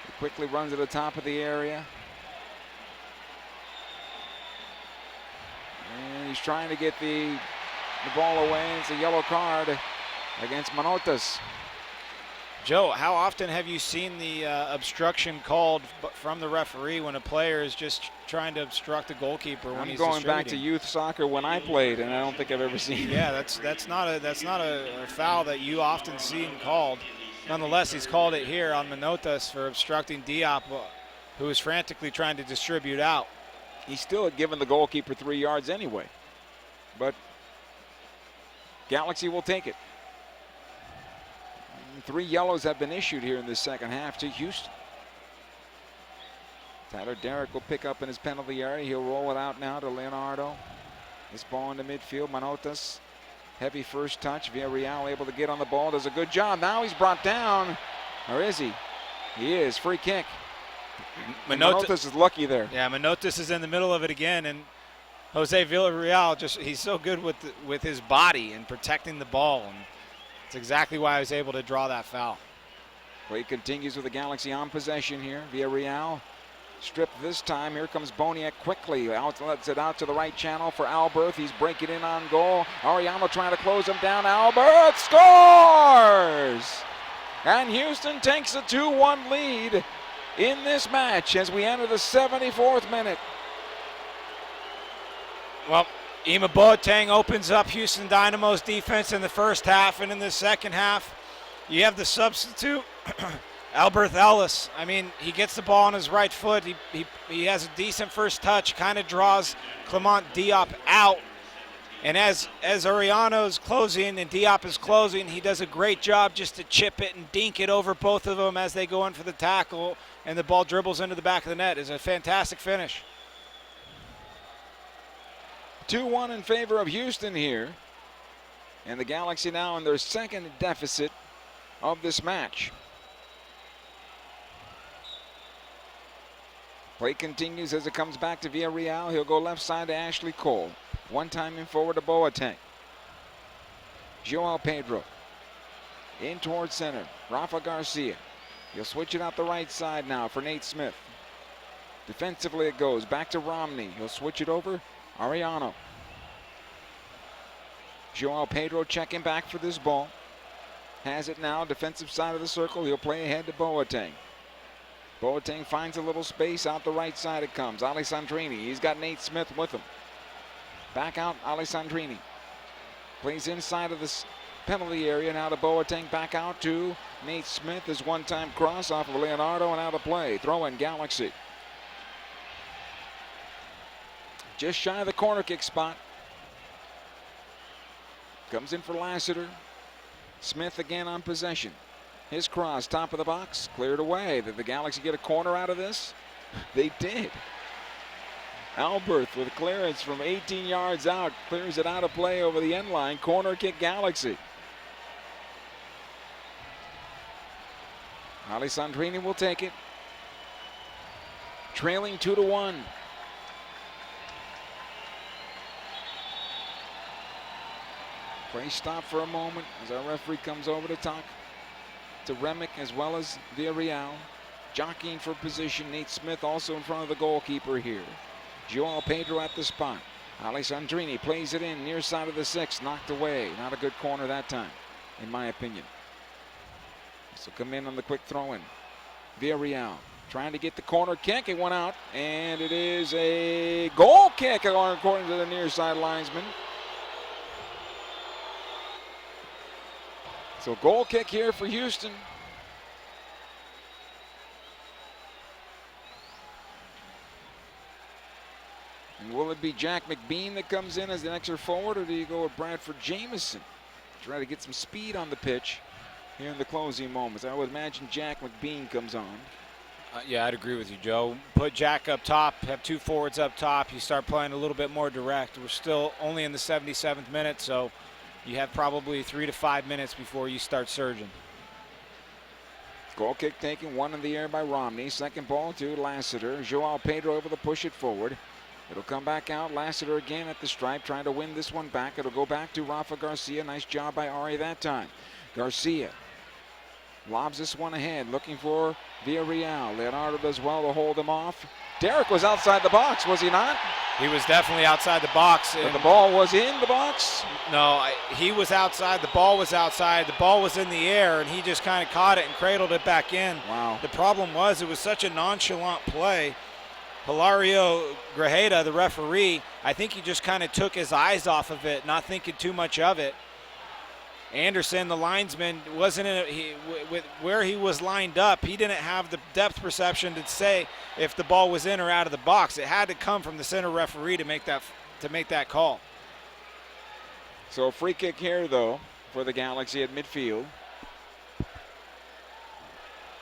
He quickly runs to the top of the area. And he's trying to get the ball away. It's a yellow card against Manotas. Joe, how often have you seen the obstruction called from the referee when a player is just trying to obstruct a goalkeeper when he's going back to distributing? youth soccer when I played, and I don't think I've ever seen it. Yeah, that's not a foul that you often see called. Nonetheless, he's called it here on Manotas for obstructing Diop, who is frantically trying to distribute out. He still had given the goalkeeper 3 yards anyway, but Galaxy will take it. 3 yellows have been issued here in the second half to Houston. Tyler Derrick will pick up in his penalty area. He'll roll it out now to Leonardo. This ball into midfield. Manotas, heavy first touch. Villarreal able to get on the ball. Does a good job. Now he's brought down. Or is he? He is. Free kick. Manotas is lucky there. Yeah, Manotas is in the middle of it again, and Jose Villarreal he's so good with his body and protecting the ball, and it's exactly why I was able to draw that foul. Play continues with the Galaxy on possession here. Villarreal stripped this time. Here comes Boniek quickly. Lets it out to the right channel for Alberth. He's breaking in on goal. Ariano trying to close him down. Alberth scores! And Houston takes a 2-1 lead in this match as we enter the 74th minute. Well, Ima Boateng opens up Houston Dynamo's defense in the first half, and in the second half, you have the substitute, Alberth Ellis. I mean, he gets the ball on his right foot. He has a decent first touch, kind of draws Clement Diop out. And as Ariano's closing and Diop is closing, he does a great job just to chip it and dink it over both of them as they go in for the tackle, and the ball dribbles into the back of the net. It's a fantastic finish. 2-1 in favor of Houston here. And the Galaxy now in their second deficit of this match. Play continues as it comes back to Villarreal. He'll go left side to Ashley Cole. One time in forward to Boateng. Joao Pedro. In towards center. Rafa Garcia. He'll switch it out the right side now for Nate Smith. Defensively it goes. Back to Romney. He'll switch it over. Ariano. Joao Pedro checking back for this ball. Has it now. Defensive side of the circle. He'll play ahead to Boateng. Boateng finds a little space. Out the right side it comes. Alessandrini. He's got Nate Smith with him. Back out Alessandrini. Plays inside of this penalty area. Now to Boateng. Back out to Nate Smith. His one-time cross off of Leonardo and out of play. Throw in Galaxy. Just shy of the corner kick spot. Comes in for Lassiter. Smith again on possession. His cross, top of the box, cleared away. Did the Galaxy get a corner out of this? They did. Alberth with clearance from 18 yards out. Clears it out of play over the end line. Corner kick Galaxy. Alessandrini will take it. Trailing 2-1. Play stop for a moment as our referee comes over to talk to Remick as well as Villarreal. Jockeying for position. Nate Smith also in front of the goalkeeper here. Joao Pedro at the spot. Alessandrini plays it in near side of the 6. Knocked away. Not a good corner that time, in my opinion. So come in on the quick throw-in. Villarreal trying to get the corner kick. It went out, and it is a goal kick according to the near side linesman. So goal kick here for Houston. And will it be Jack McBean that comes in as the extra forward, or do you go with Bradford Jamieson? Try to get some speed on the pitch here in the closing moments. I would imagine Jack McBean comes on. Yeah, I'd agree with you, Joe. Put Jack up top, have two forwards up top. You start playing a little bit more direct. We're still only in the 77th minute, so you have probably 3 to 5 minutes before you start surging. Goal kick taken, one in the air by Romney. Second ball to Lassiter. Joao Pedro able to push it forward. It'll come back out. Lassiter again at the stripe, trying to win this one back. It'll go back to Rafa Garcia. Nice job by Ari that time. Garcia lobs this one ahead, looking for Villarreal. Leonardo does well to hold him off. Derrick was outside the box, was he not? He was definitely outside the box. But the ball was in the box? No, he was outside. The ball was outside. The ball was in the air, and he just kind of caught it and cradled it back in. Wow. The problem was it was such a nonchalant play. Hilario Grajeda, the referee, I think he just kind of took his eyes off of it, not thinking too much of it. Anderson, the linesman, wasn't in with where he was lined up. He didn't have the depth perception to say if the ball was in or out of the box. It had to come from the center referee to make that call. So a free kick here, though, for the Galaxy at midfield.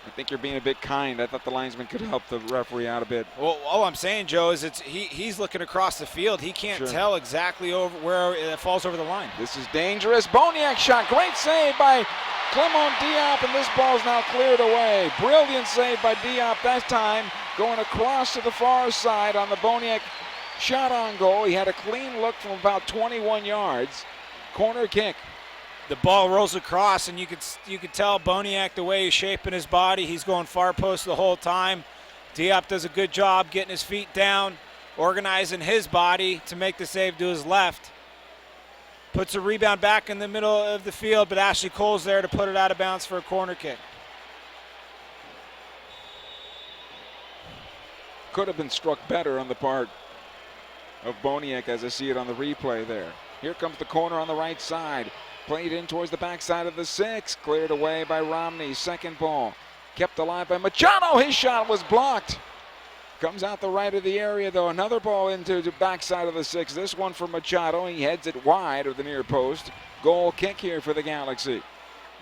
I think you're being a bit kind. I thought the linesman could help the referee out a bit. Well, all I'm saying, Joe, is he's looking across the field. He can't tell exactly over where it falls over the line. This is dangerous. Boniek shot. Great save by Clement Diop, and this ball's now cleared away. Brilliant save by Diop that time, going across to the far side on the Boniek shot on goal. He had a clean look from about 21 yards. Corner kick. The ball rolls across, and you could tell Boniek the way he's shaping his body. He's going far post the whole time. Diop does a good job getting his feet down, organizing his body to make the save to his left. Puts a rebound back in the middle of the field, but Ashley Cole's there to put it out of bounds for a corner kick. Could have been struck better on the part of Boniek as I see it on the replay there. Here comes the corner on the right side. Played in towards the backside of the 6. Cleared away by Romney. Second ball. Kept alive by Machado. His shot was blocked. Comes out the right of the area, though. Another ball into the backside of the 6. This one for Machado. He heads it wide of the near post. Goal kick here for the Galaxy.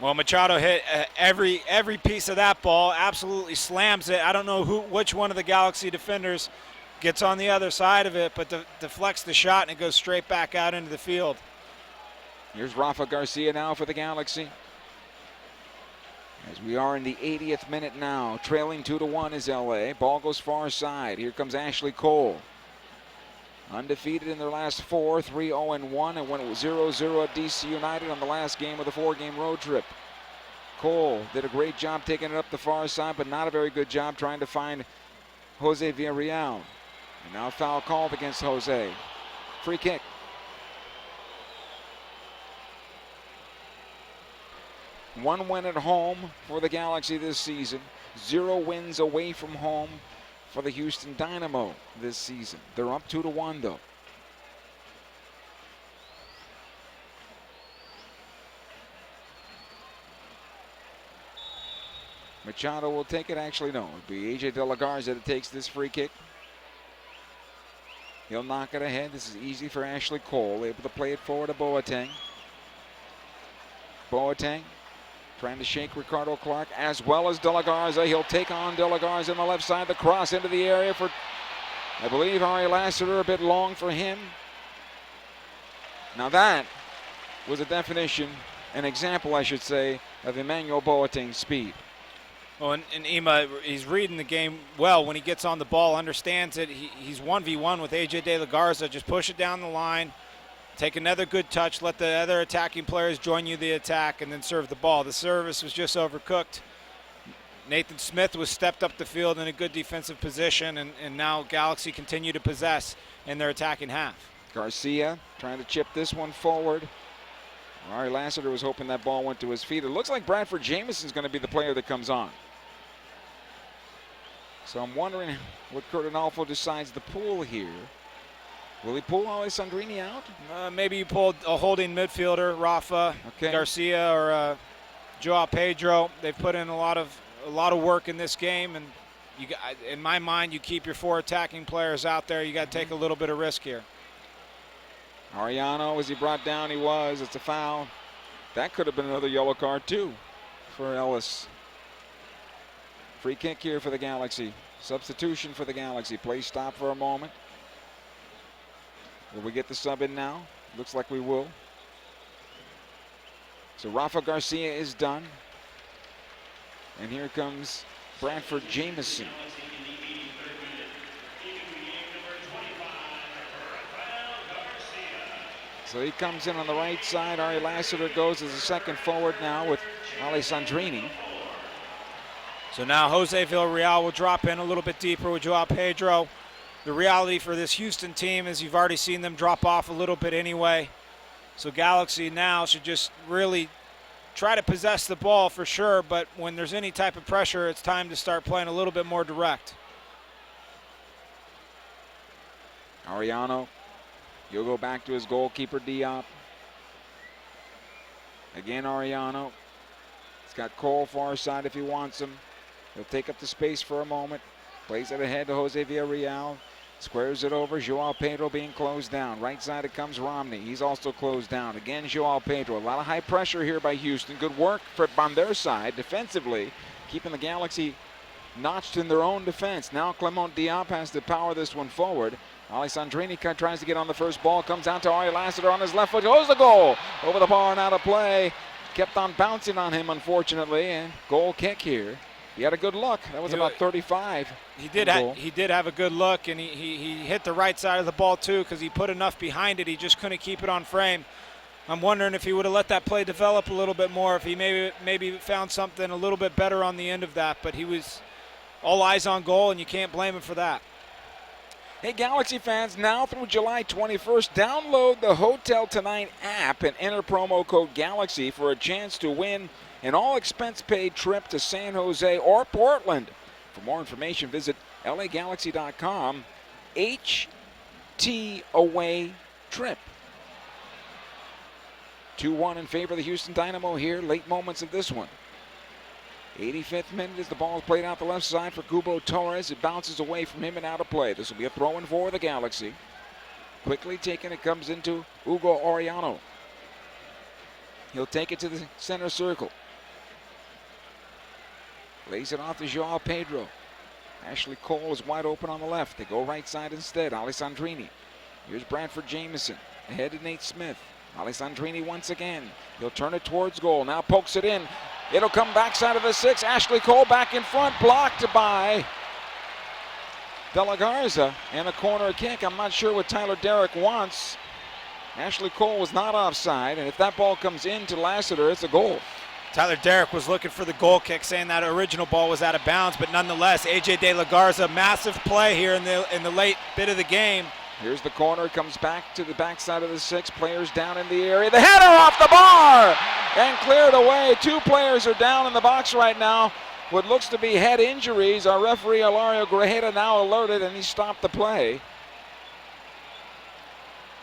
Well, Machado hit every piece of that ball. Absolutely slams it. I don't know which one of the Galaxy defenders gets on the other side of it, but deflects the shot, and it goes straight back out into the field. Here's Rafa Garcia now for the Galaxy. As we are in the 80th minute now, trailing 2-1 is LA. Ball goes far side. Here comes Ashley Cole. Undefeated in their last 4, 3-0-1, and went 0-0 at DC United on the last game of the 4-game road trip. Cole did a great job taking it up the far side, but not a very good job trying to find Jose Villarreal. And now foul called against Jose. Free kick. One win at home for the Galaxy this season. 0 wins away from home for the Houston Dynamo this season. They're up 2-1 though. Machado will take it. Actually, no. It'll be AJ De La Garza that takes this free kick. He'll knock it ahead. This is easy for Ashley Cole. Able to play it forward to Boateng. Boateng trying to shake Ricardo Clark as well as De La Garza. He'll take on De La Garza on the left side. The cross into the area for, I believe, Ari Lassiter. A bit long for him. Now that was a definition, an example, I should say, of Emmanuel Boateng's speed. Well, and Ema, he's reading the game well when he gets on the ball, understands it. He's 1v1 with AJ De La Garza. Just push it down the line. Take another good touch, let the other attacking players join you the attack, and then serve the ball. The service was just overcooked. Nathan Smith was stepped up the field in a good defensive position, and now Galaxy continue to possess in their attacking half. Garcia trying to chip this one forward. Ari Lassiter was hoping that ball went to his feet. It looks like Bradford Jameson's going to be the player that comes on. So I'm wondering what Kurt Adolfo decides to pull here. Will he pull Alessandrini out? Maybe you pulled a holding midfielder, Rafa, Garcia, or Joao Pedro. They've put in a lot of work in this game, and in my mind, you keep your 4 attacking players out there. You got to take a little bit of risk here. Ariano, was he brought down? He was. It's a foul. That could have been another yellow card too for Ellis. Free kick here for the Galaxy. Substitution for the Galaxy. Play stop for a moment. Will we get the sub in now? Looks like we will. So Rafa Garcia is done. And here comes Bradford Jameson. So he comes in on the right side. Ari Lassiter goes as a second forward now with Alessandrini. So now Jose Villarreal will drop in a little bit deeper with Joao Pedro. the reality for this Houston team is you've already seen them drop off a little bit anyway. So Galaxy now should just really try to possess the ball for sure, but when there's any type of pressure, it's time to start playing a little bit more direct. Ariano, he'll go back to his goalkeeper, Diop. Again, Ariano. He's got Cole far side if he wants him. He'll take up the space for a moment. Plays it ahead to Jose Villarreal. Squares it over. Joao Pedro being closed down. Right side it comes Romney. He's also closed down. Again, Joao Pedro. A lot of high pressure here by Houston. Good work on their side defensively, keeping the Galaxy notched in their own defense. Now Clement Diop has to power this one forward. Alessandrini tries to get on the first ball. Comes out to Ari Lassiter on his left foot. Goes the goal. Over the bar and out of play. Kept on bouncing on him, unfortunately. And goal kick here. He had a good look. That was about 35. He did have a good look, and he hit the right side of the ball, too, because he put enough behind it. He just couldn't keep it on frame. I'm wondering if he would have let that play develop a little bit more, if he maybe found something a little bit better on the end of that. But he was all eyes on goal, and you can't blame him for that. Hey, Galaxy fans, now through July 21st, download the Hotel Tonight app and enter promo code GALAXY for a chance to win an all-expense-paid trip to San Jose or Portland. For more information, visit lagalaxy.com. HT away trip. 2-1 in favor of the Houston Dynamo here. Late moments of this one. 85th minute as the ball is played out the left side for Cubo Torres. It bounces away from him and out of play. This will be a throw-in for the Galaxy. Quickly taken, it comes into Hugo Oriano. He'll take it to the center circle. Lays it off to Joao Pedro. Ashley Cole is wide open on the left. They go right side instead. Alessandrini. Here's Bradford Jamieson. Ahead to Nate Smith. Alessandrini once again. He'll turn it towards goal. Now pokes it in. It'll come backside of the 6. Ashley Cole back in front. Blocked by De La Garza. And a corner kick. I'm not sure what Tyler Derrick wants. Ashley Cole was not offside. And if that ball comes into Lassiter, it's a goal. Tyler Derrick was looking for the goal kick, saying that original ball was out of bounds, but nonetheless, A.J. De La Garza, massive play here in the late bit of the game. Here's the corner, comes back to the backside of the 6. Players down in the area. The header off the bar and cleared away. 2 players are down in the box right now. What looks to be head injuries. Our referee, Ilario Grajeda, now alerted, and he stopped the play.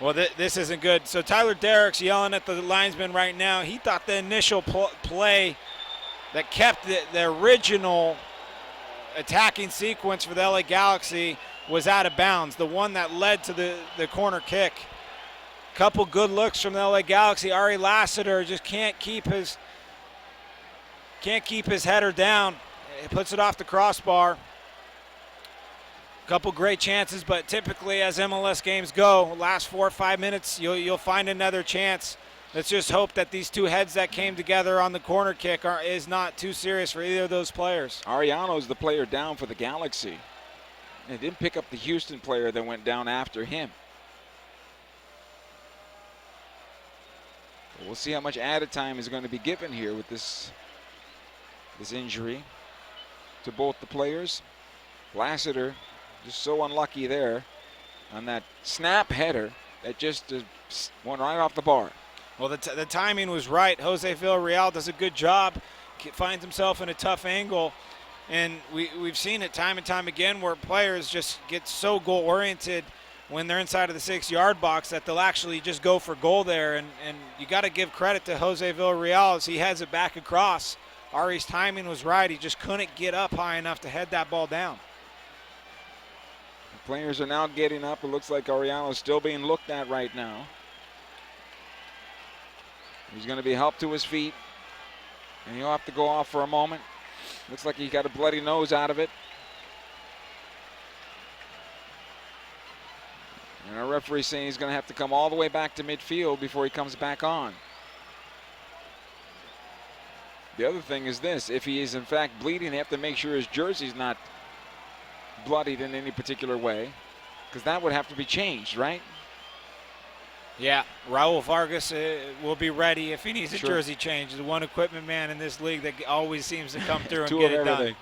Well, this isn't good. So Tyler Derrick's yelling at the linesman right now. He thought the initial play that kept the original attacking sequence for the LA Galaxy was out of bounds, the one that led to the corner kick. Couple good looks from the LA Galaxy. Ari Lassiter just can't keep his header down. He puts it off the crossbar. Couple great chances, but typically as MLS games go, last 4 or 5 minutes, you'll find another chance. Let's just hope that these 2 heads that came together on the corner kick is not too serious for either of those players. Ariano's the player down for the Galaxy. They didn't pick up the Houston player that went down after him. We'll see how much added time is going to be given here with this injury to both the players. Lassiter just so unlucky there on that snap header that just went right off the bar. Well, the timing was right. Jose Villarreal does a good job, finds himself in a tough angle, and we've seen it time and time again where players just get so goal-oriented when they're inside of the 6-yard box that they'll actually just go for goal there, and you got to give credit to Jose Villarreal as he heads it back across. Ari's timing was right. He just couldn't get up high enough to head that ball down. Players are now getting up. It looks like Ariano is still being looked at right now. He's going to be helped to his feet, and he'll have to go off for a moment. Looks like he got a bloody nose out of it. And our referee saying he's going to have to come all the way back to midfield before he comes back on. The other thing is this: if he is in fact bleeding, they have to make sure his jersey's not bloodied in any particular way, because that would have to be changed, right? Yeah, Raul Vargas will be ready if he needs a jersey change. The one equipment man in this league that always seems to come through and get it done.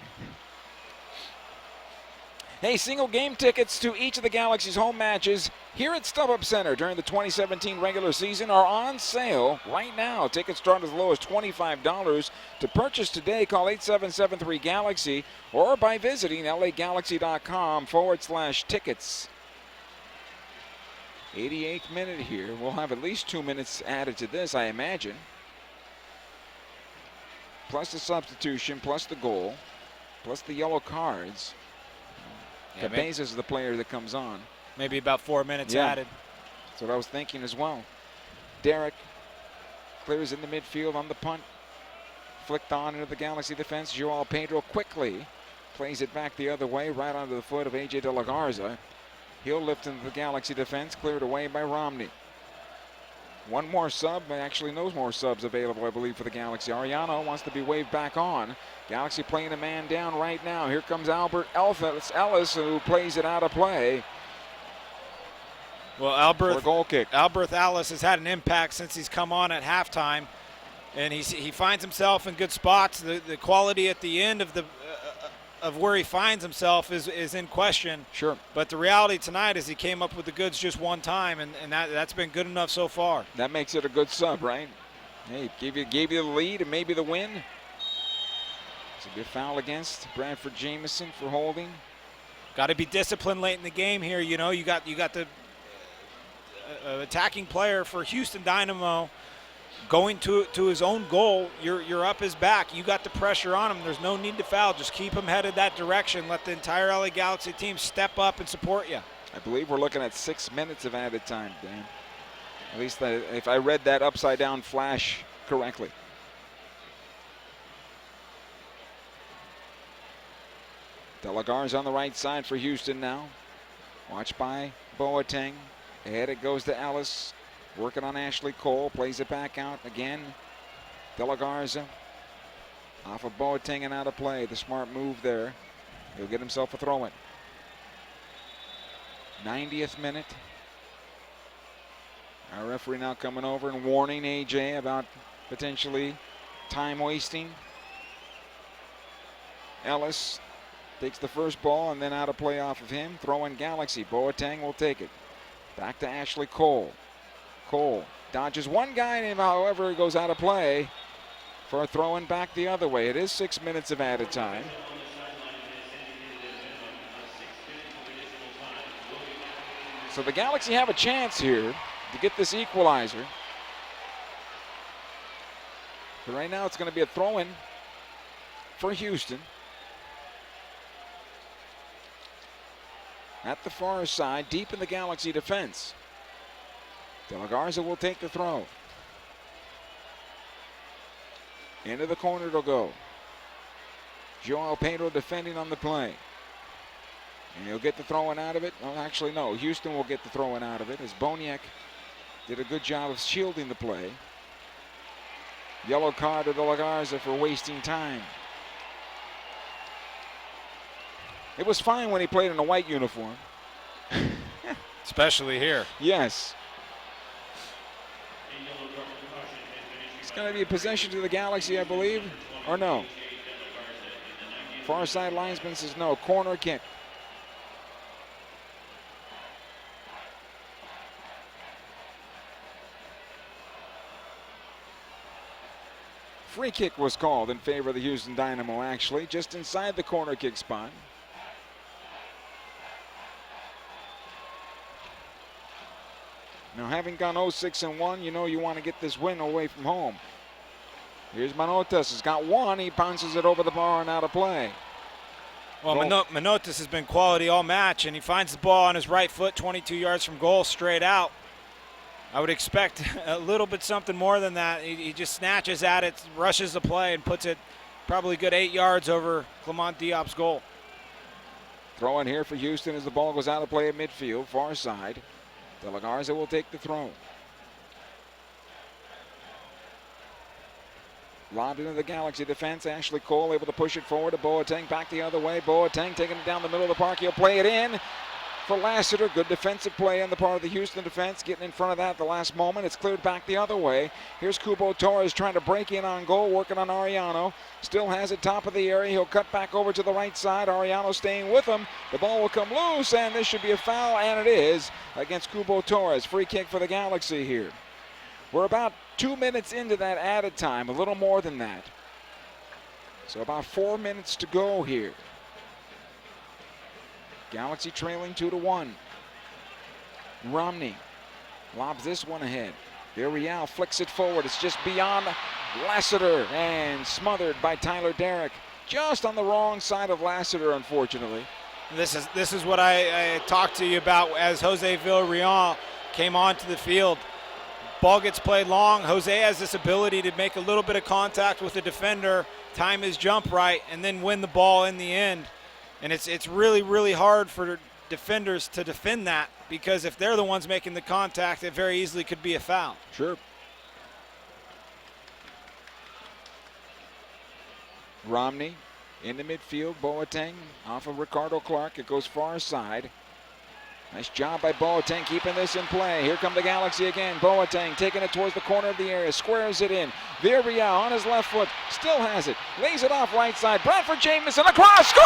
Hey, single game tickets to each of the Galaxy's home matches here at StubHub Center during the 2017 regular season are on sale right now. Tickets start as low as $25. To purchase today, call 8773-GALAXY or by visiting lagalaxy.com/tickets. 88th minute here. We'll have at least 2 minutes added to this, I imagine. Plus the substitution, plus the goal, plus the yellow cards. Yeah, Cabezas is the player that comes on. Maybe about 4 minutes added. That's what I was thinking as well. Derek clears in the midfield on the punt. Flicked on into the Galaxy defense. Joao Pedro quickly plays it back the other way, right onto the foot of A.J. De La Garza. He'll lift into the Galaxy defense, cleared away by Romney. One more sub, actually no more subs available, I believe, for the Galaxy. Ariano wants to be waved back on. Galaxy playing a man down right now. Here comes Albert Ellis, who plays it out of play. Well, Albert goal kick. Albert Ellis has had an impact since he's come on at halftime, and he finds himself in good spots. The quality at the end of where he finds himself is in question. Sure. But the reality tonight is he came up with the goods just one time, and that's been good enough so far. That makes it a good sub, right? Hey, gave you the lead and maybe the win. It's a good foul against Bradford Jamison for holding. Got to be disciplined late in the game here. You know, you got the attacking player for Houston Dynamo going to his own goal. You're up his back. You got the pressure on him. There's no need to foul. Just keep him headed that direction. Let the entire LA Galaxy team step up and support you. I believe we're looking at 6 minutes of added time, Dan. At least if I read that upside down flash correctly. De La Garza on the right side for Houston now. Watched by Boateng. Ahead it goes to Ellis. Working on Ashley Cole. Plays it back out again. De La Garza. Off of Boateng and out of play. The smart move there. He'll get himself a throw-in. 90th minute. Our referee now coming over and warning AJ about potentially time wasting. Ellis takes the first ball and then out of play off of him. Throw in Galaxy. Boateng will take it. Back to Ashley Cole. Cole dodges one guy, and however, it goes out of play for a throw in back the other way. It is 6 minutes of added time. So the Galaxy have a chance here to get this equalizer. But right now it's going to be a throw in for Houston. At the far side, deep in the Galaxy defense. De La Garza will take the throw. Into the corner it'll go. Joao Pedro defending on the play. And he'll get the throw-in out of it. Well, actually, no. Houston will get the throw-in out of it as Boniek did a good job of shielding the play. Yellow card to De La Garza for wasting time. It was fine when he played in a white uniform. Especially here. Yes. It's going to be a possession to the Galaxy, I believe, or no? Far side linesman says no. Corner kick. Free kick was called in favor of the Houston Dynamo, actually, just inside the corner kick spot. Now, having gone 0-6-1, you know you want to get this win away from home. Here's Manotas. He's got one. He bounces it over the bar and out of play. Well, Manotas has been quality all match, and he finds the ball on his right foot, 22 yards from goal, straight out. I would expect a little bit something more than that. He just snatches at it, rushes the play, and puts it probably a good 8 yards over Clement Diop's goal. Throw in here for Houston as the ball goes out of play at midfield, far side. De La Garza will take the throw. Lobbed into the Galaxy defense. Ashley Cole able to push it forward to Boateng. Back the other way. Boateng taking it down the middle of the park. He'll play it in. for Lassiter. Good defensive play on the part of the Houston defense, getting in front of that at the last moment. It's cleared back the other way. Here's Cubo Torres trying to break in on goal, working on Arellano. Still has it top of the area. He'll cut back over to the right side. Arellano staying with him. The ball will come loose, and this should be a foul, and it is against Cubo Torres. Free kick for the Galaxy here. We're about 2 minutes into that added time, a little more than that. So about 4 minutes to go here. Galaxy trailing 2-1. Romney lobs this one ahead. Villarreal flicks it forward. It's just beyond Lassiter and smothered by Tyler Derrick. Just on the wrong side of Lassiter, unfortunately. This is what I talked to you about as Jose Villarreal came onto the field. Ball gets played long. Jose has this ability to make a little bit of contact with the defender, time his jump right, and then win the ball in the end. And it's really, really hard for defenders to defend that, because if they're the ones making the contact, it very easily could be a foul. Sure. Romney in the midfield. Boateng off of Ricardo Clark. It goes far side. Nice job by Boateng keeping this in play. Here come the Galaxy again. Boateng taking it towards the corner of the area. Squares it in. Villarreal on his left foot. Still has it. Lays it off right side. Bradford Jamison across. Score!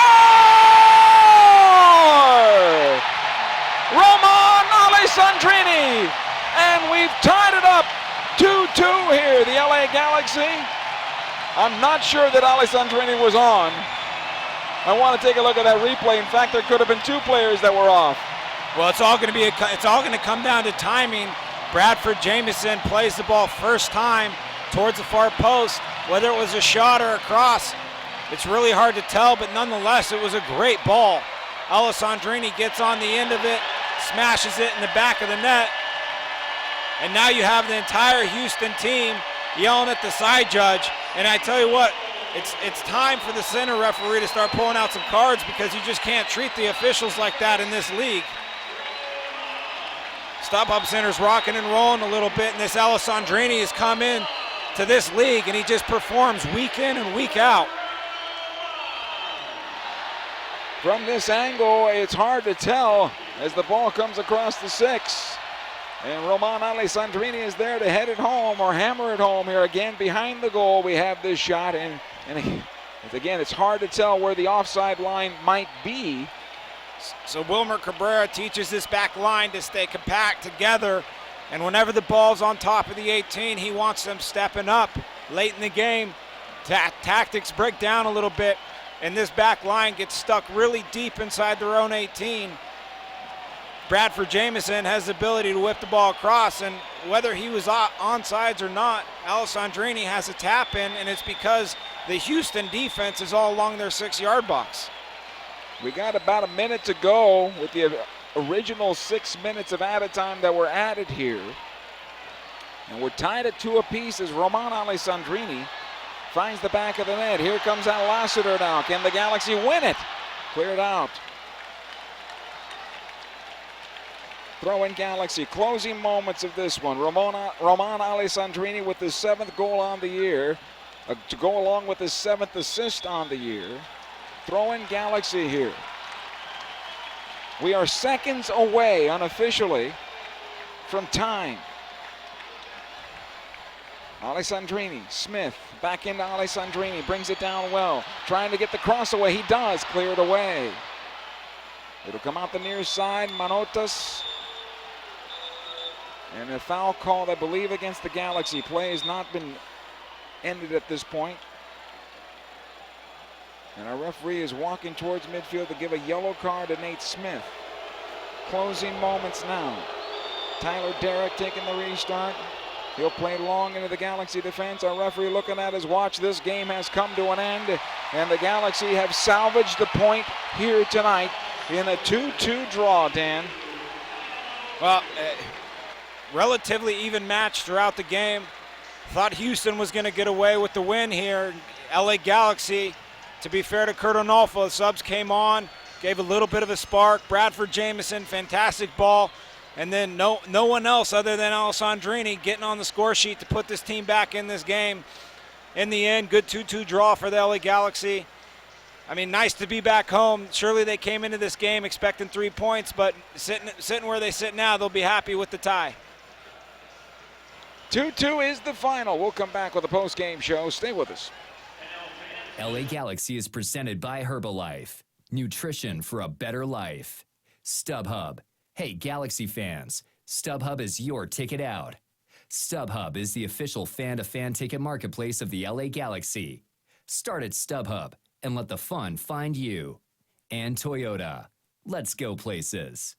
Roman Alessandrini. And we've tied it up 2-2 here. The LA Galaxy. I'm not sure that Alessandrini was on. I want to take a look at that replay. In fact, there could have been two players that were off. Well, it's all going to come down to timing. Bradford Jamison plays the ball first time towards the far post. Whether it was a shot or a cross, it's really hard to tell, but nonetheless, it was a great ball. Alessandrini gets on the end of it, smashes it in the back of the net, and now you have the entire Houston team yelling at the side judge. And I tell you what, it's time for the center referee to start pulling out some cards, because you just can't treat the officials like that in this league. Stop-up center's rocking and rolling a little bit, and this Alessandrini has come in to this league, and he just performs week in and week out. From this angle, it's hard to tell as the ball comes across the 6. And Roman Alessandrini is there to head it home or hammer it home here. Again, behind the goal, we have this shot. And again, it's hard to tell where the offside line might be. So Wilmer Cabrera teaches this back line to stay compact together. And whenever the ball's on top of the 18, he wants them stepping up. Late in the game, tactics break down a little bit, and this back line gets stuck really deep inside their own 18. Bradford Jamison has the ability to whip the ball across, and whether he was onside or not, Alessandrini has a tap in, and it's because the Houston defense is all along their 6-yard box. We got about a minute to go with the original 6 minutes of added time that were added here. And we're tied at 2 apiece as Roman Alessandrini finds the back of the net. Here comes Al Lassiter now. Can the Galaxy win it? Cleared out. Throw in Galaxy. Closing moments of this one. Roman Alessandrini with his 7th goal on the year, to go along with his 7th assist on the year. Throw in Galaxy here. We are seconds away unofficially from time. Alessandrini, Smith, back into Alessandrini, brings it down well. Trying to get the cross away. He does, cleared away. It'll come out the near side, Manotas. And a foul called, I believe, against the Galaxy. Play has not been ended at this point. And our referee is walking towards midfield to give a yellow card to Nate Smith. Closing moments now. Tyler Derrick taking the restart. He'll play long into the Galaxy defense. Our referee looking at his watch. This game has come to an end, and the Galaxy have salvaged the point here tonight in a 2-2 draw, Dan. Well, relatively even match throughout the game. Thought Houston was going to get away with the win here. LA Galaxy, to be fair to Kurt Onalfo, the subs came on, gave a little bit of a spark. Bradford Jamison, fantastic ball. And then no one else other than Alessandrini getting on the score sheet to put this team back in this game. In the end, good 2-2 draw for the LA Galaxy. I mean, nice to be back home. Surely they came into this game expecting 3 points, but sitting where they sit now, they'll be happy with the tie. 2-2 is the final. We'll come back with a post-game show. Stay with us. LA Galaxy is presented by Herbalife. Nutrition for a better life. StubHub. Hey, Galaxy fans, StubHub is your ticket out. StubHub is the official fan-to-fan ticket marketplace of the LA Galaxy. Start at StubHub and let the fun find you. And Toyota. Let's go places.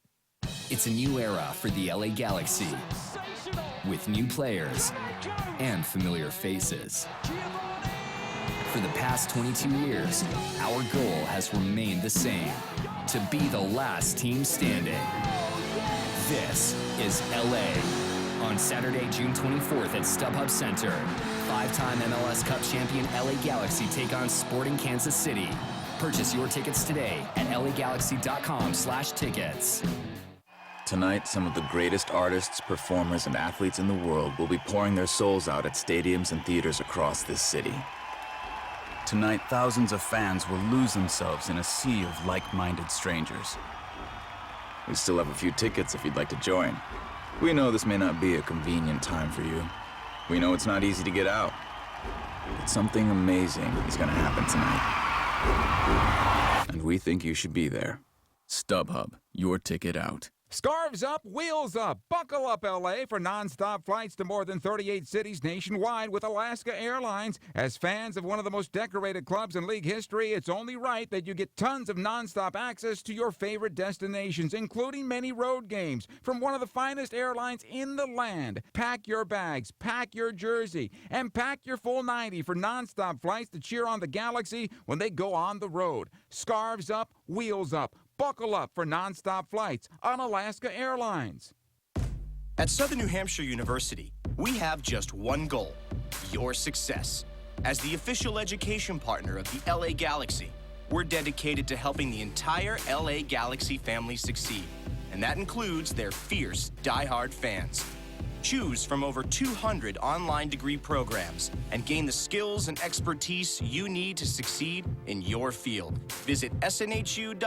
It's a new era for the LA Galaxy, with new players and familiar faces. For the past 22 years, our goal has remained the same: to be the last team standing. This is LA. On Saturday, June 24th at StubHub Center, 5-time MLS Cup champion LA Galaxy take on Sporting Kansas City. Purchase your tickets today at lagalaxy.com/tickets. Tonight, some of the greatest artists, performers, and athletes in the world will be pouring their souls out at stadiums and theaters across this city. Tonight, thousands of fans will lose themselves in a sea of like-minded strangers. We still have a few tickets if you'd like to join. We know this may not be a convenient time for you. We know it's not easy to get out. But something amazing is going to happen tonight. And we think you should be there. StubHub, your ticket out. Scarves up, wheels up. Buckle up, LA, for nonstop flights to more than 38 cities nationwide with Alaska Airlines. As fans of one of the most decorated clubs in league history, it's only right that you get tons of nonstop access to your favorite destinations, including many road games from one of the finest airlines in the land. Pack your bags, pack your jersey, and pack your full 90 for nonstop flights to cheer on the Galaxy when they go on the road. Scarves up, wheels up. Buckle up for nonstop flights on Alaska Airlines. At Southern New Hampshire University, we have just one goal: your success. As the official education partner of the LA Galaxy, we're dedicated to helping the entire LA Galaxy family succeed, and that includes their fierce, diehard fans. Choose from over 200 online degree programs and gain the skills and expertise you need to succeed in your field. Visit snhu.edu/LA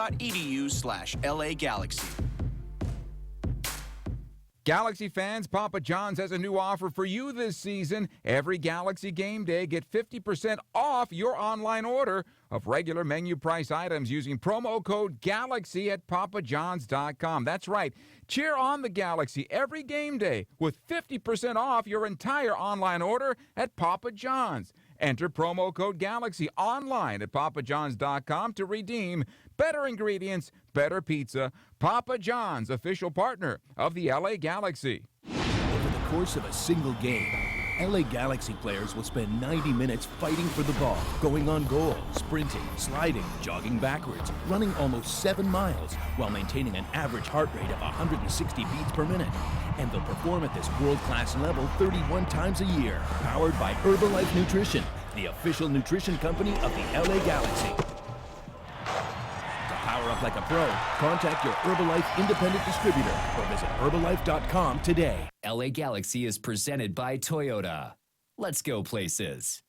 Galaxy. Galaxy fans, Papa John's has a new offer for you this season. Every Galaxy game day, get 50% off your online order of regular menu price items using promo code GALAXY at papajohns.com. That's right. Cheer on the Galaxy every game day with 50% off your entire online order at Papa John's. Enter promo code GALAXY online at papajohns.com to redeem better ingredients, better pizza. Papa John's, official partner of the LA Galaxy. Over the course of a single game, LA Galaxy players will spend 90 minutes fighting for the ball, going on goal, sprinting, sliding, jogging backwards, running almost 7 miles, while maintaining an average heart rate of 160 beats per minute. And they'll perform at this world-class level 31 times a year, powered by Herbalife Nutrition, the official nutrition company of the LA Galaxy. To power up like a pro, contact your Herbalife independent distributor or visit Herbalife.com today. LA Galaxy is presented by Toyota. Let's go places.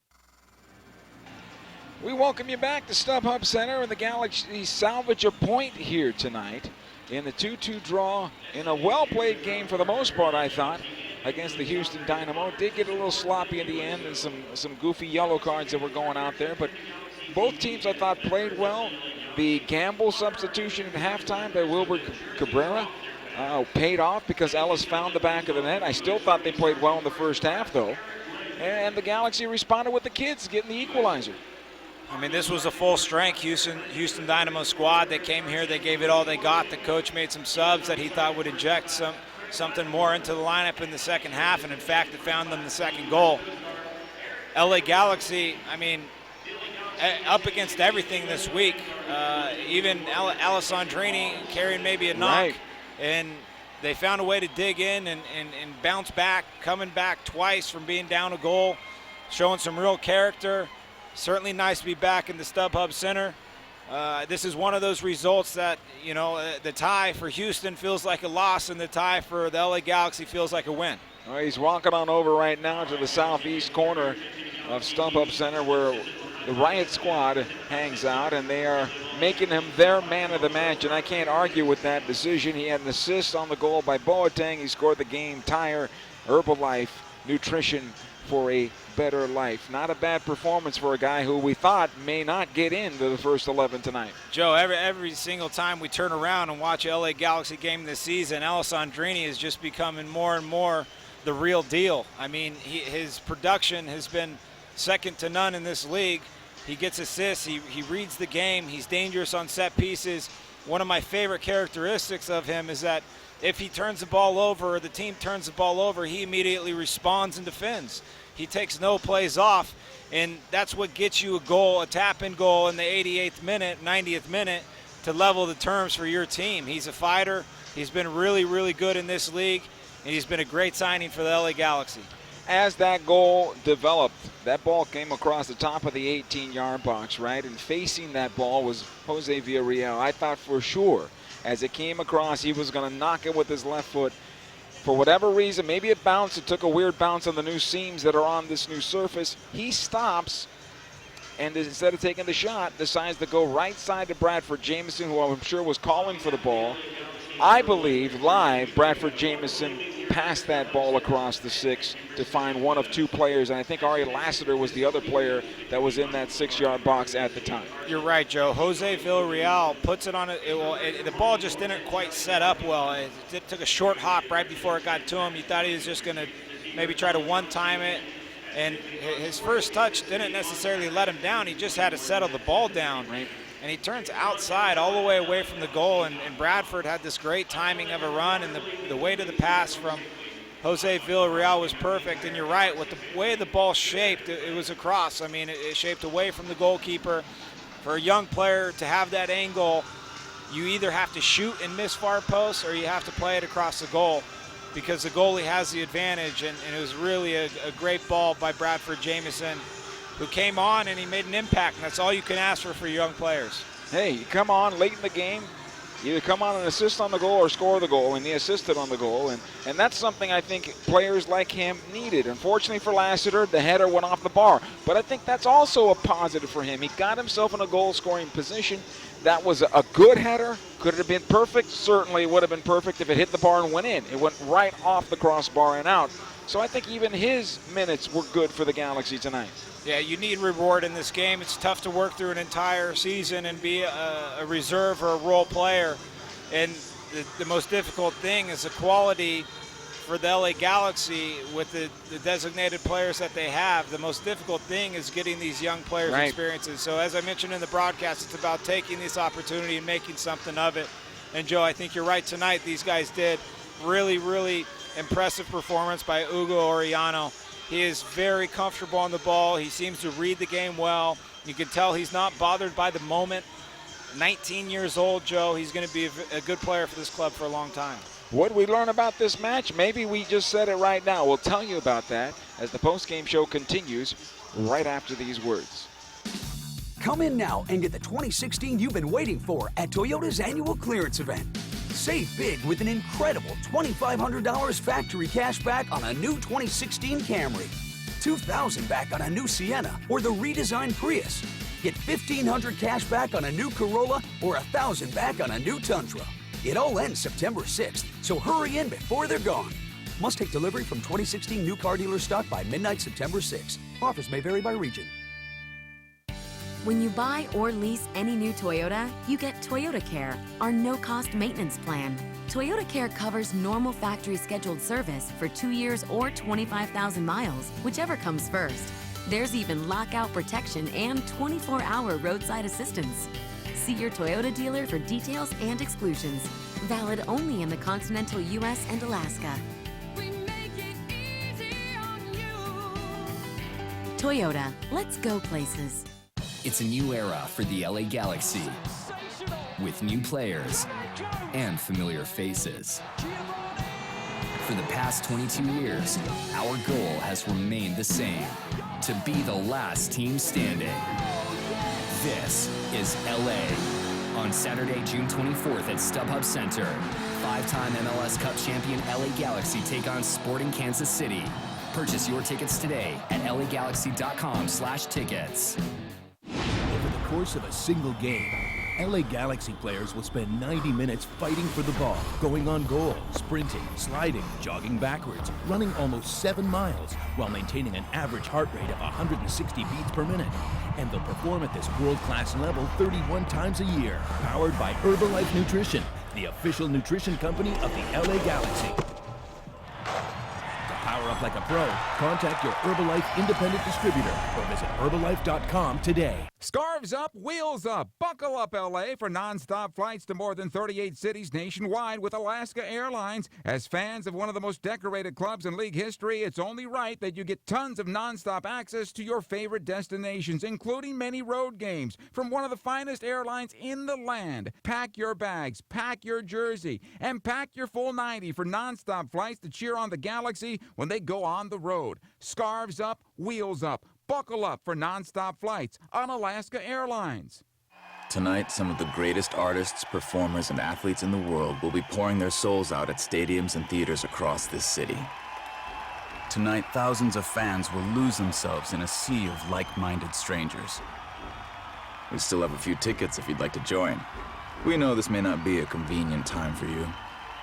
We welcome you back to StubHub Center, and the Galaxy salvage a point here tonight in the 2-2 draw in a well-played game for the most part, I thought, against the Houston Dynamo. Did get a little sloppy in the end and some goofy yellow cards that were going out there, but both teams, I thought, played well. The Gamble substitution at halftime by Wilber Cabrera paid off because Ellis found the back of the net. I still thought they played well in the first half, though. And the Galaxy responded with the kids getting the equalizer. I mean, this was a full-strength Houston Dynamo squad. They came here, they gave it all they got. The coach made some subs that he thought would inject something more into the lineup in the second half, and in fact, it found them the second goal. LA Galaxy, I mean, up against everything this week. Even Alessandrini carrying maybe a knock. Right. And they found a way to dig in and bounce back, coming back twice from being down a goal, showing some real character. Certainly nice to be back in the StubHub Center. This is one of those results that, you know, the tie for Houston feels like a loss, and the tie for the LA Galaxy feels like a win. Well, he's walking on over right now to the southeast corner of StubHub Center, where the Riot Squad hangs out, and they are making him their man of the match, and I can't argue with that decision. He had an assist on the goal by Boateng. He scored the game tire, Herbalife, nutrition for a better life. Not a bad performance for a guy who we thought may not get into the first 11 tonight. Joe, every single time we turn around and watch a LA Galaxy game this season, Alessandrini is just becoming more and more the real deal. I mean, his production has been second to none in this league. He gets assists, he reads the game, he's dangerous on set pieces. One of my favorite characteristics of him is that if he turns the ball over or the team turns the ball over, he immediately responds and defends. He takes no plays off, and that's what gets you a goal, a tap-in goal in the 88th minute, 90th minute to level the terms for your team. He's a fighter. He's been really, really good in this league, and he's been a great signing for the LA Galaxy. As that goal developed, that ball came across the top of the 18-yard box, right? And facing that ball was Jose Villarreal. I thought for sure as it came across he was going to knock it with his left foot. For whatever reason, maybe it bounced. It took a weird bounce on the new seams that are on this new surface. He stops, and instead of taking the shot, decides to go right side to Bradford Jamieson, who I'm sure was calling for the ball. I believe live Bradford Jamieson passed that ball across the 6 to find one of two players, and I think Ari Lassiter was the other player that was in that 6-yard box at the time. You're right, Joe. Jose Villarreal puts it on it. The ball just didn't quite set up well. It took a short hop right before it got to him. You thought he was just going to maybe try to one-time it, and his first touch didn't necessarily let him down. He just had to settle the ball down. Right. And he turns outside all the way away from the goal, and Bradford had this great timing of a run, and the weight of the pass from Jose Villarreal was perfect. And you're right, with the way the ball shaped, it was a cross. I mean, it shaped away from the goalkeeper. For a young player to have that angle, you either have to shoot and miss far post, or you have to play it across the goal, because the goalie has the advantage, and it was really a great ball by Bradford Jamieson, who came on and he made an impact, and that's all you can ask for young players. Hey, you come on late in the game, either come on and assist on the goal or score the goal, and he assisted on the goal, and that's something I think players like him needed. Unfortunately for Lassiter, the header went off the bar, but I think that's also a positive for him. He got himself in a goal-scoring position. That was a good header. Could it have been perfect? Certainly it would have been perfect if it hit the bar and went in. It went right off the crossbar and out. So I think even his minutes were good for the Galaxy tonight. Yeah, you need reward in this game. It's tough to work through an entire season and be a reserve or a role player. And the most difficult thing is the quality for the LA Galaxy with the designated players that they have. The most difficult thing is getting these young players experiences. So as I mentioned in the broadcast, it's about taking this opportunity and making something of it. And Joe, I think you're right tonight. These guys did really, really impressive performance by Ugo Orellano. He is very comfortable on the ball. He seems to read the game well. You can tell he's not bothered by the moment. 19 years old, Joe. He's going to be a good player for this club for a long time. What did we learn about this match? Maybe we just said it right now. We'll tell you about that as the postgame show continues right after these words. Come in now and get the 2016 you've been waiting for at Toyota's annual clearance event. Save big with an incredible $2,500 factory cash back on a new 2016 Camry, $2,000 back on a new Sienna or the redesigned Prius. Get $1,500 cash back on a new Corolla or $1,000 back on a new Tundra. It all ends September 6th, so hurry in before they're gone. Must take delivery from 2016 new car dealer stock by midnight September 6th. Offers may vary by region. When you buy or lease any new Toyota, you get Toyota Care, our no-cost maintenance plan. Toyota Care covers normal factory scheduled service for 2 years or 25,000 miles, whichever comes first. There's even lockout protection and 24-hour roadside assistance. See your Toyota dealer for details and exclusions. Valid only in the continental U.S. and Alaska. Toyota, let's go places. It's a new era for the LA Galaxy, with new players and familiar faces. For the past 22 years, our goal has remained the same: to be the last team standing. This is LA. On Saturday, June 24th at StubHub Center, 5-time MLS Cup champion LA Galaxy take on Sporting Kansas City. Purchase your tickets today at lagalaxy.com/tickets. course of a single game, LA Galaxy players will spend 90 minutes fighting for the ball, going on goal, sprinting, sliding, jogging backwards, running almost 7 miles, while maintaining an average heart rate of 160 beats per minute. And they'll perform at this world-class level 31 times a year, powered by Herbalife Nutrition, the official nutrition company of the LA Galaxy. Power up like a pro. Contact your Herbalife independent distributor or visit Herbalife.com today. Scarves up, wheels up. Buckle up, LA, for nonstop flights to more than 38 cities nationwide with Alaska Airlines. As fans of one of the most decorated clubs in league history, it's only right that you get tons of nonstop access to your favorite destinations, including many road games from one of the finest airlines in the land. Pack your bags, pack your jersey, and pack your full 90 for nonstop flights to cheer on the Galaxy when they go on the road. Scarves up, wheels up. Buckle up for nonstop flights on Alaska Airlines. Tonight, some of the greatest artists, performers, and athletes in the world will be pouring their souls out at stadiums and theaters across this city. Tonight, thousands of fans will lose themselves in a sea of like-minded strangers. We still have a few tickets if you'd like to join. We know this may not be a convenient time for you.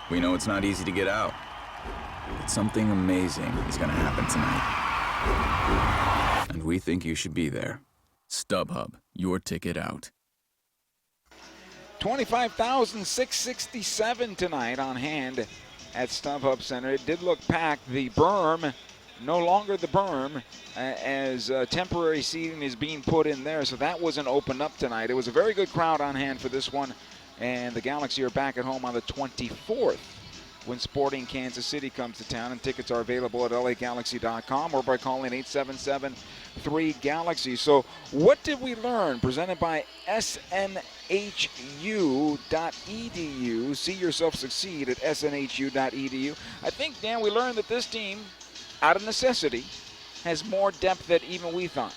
We know it's not easy to get out. But something amazing is going to happen tonight. And we think you should be there. StubHub, your ticket out. 25,667 tonight on hand at StubHub Center. It did look packed. The berm, no longer the berm, as temporary seating is being put in there, so that wasn't opened up tonight. It was a very good crowd on hand for this one, and the Galaxy are back at home on the 24th. When Sporting Kansas City comes to town, and tickets are available at LAGalaxy.com or by calling 877-3-GALAXY. So what did we learn? Presented by snhu.edu. See yourself succeed at snhu.edu. I think, Dan, we learned that this team, out of necessity, has more depth than even we thought.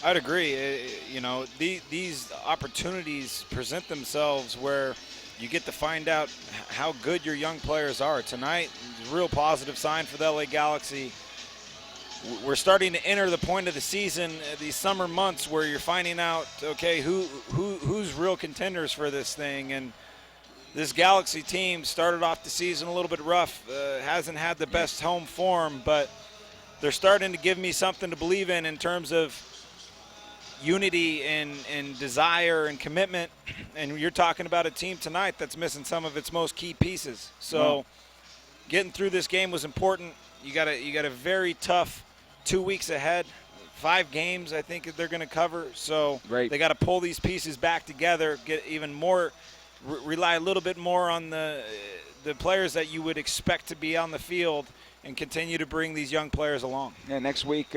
I'd agree. You know, these opportunities present themselves where you get to find out how good your young players are. Tonight, a real positive sign for the LA Galaxy. We're starting to enter the point of the season, these summer months, where you're finding out, okay, who's real contenders for this thing. And this Galaxy team started off the season a little bit rough, hasn't had the best home form, but they're starting to give me something to believe in terms of unity and desire and commitment. And you're talking about a team tonight that's missing some of its most key pieces. So getting through this game was important. You got a very tough 2 weeks ahead. 5 games I think they're going to cover. So they got to pull these pieces back together, get even more, rely a little bit more on the players that you would expect to be on the field, and continue to bring these young players along. Yeah, next week,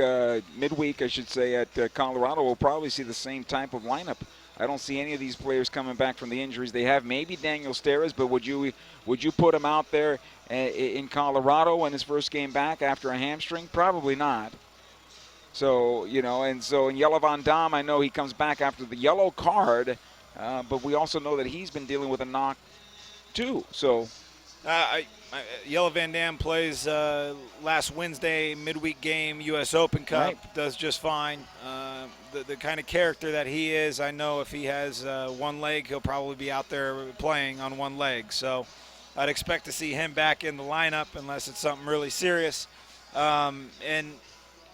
midweek, I should say, at Colorado, we'll probably see the same type of lineup. I don't see any of these players coming back from the injuries they have. Maybe Daniel Steres, but would you put him out there in Colorado in his first game back after a hamstring? Probably not. So, you know, and so in Jelle Van Damme, I know he comes back after the yellow card, but we also know that he's been dealing with a knock too. So Jelle Van Damme plays last Wednesday midweek game, U.S. Open Cup, does just fine. The kind of character that he is, I know if he has one leg, he'll probably be out there playing on one leg. So I'd expect to see him back in the lineup unless it's something really serious. And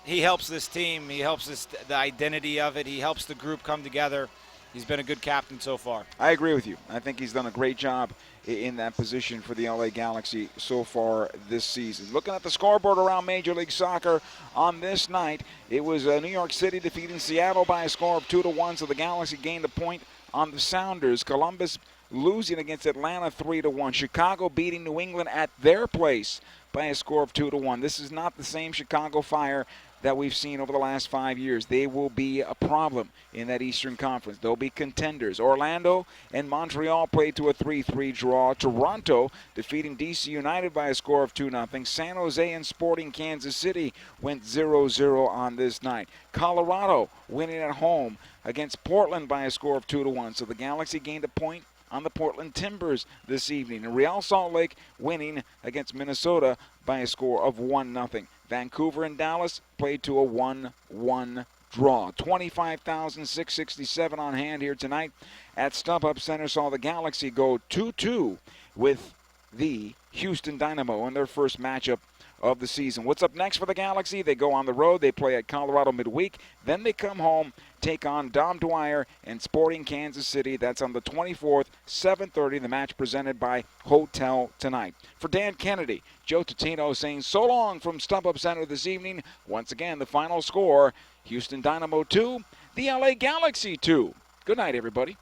he helps this team. He helps the identity of it. He helps the group come together. He's been a good captain so far. I agree with you. I think he's done a great job in that position for the LA Galaxy so far this season. Looking at the scoreboard around Major League Soccer on this night, it was New York City defeating Seattle by a score of 2-1, so the Galaxy gained a point on the Sounders. Columbus losing against Atlanta 3-1. Chicago beating New England at their place by a score of 2-1. This is not the same Chicago Fire that we've seen over the last 5 years. They will be a problem in that Eastern Conference. They'll be contenders. Orlando and Montreal played to a 3-3 draw. Toronto defeating DC United by a score of 2-0. San Jose and Sporting Kansas City went 0-0 on this night. Colorado winning at home against Portland by a score of 2-1. So the Galaxy gained a point on the Portland Timbers this evening. And Real Salt Lake winning against Minnesota by a score of 1-0. Vancouver and Dallas played to a 1-1 draw. 25,667 on hand here tonight at StubHub Center. Saw the Galaxy go 2-2 with the Houston Dynamo in their first matchup of the season. What's up next for the Galaxy? They go on the road. They play at Colorado midweek. Then they come home, take on Dom Dwyer and Sporting Kansas City. That's on the 24th, 7:30. The match presented by Hotel Tonight. For Dan Kennedy, Joe Tutino saying so long from StubHub Center this evening. Once again, the final score, Houston Dynamo 2, the LA Galaxy 2. Good night, everybody.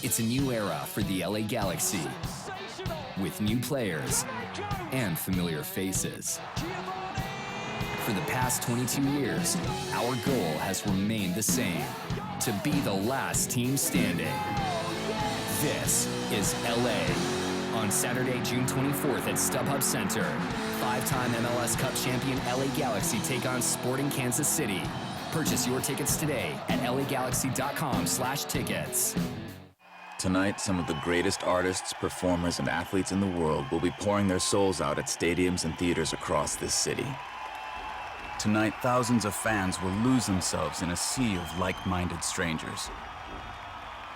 It's a new era for the LA Galaxy, with new players and familiar faces. For the past 22 years, our goal has remained the same: to be the last team standing. This is LA. On Saturday, June 24th at StubHub Center, 5-time MLS Cup champion LA Galaxy take on Sporting Kansas City. Purchase your tickets today at lagalaxy.com/tickets. Tonight, some of the greatest artists, performers, and athletes in the world will be pouring their souls out at stadiums and theaters across this city. Tonight, thousands of fans will lose themselves in a sea of like-minded strangers.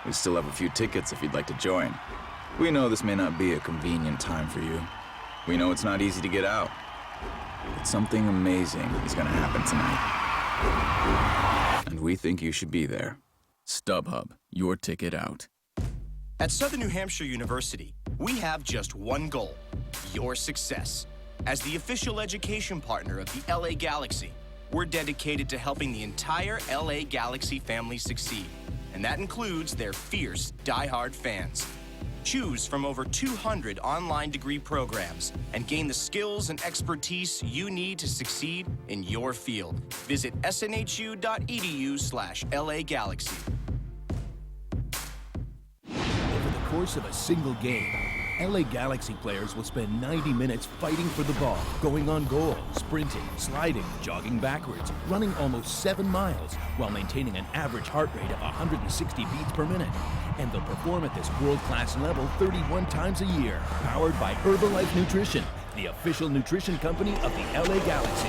We still have a few tickets if you'd like to join. We know this may not be a convenient time for you. We know it's not easy to get out. But something amazing is going to happen tonight. And we think you should be there. StubHub, your ticket out. At Southern New Hampshire University, we have just one goal: your success. As the official education partner of the LA Galaxy, we're dedicated to helping the entire LA Galaxy family succeed, and that includes their fierce, die-hard fans. Choose from over 200 online degree programs and gain the skills and expertise you need to succeed in your field. Visit snhu.edu/LA Galaxy. Over the course of a single game, LA Galaxy players will spend 90 minutes fighting for the ball, going on goal, sprinting, sliding, jogging backwards, running almost 7 miles, while maintaining an average heart rate of 160 beats per minute. And they'll perform at this world-class level 31 times a year, powered by Herbalife Nutrition, the official nutrition company of the LA Galaxy.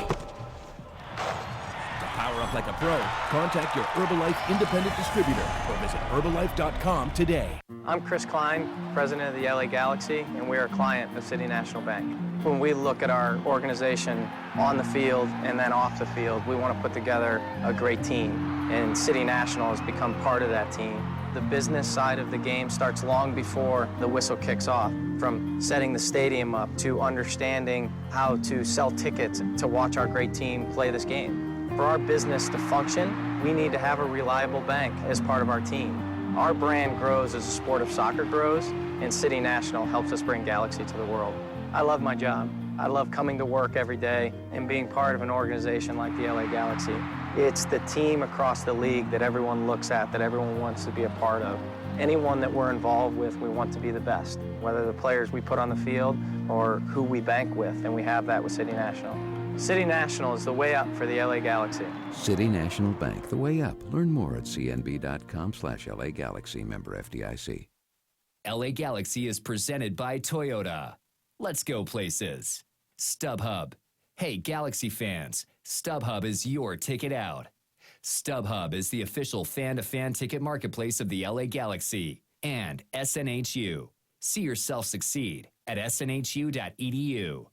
To power up like a pro, contact your Herbalife independent distributor or visit Herbalife.com today. I'm Chris Klein, president of the LA Galaxy, and we're a client of City National Bank. When we look at our organization on the field and then off the field, we want to put together a great team, and City National has become part of that team. The business side of the game starts long before the whistle kicks off, from setting the stadium up to understanding how to sell tickets to watch our great team play this game. For our business to function, we need to have a reliable bank as part of our team. Our brand grows as the sport of soccer grows, and City National helps us bring Galaxy to the world. I love my job. I love coming to work every day and being part of an organization like the LA Galaxy. It's the team across the league that everyone looks at, that everyone wants to be a part of. Anyone that we're involved with, we want to be the best, whether the players we put on the field or who we bank with, and we have that with City National. City National is the way up for the LA Galaxy. City National Bank, the way up. Learn more at cnb.com/LA Galaxy, member FDIC. LA Galaxy is presented by Toyota. Let's go places. StubHub. Hey, Galaxy fans, StubHub is your ticket out. StubHub is the official fan-to-fan ticket marketplace of the LA Galaxy. And SNHU. See yourself succeed at snhu.edu.